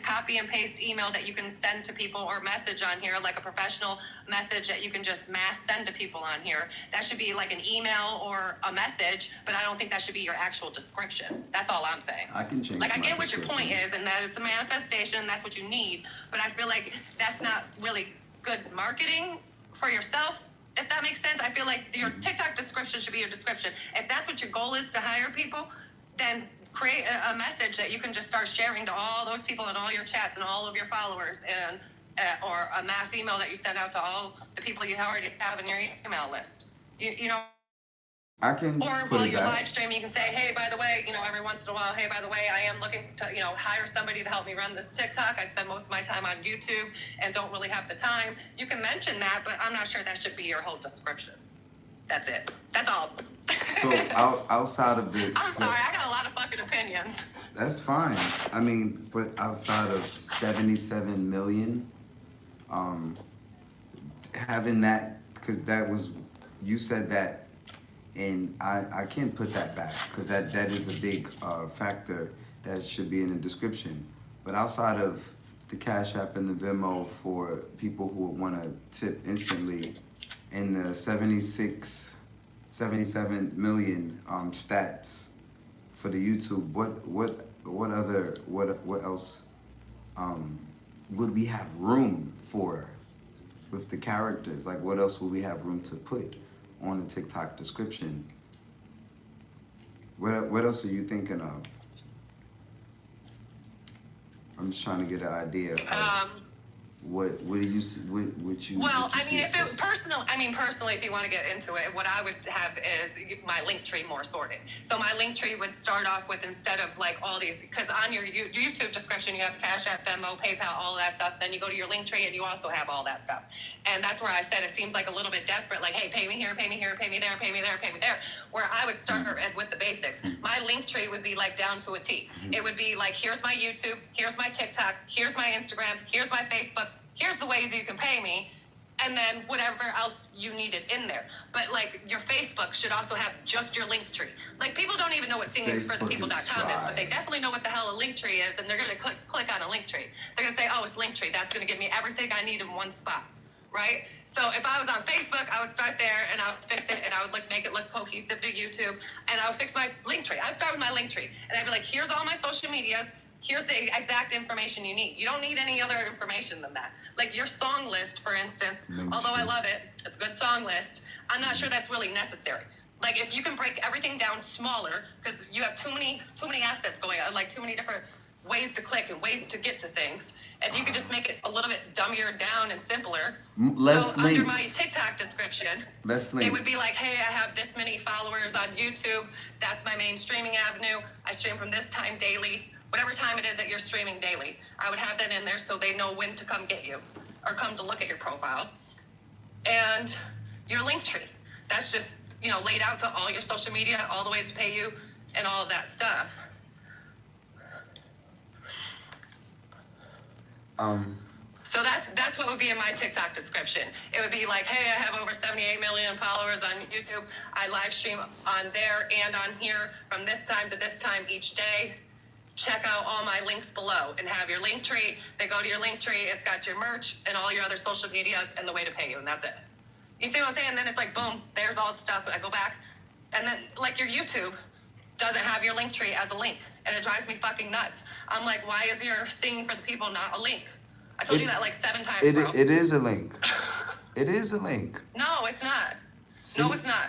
copy and paste email that you can send to people or message on here, like a professional message that you can just mass send to people on here. That should be like an email or a message, but I don't think that should be your actual description. That's all I'm saying. I can change. Like, I my get what your point description. is, and that it's a manifestation, and that's what you need, but I feel like that's not really good marketing for yourself, if that makes sense. I feel like your TikTok description should be your description. If that's what your goal is, to hire people, then create a message that you can just start sharing to all those people in all your chats and all of your followers, and or a mass email that you send out to all the people you already have in your email list. You know, I can or put while it you're back. live streaming, you can say, hey, by the way, every once in a while, hey, by the way, I am looking to, hire somebody to help me run this TikTok. I spend most of my time on YouTube and don't really have the time. You can mention that, but I'm not sure that should be your whole description. That's it. That's all. So outside of the, I'm sorry, I got a lot of fucking opinions. that's fine. I mean, but outside of 77 million, having that, because that was, you said that, and I can't put that back because that is a big factor that should be in the description. But outside of the Cash App and the Venmo for people who want to tip instantly, and the 77 million stats for the YouTube, what else would we have room for with the characters? Like, what else would we have room to put on the TikTok description? What else are you thinking of? I'm just trying to get an idea of what do you see, what you. Well, what you I see mean, as if far- it personally, if you want to get into it, what I would have is my link tree more sorted. So my link tree would start off with, instead of like all these, because on your YouTube description, you have Cash App, Venmo, PayPal, all of that stuff. Then you go to your link tree and you also have all that stuff. And that's where I said it seems like a little bit desperate, like, hey, pay me here, pay me here, pay me there, pay me there, pay me there. Where I would start with the basics. My link tree would be like down to a T. It would be like, here's my YouTube, here's my TikTok, here's my Instagram, here's my Facebook, here's the ways you can pay me, and then whatever else you needed in there. But like, your Facebook should also have just your link tree. Like, people don't even know what singingforthepeople.com is, but they definitely know what the hell a link tree is, and they're gonna click on a link tree. They're gonna say, oh, it's link tree. That's gonna give me everything I need in one spot, right? So if I was on Facebook, I would start there and I would fix it, and I would make it look cohesive to YouTube, and I would fix my link tree. I would start with my link tree, and I'd be like, here's all my social medias. Here's the exact information you need. You don't need any other information than that. Like your song list, for instance, although I love it, it's a good song list, I'm not sure that's really necessary. Like, if you can break everything down smaller, because you have too many assets going on, like too many different ways to click and ways to get to things. If you could just make it a little bit dummier down and simpler. Less so links. under my TikTok description, Less it links. would be like, hey, I have this many followers on YouTube. That's my main streaming avenue. I stream from this time daily. Whatever time it is that you're streaming daily, I would have that in there so they know when to come get you or come to look at your profile. And your link tree, that's just, laid out to all your social media, all the ways to pay you, and all of that stuff. So that's what would be in my TikTok description. It would be like, hey, I have over 78 million followers on YouTube. I live stream on there and on here from this time to this time each day. Check out all my links below and have your link tree. They go to your link tree. It's got your merch and all your other social medias and the way to pay you, and that's it. You see what I'm saying? And then it's like, boom, there's all the stuff. I go back, and then like your YouTube doesn't have your link tree as a link, and it drives me fucking nuts. I'm like, why is your Singing for the People not a link? I told you that like 7 times, bro. It is a link. It is a link. No, it's not. No, it's not.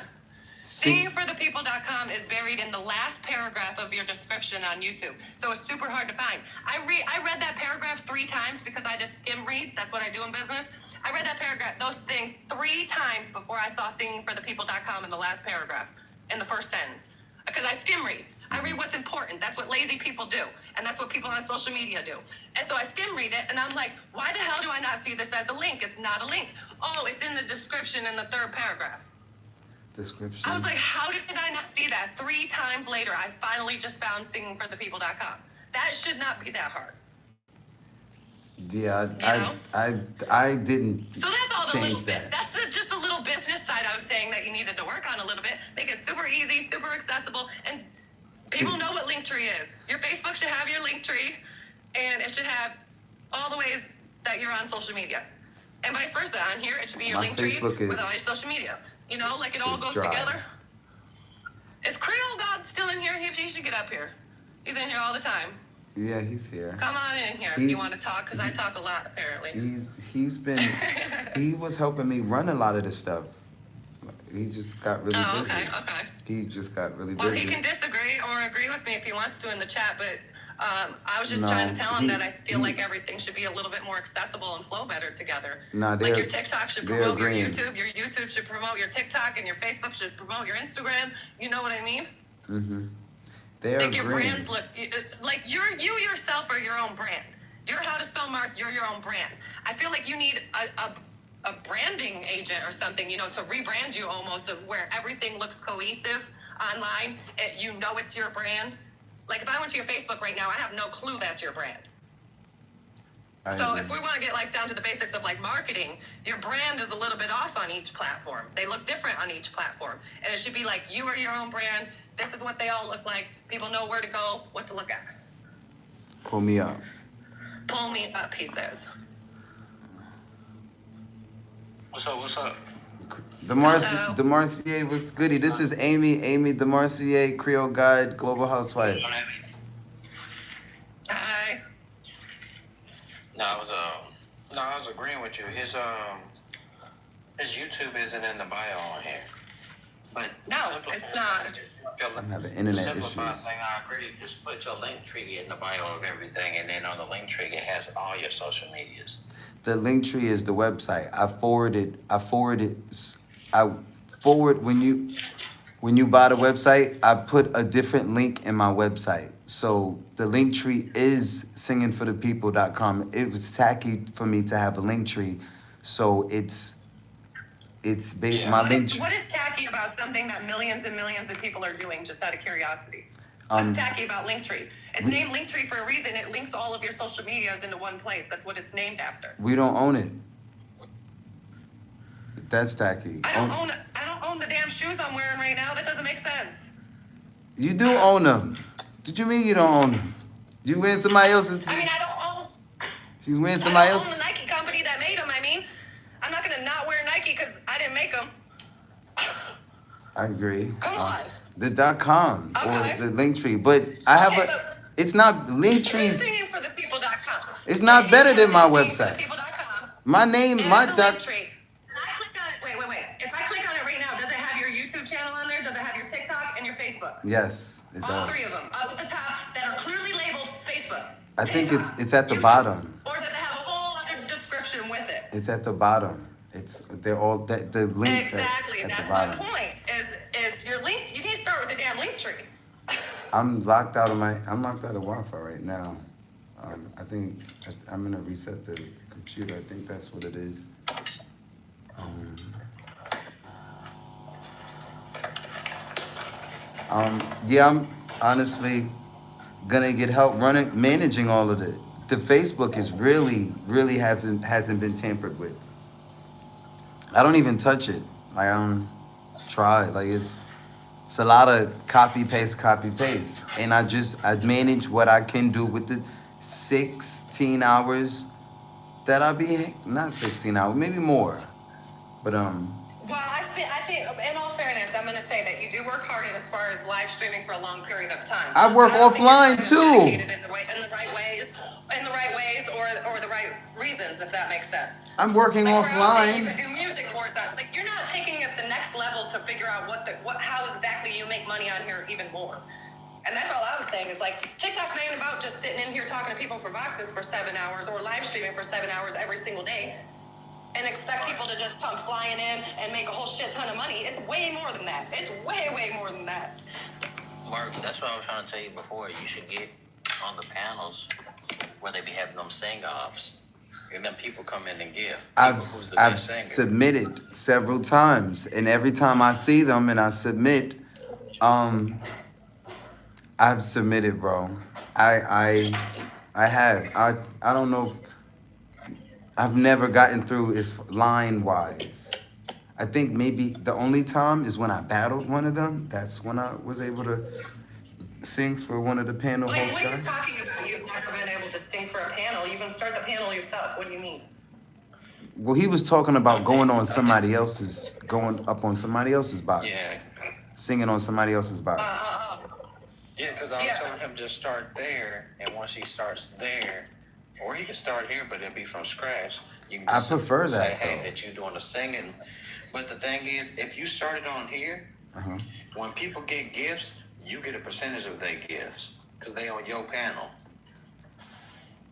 Singingforthepeople.com is buried in the last paragraph of your description on YouTube. So it's super hard to find. I read that paragraph 3 times because I just skim read. That's what I do in business. I read that paragraph, those things 3 times before I saw singingforthepeople.com in the last paragraph, in the first sentence. Because I skim read. I read what's important. That's what lazy people do. And that's what people on social media do. And so I skim read it, and I'm like, why the hell do I not see this as a link? It's not a link. Oh, it's in the description in the 3rd paragraph. Description. I was like, how did I not see that? 3 times later, I finally just found singingforthepeople.com. That should not be that hard. Yeah, I didn't. So that's all the little change bit. that. That's just the little business side I was saying that you needed to work on a little bit. Make it super easy, super accessible, and people know what Linktree is. Your Facebook should have your Linktree. and it should have all the ways that you're on social media. And vice versa. On here, it should be your My link tree Facebook with is- all your social media. You know, like it all is goes dry. together. Is Creole God still in here? He should get up here. He's in here all the time. Yeah, he's here. Come on in here if you want to talk, because I talk a lot, apparently. He's been he was helping me run a lot of this stuff. He just got really Oh, busy. okay. He just got really Well, busy. he can disagree or agree with me if he wants to in the chat, but I was just No, trying to tell him he- that I feel he- like everything should be a little bit more accessible and flow better together. Nah, like they're- your TikTok should they're promote your agreeing. YouTube should promote your TikTok, and your Facebook should promote your Instagram. You know what I mean? Mm-hmm. They're Like your agreeing. brands look like you yourself are your own brand. You're How to Spell Mark. You're your own brand. I feel like you need a branding agent or something, you know, to rebrand you almost, of where everything looks cohesive online. You know it's your brand. Like if I went to your Facebook right now, I have no clue that's your brand. So if we want to get like down to the basics of like marketing, your brand is a little bit off on each platform. They look different on each platform. And it should be like, you are your own brand. This is what they all look like. People know where to go, what to look at. Pull me up. Pull me up, he says. What's up? What's up? Hello. DeMarcier was goody. This is Amy DeMarcier, Creole Guide, Global Housewife. Hi. I was agreeing with you. His YouTube isn't in the bio on here. But No, it's not. I'm having internet simplified issues. thing, I agree. Just put your link tree in the bio of everything, and then on the link tree it has all your social medias. The link tree is the website. I forward when you buy the website, I put a different link in my website. So the link tree is singingforthepeople.com. It was tacky for me to have a link tree. So my link tree. What is tacky about something that millions and millions of people are doing, just out of curiosity? Um, What's tacky about Linktree? It's named Linktree for a reason. It links all of your social medias into one place. That's what it's named after. We don't own it. That's tacky. I don't own the damn shoes I'm wearing right now. That doesn't make sense. You do own them. Did you mean you don't own them? You wearing somebody else's? I mean, I don't own. She's wearing I somebody don't own else. the Nike company that made them. I mean, I'm not gonna not wear Nike because I didn't make them. I agree. Come on. The .com Okay. or the link tree, but I have Okay, but it's not link It's trees. singingforthepeople.com. It's not better than my website. Singingforthepeople.com. My name, And my it's a link doc. tree. If I click on it, wait. If I click on it right now, does it have your YouTube channel on there? Does it have your TikTok and your Facebook? Yes, it All does. three of them up at the top that are clearly labeled Facebook. I think TikTok, it's at the YouTube, bottom. Or does it have a whole other description with it? It's at the bottom. They're all the links Exactly. at the That's my bottom. point. Is your link? You need to start with the damn link tree. I'm locked out of Wi-Fi right now. I think I'm gonna reset the computer. I think that's what it is. Yeah, I'm honestly gonna get help managing all of it. The Facebook is really hasn't been tampered with. I don't even touch it. Like I don't try. Like it's a lot of copy paste, and I manage what I can do with the 16 hours that I'll be not 16 hours, maybe more, but Well, I think, in all fairness, I'm going to say that you do work hard as far as live streaming for a long period of time. I work I don't think your offline time is too. dedicated in the right ways, or the right reasons, if that makes sense. I'm working Like where else you offline. could do music boards. Like you're not taking it the next level to figure out how exactly you make money on here even more. And that's all I was saying is like TikTok ain't about just sitting in here talking to people for boxes for 7 hours or live streaming for 7 hours every single day and expect people to just come flying in and make a whole shit ton of money. It's way more than that. It's way more than that. Mark, that's what I was trying to tell you before. You should get on the panels where they be having them sing-offs. And then people come in and give. I've Who's the best singer. submitted several times, and every time I see them and I submit, I've submitted, bro. I have. I don't know if I've never gotten through is line wise. I think maybe the only time is when I battled one of them. That's when I was able to sing for one of the panel Like hosts when you're guys. talking about you've never been able to sing for a panel. You can start the panel yourself. What do you mean? Well, he was talking about going up on somebody else's box. Yeah. Singing on somebody else's box. Yeah, because I was Yeah. telling him just start there, and once he starts there, or he can start here, but it'll be from scratch. You can I just prefer say, that, hey, though. that you're doing the singing. But the thing is, if you started on here, Uh-huh. when people get gifts, you get a percentage of their gifts because they on your panel.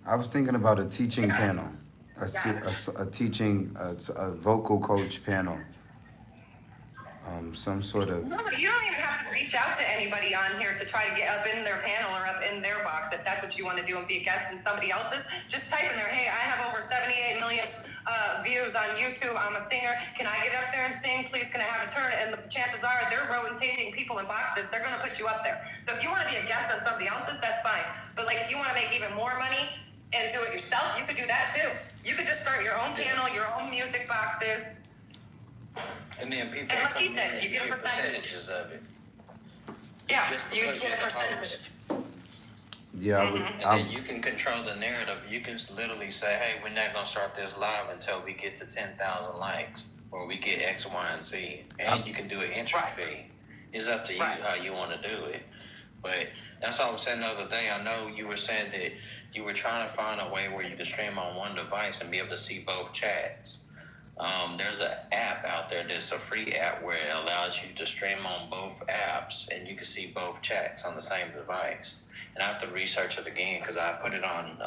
I was thinking about a teaching panel, a teaching, a vocal coach panel, some sort of. No, you don't even have to reach out to anybody on here to try to get up in their panel or up in their box if that's what you want to do and be a guest in somebody else's. Just type in there, hey, I have over 78 million views on YouTube. I'm a singer. Can I get up there and sing? Please, can I have a turn? And the chances are they're rotating people in boxes. They're going to put you up there. So if you want to be a guest on somebody else's, that's fine. But like if you want to make even more money and do it yourself, you could do that too. You could just start your own panel, your own music boxes. And then people And like come he in said, and you get a get percentage. percentages of it. Yeah, Just you because get you're a the percentage. host. Yeah, I would. And then you can control the narrative. You can literally say, hey, we're not going to start this live until we get to 10,000 likes or we get X, Y, and Z. And you can do an entry Right. fee. It's up to you Right. how you want to do it. But that's all I was saying the other day. I know you were saying that you were trying to find a way where you could stream on one device and be able to see both chats. There's an app out there that's a free app where it allows you to stream on both apps and you can see both chats on the same device. And I have to research it again because I put it on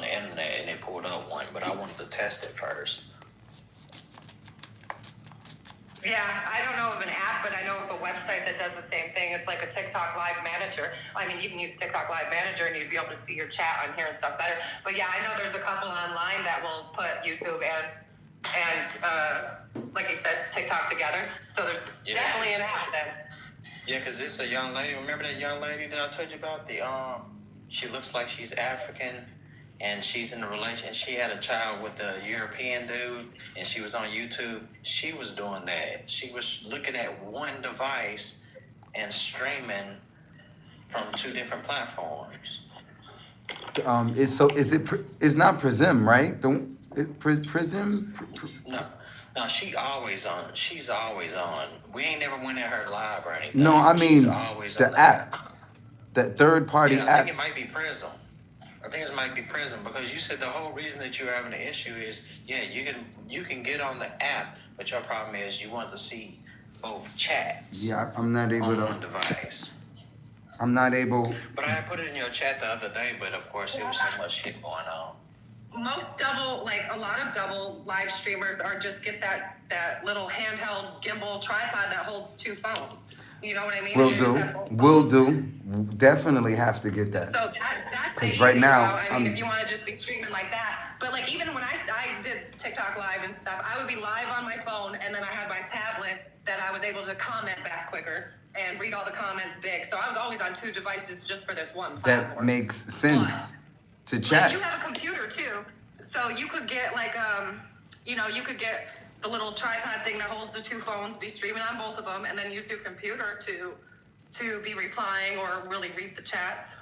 the internet and it pulled up one, but I wanted to test it first. Yeah, I don't know of an app, but I know of a website that does the same thing. It's like a TikTok Live Manager. I mean, you can use TikTok Live Manager and you'd be able to see your chat on here and stuff better. But yeah, I know there's a couple online that will put YouTube and like you said, TikTok together. So there's definitely an app then. Yeah, because it's a young lady. Remember that young lady that I told you about? She looks like she's African, and she's in a relation. She had a child with a European dude, and she was on YouTube. She was doing that. She was looking at one device and streaming from two different platforms. It's not Prism, right? Prism. No, she's always on. We ain't never went at her live or anything. No, I mean She's always the on app, that third party I app. think it might be Prism. I think it might be Prism because you said the whole reason that you're having an issue is you can get on the app, but your problem is you want to see both chats. Yeah, I'm not able on to. one device. I'm not able. But I put it in your chat the other day, but of course there was so much shit going on. Most a lot of double live streamers are just get that little handheld gimbal tripod that holds two phones. You know what I mean? Will do. Definitely have to get that. So that's 'Cause the right easy now, route. I mean, if you want to just be streaming like that. But like even when I did TikTok live and stuff, I would be live on my phone and then I had my tablet that I was able to comment back quicker and read all the comments big. So I was always on two devices just for this one platform. That makes sense to chat. You have a computer too, so you could get you could get the little tripod thing that holds the two phones, be streaming on both of them, and then use your computer to be replying or really read the chats.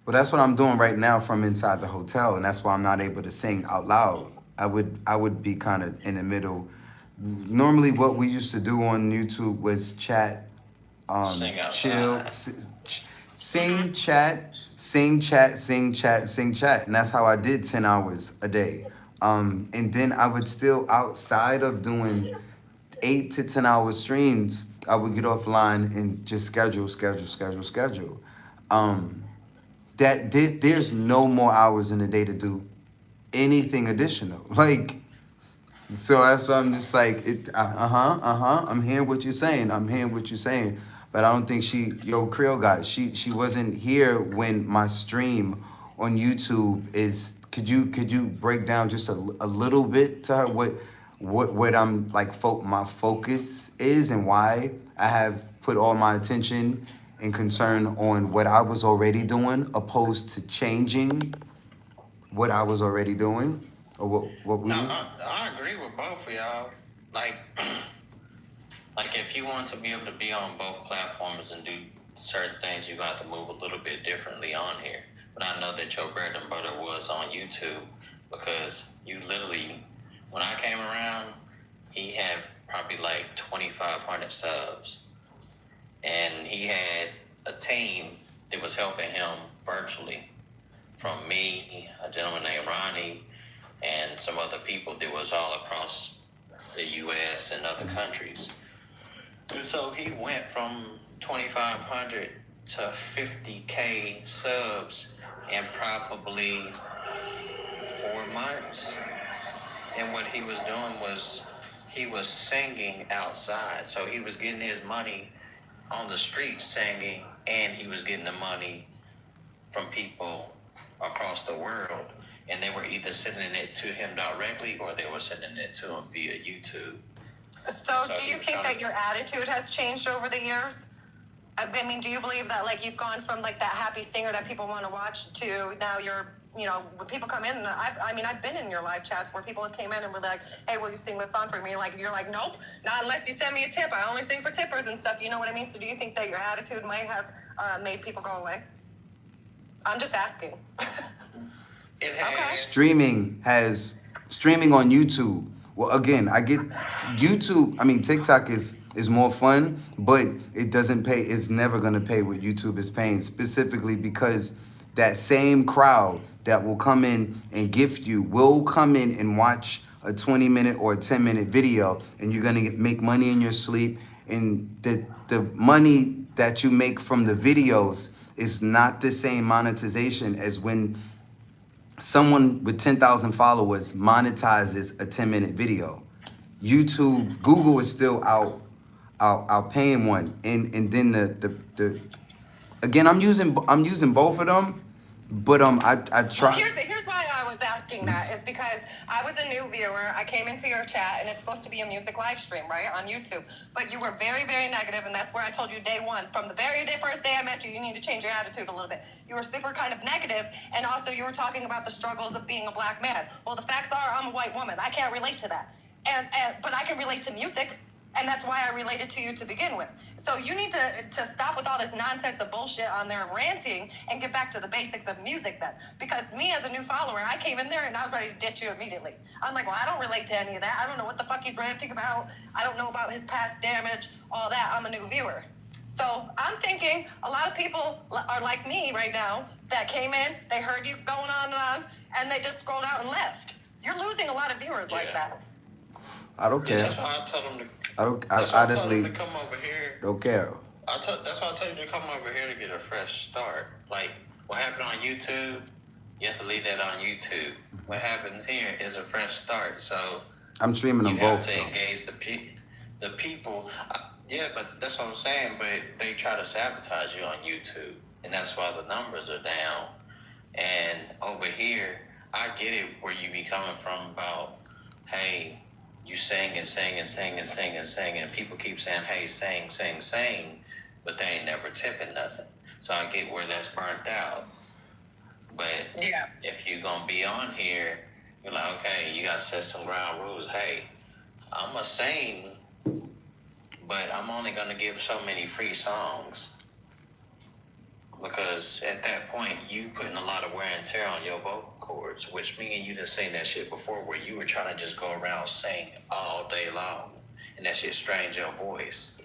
Well, that's what I'm doing right now from inside the hotel, and that's why I'm not able to sing out loud. I would be kind of in the middle. Normally, what we used to do on YouTube was chat, Sing outside. chill, sing, chat, sing, chat, sing, chat, sing, chat, and that's how I did 10 hours a day. And then I would still, outside of doing 8 to 10 hour streams, I would get offline and just schedule. There's no more hours in the day to do anything additional. Like, so that's why I'm just like, I'm hearing what you're saying. But I don't think Creole guy, she wasn't here when my stream on YouTube is. Could you break down just a little bit to her what I'm like my focus is and why I have put all my attention and concern on what I was already doing opposed to changing what I was already doing or what we No, was. I agree with both of y'all. Like if you want to be able to be on both platforms and do certain things, you got to move a little bit differently on here. but I know that your bread and butter was on YouTube because you literally, when I came around, he had probably like 2,500 subs, and he had a team that was helping him virtually. From me, a gentleman named Ronnie, and some other people that was all across the U.S. and other countries. And so he went from 2,500 to 50K subs in probably 4 months. And what he was doing was he was singing outside. So he was getting his money on the street singing, and he was getting the money from people across the world. And they were either sending it to him directly or they were sending it to him via YouTube. So do you think that your attitude has changed over the years? I mean, do you believe that like you've gone from like that happy singer that people want to watch to now you're, you know, when people come in, and I've been in your live chats where people came in and were like, hey, will you sing this song for me? You're like, nope, not unless you send me a tip. I only sing for tippers and stuff. You know what I mean? So do you think that your attitude might have made people go away? I'm just asking. It has. Streaming on YouTube. Well, again, I get YouTube. I mean, TikTok is more fun, but it doesn't pay. It's never gonna pay what YouTube is paying, specifically because that same crowd that will come in and gift you will come in and watch a 20-minute or a 10-minute video, and you're gonna make money in your sleep. And the money that you make from the videos is not the same monetization as when someone with 10,000 followers monetizes a 10-minute video. YouTube, Google is still out paying one, and then the again, I'm using both of them, but I try. Well, here's why I was asking that is because I was a new viewer. I came into your chat, and it's supposed to be a music live stream, right, on YouTube. But you were very, very negative, and that's where I told you day one, from the very first day I met you, you need to change your attitude a little bit. You were super kind of negative, and also you were talking about the struggles of being a black man. Well, the facts are, I'm a white woman. I can't relate to that, but I can relate to music. And that's why I related to you to begin with. So you need to stop with all this nonsense of bullshit on there ranting and get back to the basics of music then. Because me as a new follower, I came in there and I was ready to ditch you immediately. I'm like, well, I don't relate to any of that. I don't know what the fuck he's ranting about. I don't know about his past damage, all that. I'm a new viewer. So I'm thinking a lot of people are like me right now that came in, they heard you going on, and they just scrolled out and left. You're losing a lot of viewers like that. I don't care. That's why I told him to. I That's why I told honestly him to come over here. don't care. That's why I told you to come over here to get a fresh start. Like what happened on YouTube, you have to leave that on YouTube. What happens here is a fresh start. So I'm streaming them you both. have to engage the people. Yeah, but that's what I'm saying. But they try to sabotage you on YouTube, and that's why the numbers are down. And over here, I get it where you be coming from about, hey, you sing and sing and sing and sing and sing, and people keep saying, hey, sing, sing, sing, but they ain't never tipping nothing. So I get where that's burnt out. But Yeah. if you're going to be on here, you're like, okay, you got to set some ground rules. Hey, I'm going to sing, but I'm only going to give so many free songs. Because at that point, you putting a lot of wear and tear on your vocal cords, which me and you done seen that shit before where you were trying to just go around sing all day long, and that shit strained your voice.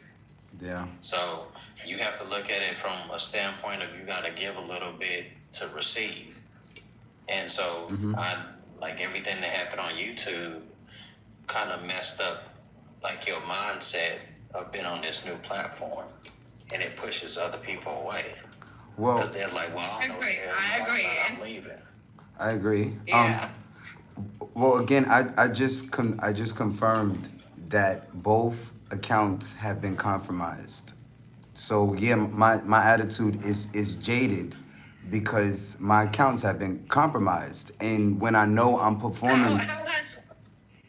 Yeah. So you have to look at it from a standpoint of you got to give a little bit to receive. And so I like everything that happened on YouTube kind of messed up like your mindset of being on this new platform, and it pushes other people away. Well, Because they're like, well, I don't know. I agree. I'm leaving. I agree. Yeah. Well, again, I just confirmed that both accounts have been compromised. So yeah, my attitude is jaded because my accounts have been compromised, and when I know I'm performing,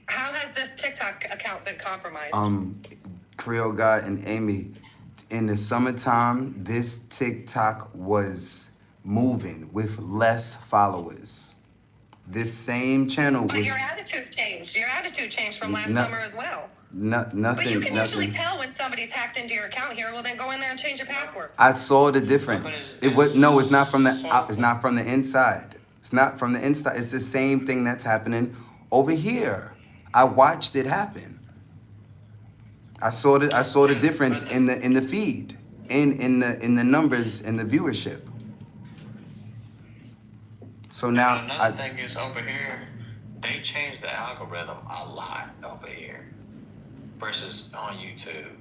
How has this TikTok account been compromised? Creole Guy and Amy, in the summertime, this TikTok was moving with less followers. This same channel But was your attitude changed. Your attitude changed from last No. summer as well. But you nothing, can usually nothing. tell when somebody's hacked into your account here. Well, then go in there and change your password. I saw the difference. It was no, it's not from the. It's not from the inside. It's not from the inside. It's the same thing that's happening over here. I watched it happen. I saw the difference in the feed, in the numbers, in the viewership. So now Another thing is over here, they changed the algorithm a lot over here versus on YouTube.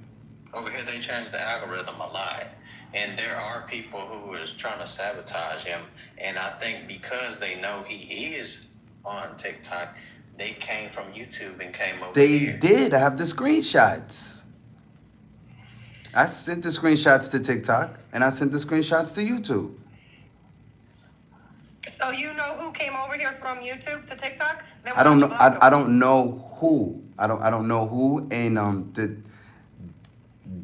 Over here, they changed the algorithm a lot. And there are people who is trying to sabotage him. And I think because they know he is on TikTok, they came from YouTube and came over here. they did. I have the screenshots. I sent the screenshots to TikTok and I sent the screenshots to YouTube. So you know who came over here from YouTube to TikTok? Then I don't why know. don't you block I them? don't know who. I don't know who. And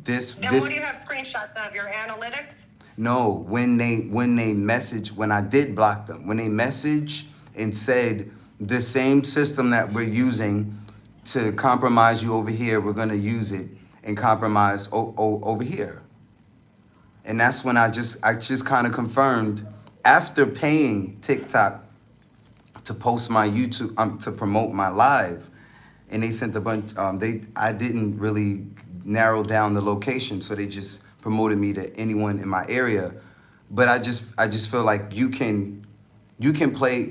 this Then this what do you have screenshots of? Your analytics? no. When they message, when I did block them, when they message and said the same system that we're using to compromise you over here, we're gonna use it and compromise over here. And that's when I just kind of confirmed after paying TikTok to post my YouTube to promote my live, and they sent a bunch. I didn't really narrow down the location, so they just promoted me to anyone in my area. But I just feel like you can play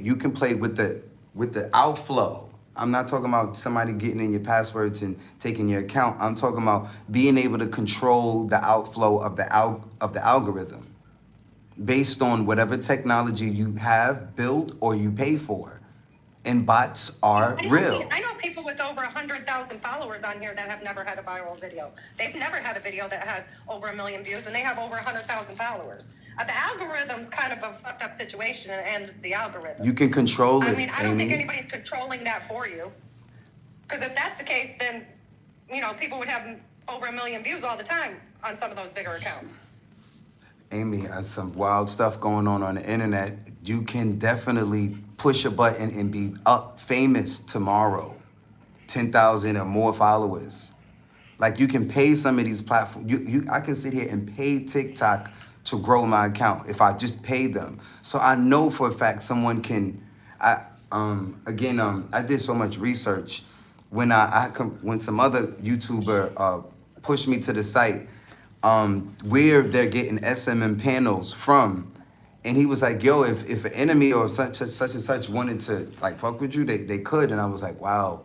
with the outflow. I'm not talking about somebody getting in your passwords and taking your account. I'm talking about being able to control the outflow of the algorithm based on whatever technology you have built or you pay for. And bots are real. I know people with over 100,000 followers on here that have never had a viral video. They've never had a video that has over 1 million views, and they have over 100,000 followers. The algorithm's kind of a fucked up situation, and it's the algorithm. You can control it, I mean, I don't think Amy. anybody's controlling that for you. Because if that's the case, then, people would have over 1 million views all the time on some of those bigger accounts. Amy, has some wild stuff going on the internet. You can definitely push a button and be up famous tomorrow. 10,000 or more followers. Like you can pay some of these platforms. I can sit here and pay TikTok to grow my account if I just pay them. So I know for a fact someone can. I did so much research when when some other YouTuber pushed me to the site where they're getting SMM panels from. And he was like, yo, if an enemy or such and such wanted to like fuck with you, they could. And I was like, wow,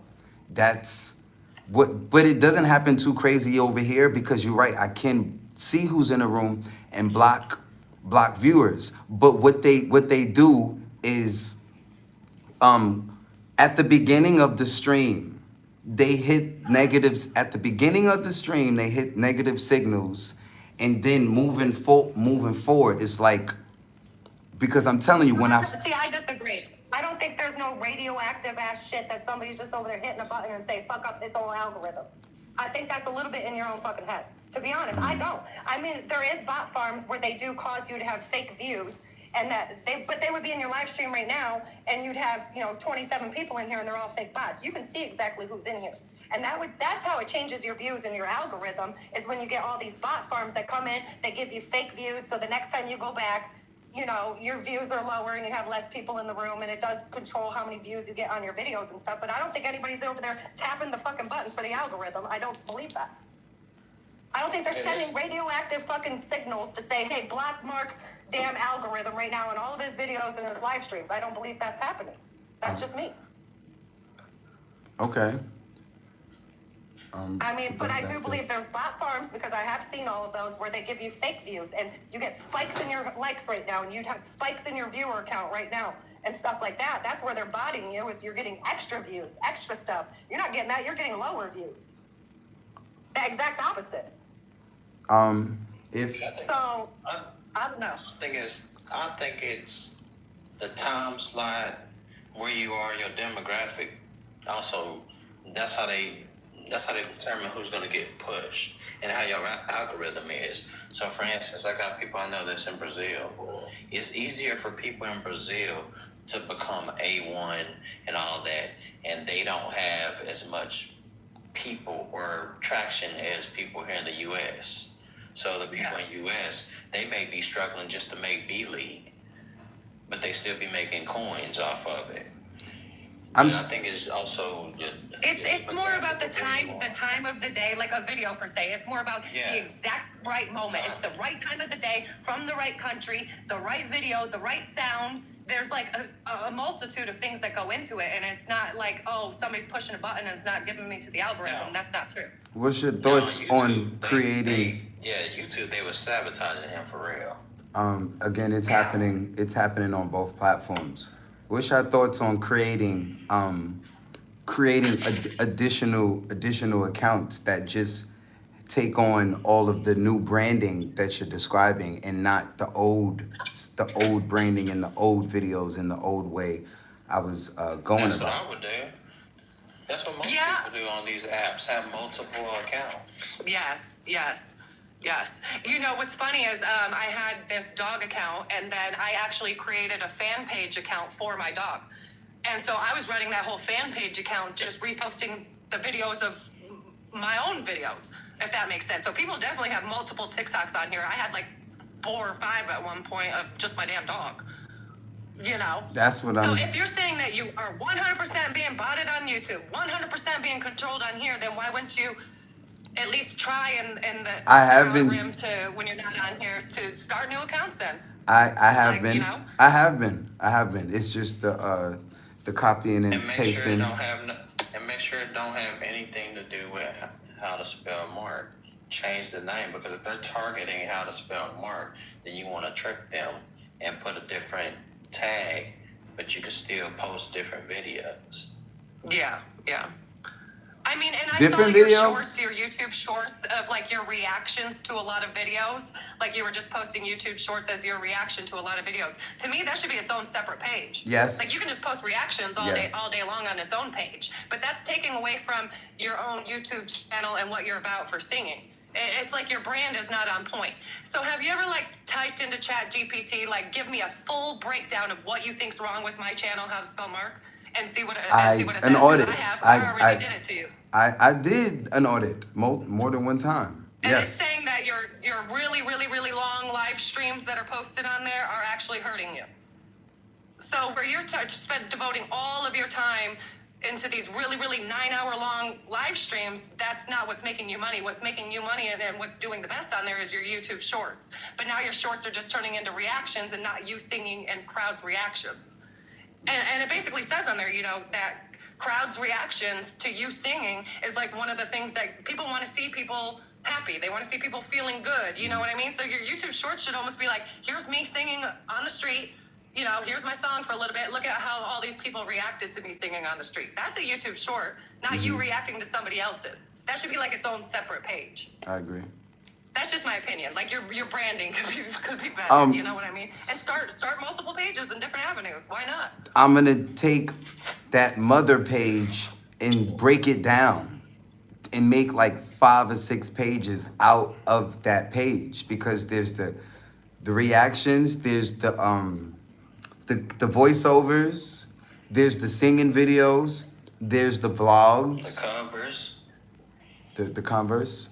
that's what, but it doesn't happen too crazy over here because you're right. I can see who's in the room and block viewers. But what they do is at the beginning of the stream, they hit negatives at the beginning of the stream, they hit negative signals, and then moving forward, it's like, because I'm telling you, when See, I disagree. I don't think there's no radioactive ass shit that somebody's just over there hitting a button and say, fuck up this whole algorithm. I think that's a little bit in your own fucking head. To be honest, I don't. I mean, there is bot farms where they do cause you to have fake views, and but they would be in your live stream right now, and you'd have 27 people in here, and they're all fake bots. You can see exactly who's in here, and that's how it changes your views and your algorithm. Is when you get all these bot farms that come in, they give you fake views, so the next time you go back, your views are lower and you have less people in the room, and it does control how many views you get on your videos and stuff. But I don't think anybody's over there tapping the fucking button for the algorithm. I don't believe that. I don't think they're sending radioactive fucking signals to say, hey, block Mark's damn algorithm right now in all of his videos and his live streams. I don't believe that's happening. That's just me. okay. But I do believe there's bot farms, because I have seen all of those where they give you fake views and you get spikes in your likes right now, and you'd have spikes in your viewer account right now and stuff like that. That's where they're botting you, is you're getting extra views, extra stuff. You're not getting that, you're getting lower views. The exact opposite. So, I don't know. I think it's the time slot, where you are, your demographic. Also, that's how they determine who's going to get pushed and how your algorithm is. So, for instance, I got people I know that's in Brazil. It's easier for people in Brazil to become A1 and all that, and they don't have as much people or traction as people here in the U.S. So the people in U.S., they may be struggling just to make B-League, but they still be making coins off of it. I'm But I s- think it's also It's more about the time of the day, like a video per se. It's more about Yeah. the exact right moment. It's the right time of the day, from the right country, the right video, the right sound. There's like a multitude of things that go into it, and it's not like, oh, somebody's pushing a button and it's not giving me to the algorithm. No. That's not true. What's your Now, thoughts YouTube, on creating? YouTube, they were sabotaging him for real. Again, it's Yeah. happening. It's happening on both platforms. What's your thoughts on creating additional accounts that just take on all of the new branding that you're describing, and not the old branding and the old videos in the old way I was going That's about? what I would do. That's what most Yeah. people do on these apps, have multiple accounts. Yes. You know, what's funny is I had this dog account, and then I actually created a fan page account for my dog. And so I was running that whole fan page account, just reposting the videos of my own videos, if that makes sense. So people definitely have multiple TikToks on here. I had like 4 or 5 at one point of just my damn dog. You know? That's what So I'm. if you're saying that you are 100% being botted on YouTube, 100% being controlled on here, then why wouldn't you at least try in the I haven't- rim to, when you're not on here, to start new accounts then? I have Like, been. you know? I have been. It's just the copying and And make sure it pasting. don't have make sure it don't have anything to do with how to spell Mark. Change the name, because if they're targeting how to spell Mark, then you want to trick them and put a different tag, but you can still post different videos. Yeah. I mean, and I Different saw your videos? shorts, your YouTube shorts of like your reactions to a lot of videos. Like you were just posting YouTube shorts as your reaction to a lot of videos. To me, that should be its own separate page. Yes. Like you can just post reactions all Yes. day long on its own page. But that's taking away from your own YouTube channel and what you're about for singing. It's like your brand is not on point. So have you ever like typed into Chat GPT, like give me a full breakdown of what you think's wrong with my channel, How to Spell Mark, and see what it says? An audit. I have. I already did it to you. I did an audit more than one time. And it's Yes. saying that your really, really, really long live streams that are posted on there are actually hurting you. So where you're devoting all of your time into these really, really 9-hour long live streams, that's not what's making you money. What's making you money and what's doing the best on there is your YouTube shorts. But now your shorts are just turning into reactions and not you singing and crowds' reactions. And it basically says on there, you know, that crowds' reactions to you singing is like one of the things that people want to see people happy. They want to see people feeling good. You know what I mean? So your YouTube shorts should almost be like, here's me singing on the street. You know, here's my song for a little bit. Look at how all these people reacted to me singing on the street. That's a YouTube short, not you reacting to somebody else's. That should be like its own separate page. I agree. That's just my opinion. Like your branding could be better. You know what I mean? And start multiple pages in different avenues. Why not? I'm gonna take that mother page and break it down and make like 5 or 6 pages out of that page, because there's the reactions, there's the voiceovers, there's the singing videos, there's the The vlogs, covers. the Converse.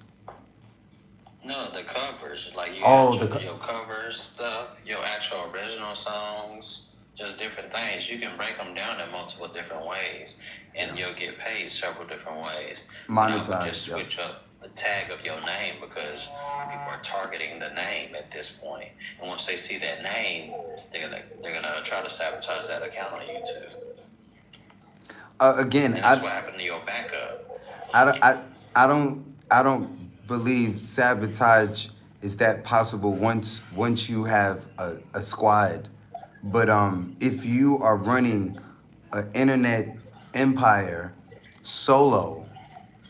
No, the covers. Like you Oh, have your covers stuff, your actual original songs, just different things. You can break them down in multiple different ways, and you'll get paid several different ways. I would Monetized, just yeah. switch up the tag of your name, because people are targeting the name at this point. And once they see that name, they're gonna try to sabotage that account on YouTube. Again, And that's what happened to your backup. I don't believe sabotage is that possible once you have a squad. But if you are running an internet empire solo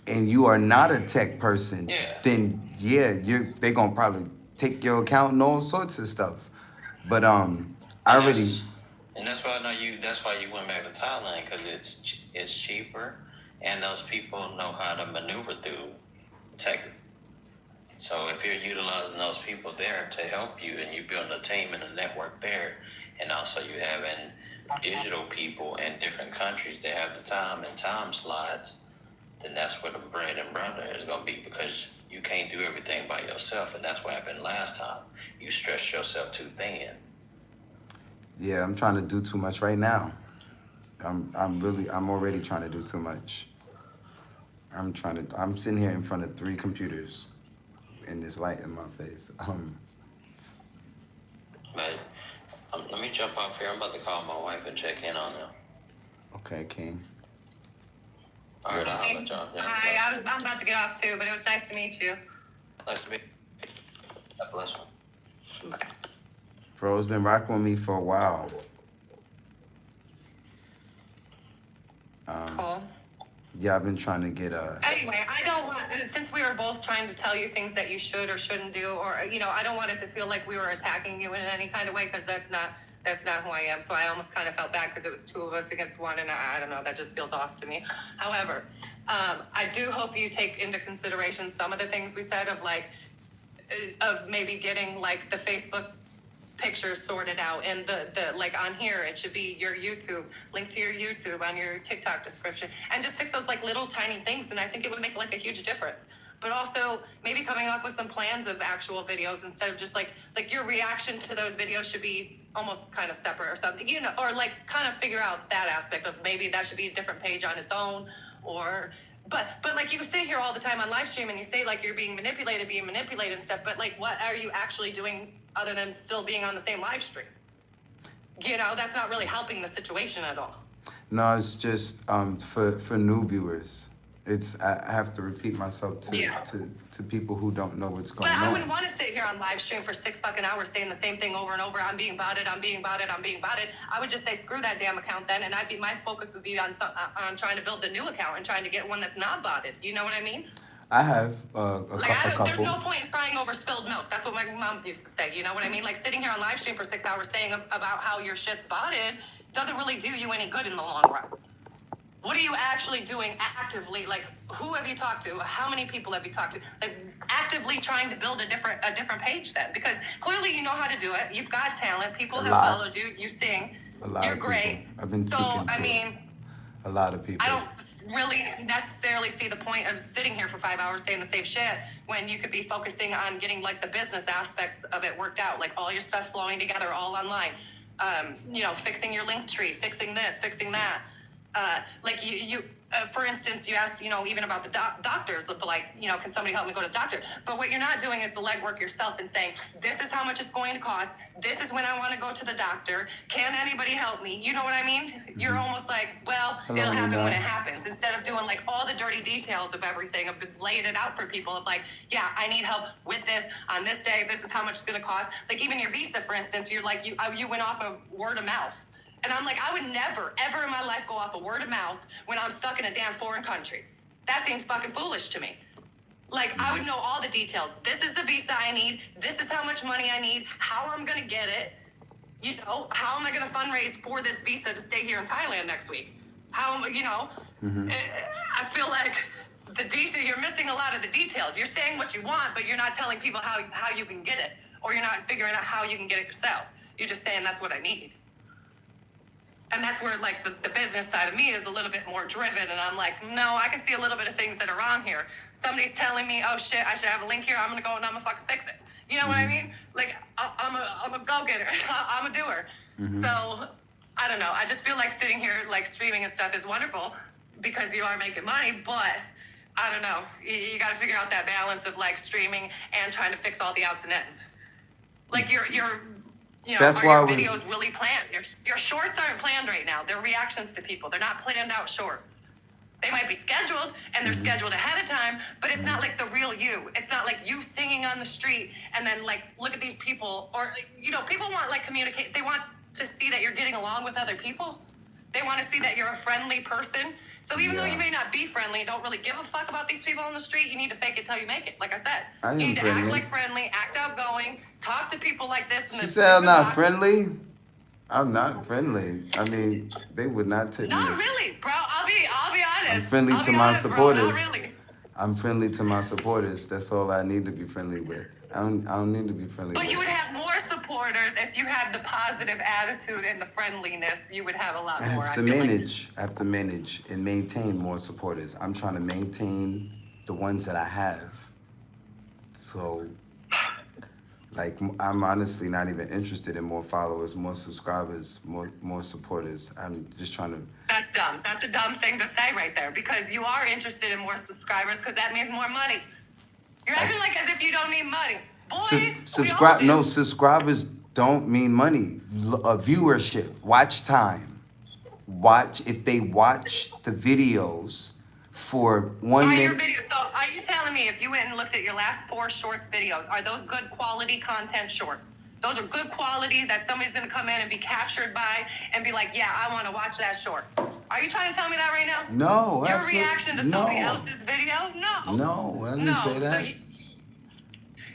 and you are not a tech person, Yeah. then they're gonna probably take your account and all sorts of stuff. But And that's why I know you. That's why you went back to Thailand, because it's cheaper, and those people know how to maneuver through tech. So if you're utilizing those people there to help you, and you're building a team and a network there, and also you having digital people in different countries that have the time and time slots, then that's where the bread and butter is gonna be, because you can't do everything by yourself, and that's what happened last time. You stretched yourself too thin. Yeah, I'm trying to do too much right now. I'm already trying to do too much. I'm sitting here in front of 3 computers and this light in my face. But let me jump off here. I'm about to call my wife and check in on them. Okay, King. All right, I'll let y'all. Yeah, Hi, I'm about to get off too, but it was nice to meet you. nice to meet you. God bless you. Bye. Bro's been rocking with me for a while. Cool. Yeah, I've been trying to get Anyway, I don't want, since we were both trying to tell you things that you should or shouldn't do, or, you know, I don't want it to feel like we were attacking you in any kind of way, because that's not who I am. So I almost kind of felt bad because it was 2 of us against 1, and I don't know, that just feels off to me. However, I do hope you take into consideration some of the things we said of maybe getting like the Facebook pictures sorted out, and the like on here it should be your YouTube link to your YouTube on your TikTok description, and just fix those like little tiny things, and I think it would make like a huge difference. But also maybe coming up with some plans of actual videos instead of just like your reaction to those videos should be almost kind of separate or something, you know, or like kind of figure out that aspect of maybe that should be a different page on its own, or but like you sit here all the time on live stream and you say like you're being manipulated and stuff, but like what are you actually doing other than still being on the same live stream? You know, that's not really helping the situation at all. No, it's just for new viewers. I have to repeat myself to people who don't know what's going But on. I wouldn't want to sit here on live stream for 6 fucking hours saying the same thing over and over. I'm being botted. I would just say screw that damn account then, and my focus would be on trying to build the new account and trying to get one that's not botted. You know what I mean? I have a couple. There's no point in crying over spilled milk. That's what my mom used to say. You know what I mean? Like sitting here on live stream for 6 hours saying about how your shit's botted doesn't really do you any good in the long run. What are you actually doing actively? Like, who have you talked to? How many people have you talked to? Like, actively trying to build a different page then, because clearly you know how to do it. You've got talent. People have followed you. You sing. You're great. I've been speaking to a lot of people. I don't really necessarily see the point of sitting here for 5 hours saying the same shit when you could be focusing on getting like the business aspects of it worked out, like all your stuff flowing together all online. You know, fixing your link tree, fixing this, fixing that. Like for instance, you asked, you know, even about the doctors, like, you know, can somebody help me go to the doctor? But what you're not doing is the legwork yourself and saying, this is how much it's going to cost. This is when I want to go to the doctor. Can anybody help me? You know what I mean? Mm-hmm. You're almost like, well, it'll happen when it happens. Instead of doing like all the dirty details of everything, of laying it out for people of like, yeah, I need help with this on this day. This is how much it's going to cost. Like even your visa, for instance, you're like, you went off of word of mouth. And I'm like, I would never, ever in my life go off a word of mouth when I'm stuck in a damn foreign country. That seems fucking foolish to me. Like, I would know all the details. This is the visa I need. This is how much money I need. How I'm going to get it. You know, how am I going to fundraise for this visa to stay here in Thailand next week? How am I, you know, I feel like you're missing a lot of the details. You're saying what you want, but you're not telling people how you can get it. Or you're not figuring out how you can get it yourself. You're just saying that's what I need. And that's where, like, the business side of me is a little bit more driven. And I'm like, no, I can see a little bit of things that are wrong here. Somebody's telling me, oh, shit, I should have a link here. I'm going to go and I'm going to fucking fix it. You know what I mean? Like, I'm a go-getter. I'm a doer. So, I don't know. I just feel like sitting here, like, streaming and stuff is wonderful because you are making money. But, I don't know. You got to figure out that balance of, like, streaming and trying to fix all the outs and ends. Like, you're you know, That's are why your videos really planned? Your shorts aren't planned right now. They're reactions to people. They're not planned out shorts. They might be scheduled, and they're scheduled ahead of time, but it's not like the real you. It's not like you singing on the street, and then, like, look at these people. Or, you know, people want, like, communicate. They want to see that you're getting along with other people. They want to see that you're a friendly person. So even though you may not be friendly, don't really give a fuck about these people on the street, you need to fake it till you make it. Like I said, you need to act like friendly, act outgoing, talk to people like this. She said I'm not friendly. I'm not friendly. I mean, they would not take me. Not really, bro. I'll be honest. I'm friendly to my supporters. Bro, not really. I'm friendly to my supporters. That's all I need to be friendly with. I don't need to be friendly. But with. you would have more support supporters, if you had the positive attitude and the friendliness, you would have a lot I more. have to manage and maintain more supporters. I'm trying to maintain the ones that I have. So, like, I'm honestly not even interested in more followers, more subscribers, more supporters. I'm just trying to. That's dumb. That's a dumb thing to say right there, because you are interested in more subscribers, because that means more money. You're acting like as if you don't need money. Boy, Subscribe. we all No, do. subscribers don't mean money. Viewership, watch time. If they watch the videos for 1 Are your minute. videos, so are you telling me if you went and looked at your last 4 shorts videos, are those good quality content shorts? Those are good quality that somebody's gonna come in and be captured by and be like, yeah, I wanna watch that short. Are you trying to tell me that right now? No, Your absolutely. reaction to somebody else's video? No. No, I didn't say that.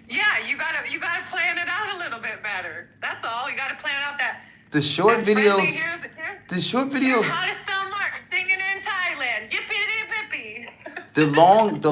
Yeah, you gotta plan it out a little bit better. That's all. You gotta plan out that. The short that friendly, videos. here's The short here's videos. how to spell Mark, singing in Thailand. Yippee-dee-bippy. The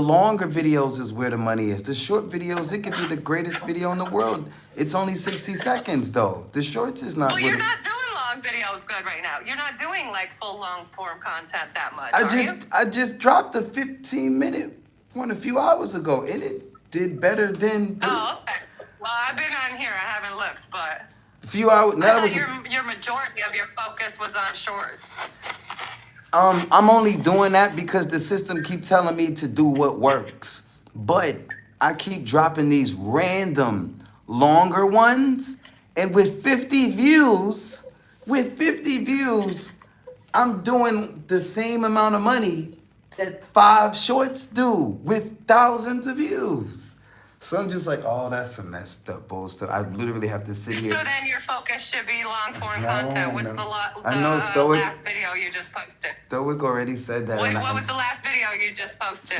longer videos is where the money is. The short videos, it could be the greatest video in the world. It's only 60 seconds though. The shorts is not. Well, you're not doing long videos good right now. You're not doing like full long form content that much. I just dropped a 15-minute one a few hours ago, and it did better than Oh, okay. Well, I've been on here. I haven't looked, but a few hours. I That thought was. your majority of your focus was on shorts. I'm only doing that because the system keep telling me to do what works. But I keep dropping these random longer ones, and with 50 views, I'm doing the same amount of money that 5 shorts do with thousands of views. So I'm just like, oh, that's some messed up bullshit. I literally have to sit here. So then your focus should be long form content. What's the I know, Stoic. last video you just posted? Stoic already said that. What and was the last video you just posted?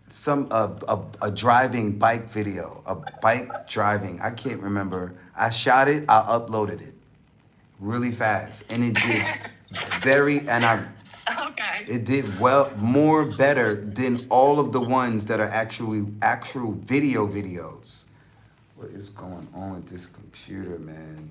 It's not a driving bike video, a bike driving. I can't remember. I shot it. I uploaded it really fast, and it did Okay. it did better than all of the ones that are actual videos. What is going on with this computer, man?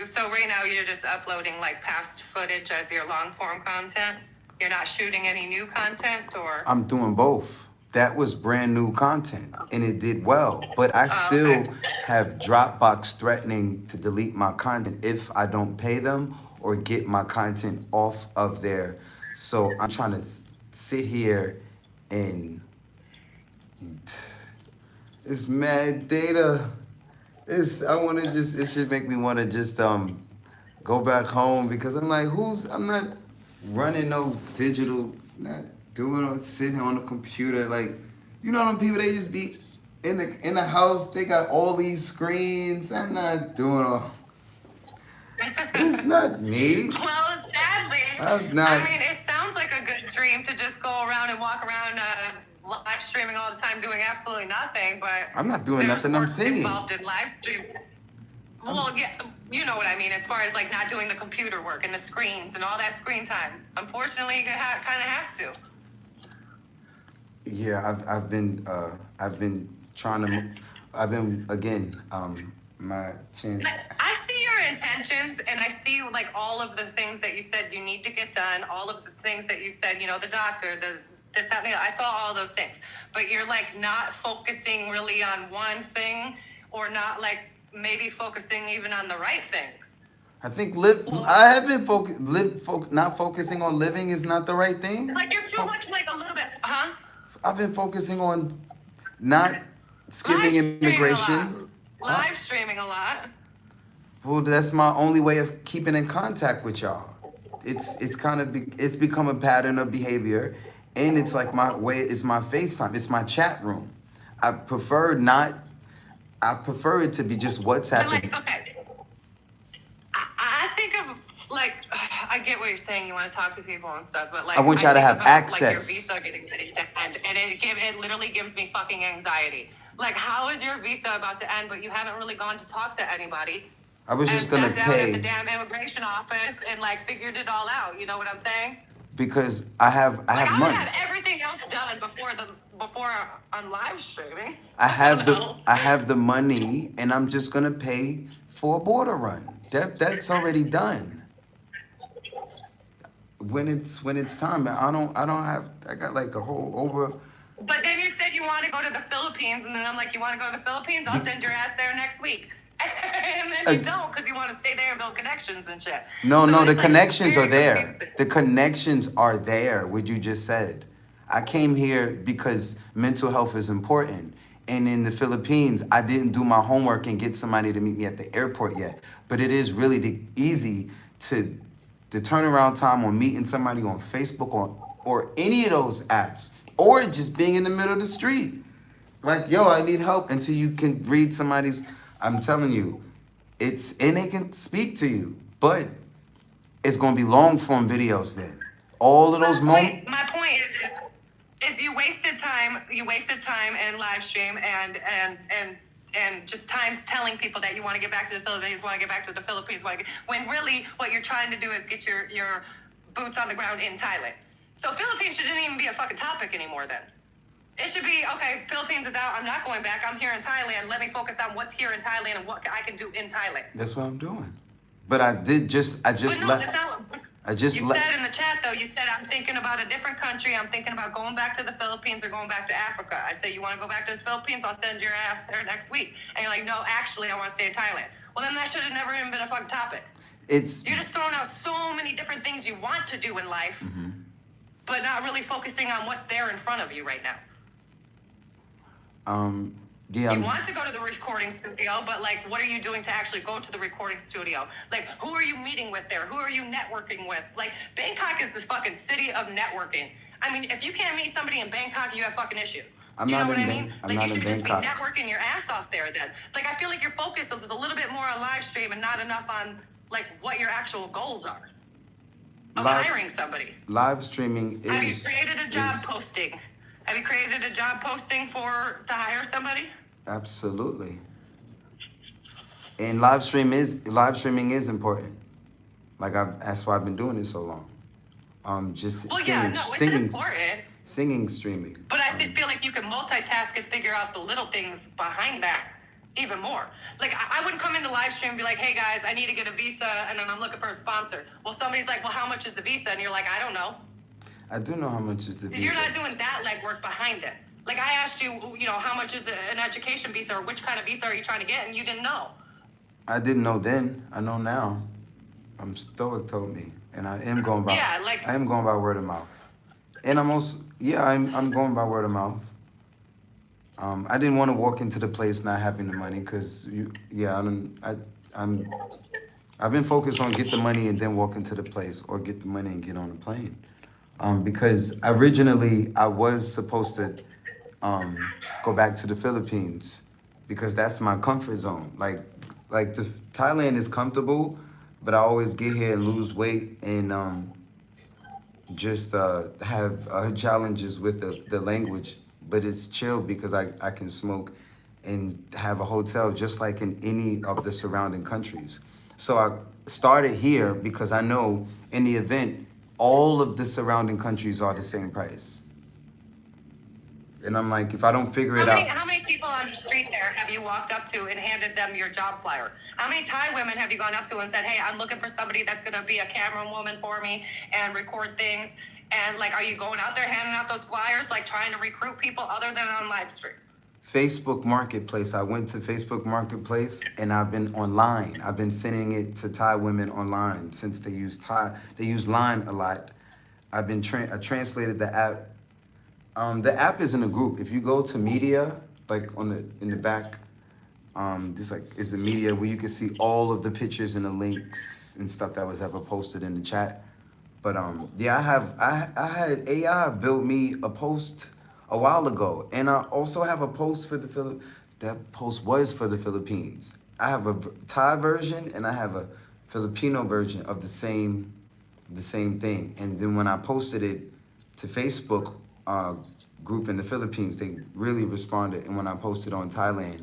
So right now you're just uploading like past footage as your long form content? You're not shooting any new content, or? I'm doing both. That was brand new content and it did well. But I still have Dropbox threatening to delete my content if I don't pay them or get my content off of there. So I'm trying to sit here and it's mad data. It should make me want to just go back home because I'm like, I'm not running no digital, not sitting on the computer. Like, you know them people, they just be in the house, they got all these screens. I'm not doing all. It's not me. Well, sadly, I mean, it sounds like a good dream to just go around and walk around live streaming all the time doing absolutely nothing, but I'm not doing there's nothing, I'm work singing. involved in live streaming. Well, yeah, you know what I mean, as far as like not doing the computer work and the screens and all that screen time. Unfortunately, you kind of have to. Yeah, I've been my chance. I see your intentions, and I see like all of the things that you said you need to get done, all of the things that you said, the doctor, this, that, and the other. I saw all those things, but you're like not focusing really on one thing, or not like maybe focusing even on the right things. I think I have been not focusing on living is not the right thing. Like you're too much like a little bit, huh? I've been focusing on not skipping immigration. Live streaming a lot. Well, that's my only way of keeping in contact with y'all. It's become a pattern of behavior, and it's like my way. It's my FaceTime. It's my chat room. I prefer it to be just WhatsApp. But like, okay. I think of like, I get what you're saying. You want to talk to people and stuff, but like, I want y'all to have access. Like your visa getting ready to end, and it literally gives me fucking anxiety. Like, how is your visa about to end, but you haven't really gone to talk to anybody? I was and just gonna sat down at the pay damn immigration office and like figured it all out. You know what I'm saying? because I have Like I would have months. everything else done before I'm live streaming. I have the Well, I have the money, and I'm just gonna pay for a border run. That's already done. When it's time, I don't have. I got like a whole over. but then you said you want to go to the Philippines, and then I'm like, you want to go to the Philippines? I'll send your ass there next week. And then you don't because you want to stay there and build connections and shit. No, So no, the it's like connections are very there. confusing. The connections are there. What you just said. I came here because mental health is important. And in the Philippines, I didn't do my homework and get somebody to meet me at the airport yet. But it is really easy to the turnaround time on meeting somebody on Facebook or any of those apps, or just being in the middle of the street. Like, yo, I need help until you can read somebody's. I'm telling you, and they can speak to you, but it's gonna be long form videos then. All of those moments. My point is you wasted time. You wasted time and live stream and just times telling people that you want to get back to the Philippines, want to get back to the Philippines, when really what you're trying to do is get your boots on the ground in Thailand. So Philippines shouldn't even be a fucking topic anymore then. It should be, okay, Philippines is out, I'm not going back, I'm here in Thailand, let me focus on what's here in Thailand and what I can do in Thailand. That's what I'm doing. But I just But no, left. that's not, I just you left. said in the chat though, you said I'm thinking about a different country, I'm thinking about going back to the Philippines or going back to Africa. I said, you want to go back to the Philippines, I'll send your ass there next week. And you're like, no, actually I want to stay in Thailand. Well then that should have never even been a fucking topic. You're just throwing out so many different things you want to do in life, but not really focusing on what's there in front of you right now. Yeah. You want to go to the recording studio, but like, what are you doing to actually go to the recording studio? Like, who are you meeting with there? Who are you networking with? Like, Bangkok is this fucking city of networking. I mean, if you can't meet somebody in Bangkok, you have fucking issues. I'm You know not what in I mean? Bang- I'm Like, not you in should just be Bangkok. networking your ass off there then. Like, I feel like your focus is a little bit more on live stream and not enough on, like, what your actual goals are of hiring somebody. Live streaming is. Have you created a job posting? Have you created a job posting to hire somebody? Absolutely. And live streaming is important. That's why I've been doing it so long. Just Well, singing, yeah, no, it's important. singing, streaming. But I feel like you can multitask and figure out the little things behind that even more. Like, I wouldn't come into live stream and be like, hey guys, I need to get a visa and then I'm looking for a sponsor. Well, somebody's like, well, how much is the visa? And you're like, I don't know. I do know how much is the visa. You're not doing that legwork behind it. Like, I asked you, how much is an education visa or which kind of visa are you trying to get? And you didn't know. I didn't know then. I know now. Stoic told me, and I am going by. Yeah, like- I am going by word of mouth, and I'm going by word of mouth. I didn't want to walk into the place not having the money because I've been focused on get the money and then walk into the place or get the money and get on the plane. Because originally I was supposed to go back to the Philippines because that's my comfort zone. Like the Thailand is comfortable, but I always get here and lose weight and just have challenges with the language. But it's chill because I can smoke and have a hotel just like in any of the surrounding countries. So I started here because I know in the event, all of the surrounding countries are the same price. And I'm like, if I don't figure it out. How many people on the street there have you walked up to and handed them your job flyer? How many Thai women have you gone up to and said, hey, I'm looking for somebody that's going to be a camera woman for me and record things? And like, are you going out there handing out those flyers, like trying to recruit people other than on live stream? Facebook Marketplace. I went to Facebook Marketplace and I've been online. I've been sending it to Thai women online since they use Line a lot. I've been I translated the app. The app is in a group. If you go to media, like in the back, this is the media where you can see all of the pictures and the links and stuff that was ever posted in the chat. But I had AI build me a post a while ago, and I also have a post for the Philippines. That post was for the Philippines. I have a Thai version and I have a Filipino version of the same thing. And then when I posted it to Facebook group in the Philippines, they really responded. And when I posted on Thailand,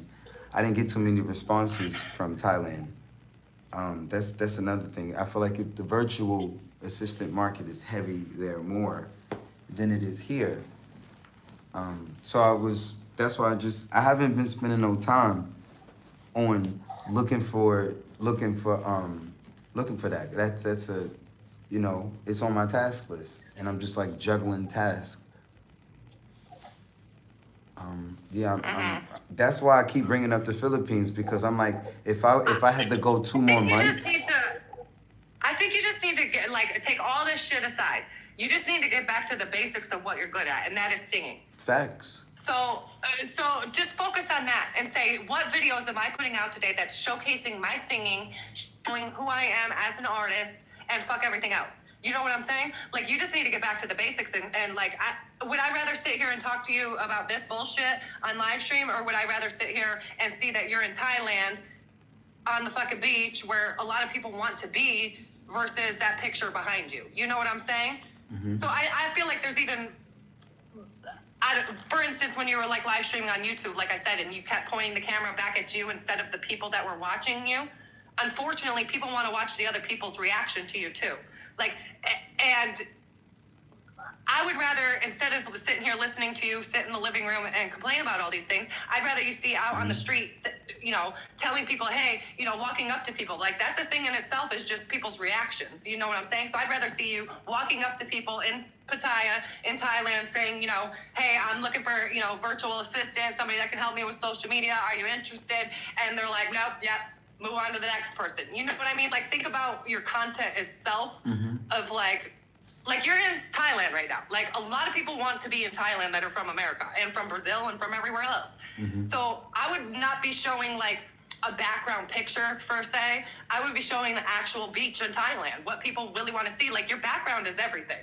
I didn't get too many responses from Thailand. That's another thing. I feel like the virtual assistant market is heavy there more than it is here. That's why I haven't been spending no time on looking for that. That's a, it's on my task list, and I'm just like juggling tasks. That's why I keep bringing up the Philippines, because I'm like, if I had to go 2 more months. I think you just need to get take all this shit aside. You just need to get back to the basics of what you're good at, and that is singing. Facts. So just focus on that and say, what videos am I putting out today that's showcasing my singing, showing who I am as an artist, and fuck everything else. You know what I'm saying? Like, you just need to get back to the basics and would I rather sit here and talk to you about this bullshit on live stream, or would I rather sit here and see that you're in Thailand on the fucking beach where a lot of people want to be versus that picture behind you? You know what I'm saying? Mm-hmm. So I feel like there's even, for instance, when you were like live streaming on YouTube, like I said, and you kept pointing the camera back at you instead of the people that were watching you, unfortunately, people want to watch the other people's reaction to you too. And I would rather, instead of sitting here listening to you sit in the living room and complain about all these things, I'd rather you see out on the street, telling people, hey, walking up to people. Like, that's a thing in itself, is just people's reactions. You know what I'm saying? So I'd rather see you walking up to people in Pattaya, in Thailand, saying, hey, I'm looking for, virtual assistant, somebody that can help me with social media. Are you interested? And they're like, nope, yep. Move on to the next person. You know what I mean? Like, think about your content itself, of like you're in Thailand right now. Like, a lot of people want to be in Thailand that are from America and from Brazil and from everywhere else. So I would not be showing like a background picture per se. I would be showing the actual beach in Thailand, what people really want to see. Like, your background is everything.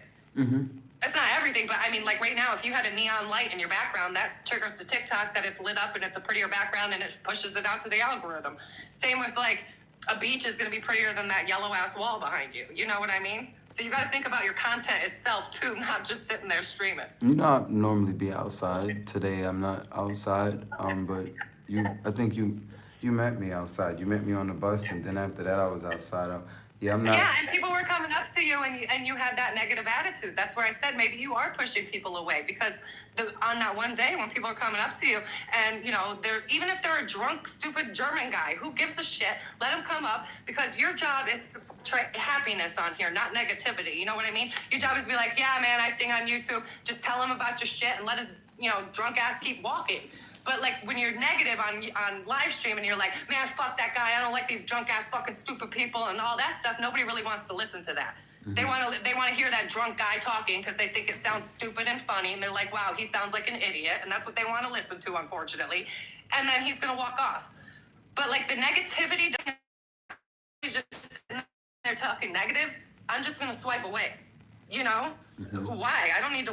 It's not everything, but I mean, like right now, if you had a neon light in your background, that triggers to TikTok that it's lit up and it's a prettier background and it pushes it out to the algorithm. Same with like a beach is going to be prettier than that yellow ass wall behind you. You know what I mean? So you got to think about your content itself too, not just sitting there streaming. I normally be outside. Today I'm not outside. But I think you met me outside. You met me on the bus, and then after that I was outside. I'm not. Yeah, and people were coming up to you, and you had that negative attitude. That's where I said maybe you are pushing people away, because on that one day when people are coming up to you, and they're, even if they're a drunk, stupid German guy, who gives a shit? Let them come up, because your job is to portray happiness on here, not negativity. You know what I mean? Your job is to be like, yeah, man, I sing on YouTube. Just tell them about your shit and let us, drunk ass keep walking. But like, when you're negative on live stream and you're like, man, fuck that guy, I don't like these drunk ass fucking stupid people and all that stuff, nobody really wants to listen to that. They want to hear that drunk guy talking because they think it sounds stupid and funny, and they're like, wow, he sounds like an idiot, and that's what they want to listen to, unfortunately. And then he's gonna walk off. But like, the negativity, he's just sitting there talking negative, I'm just gonna swipe away. Why? I don't need to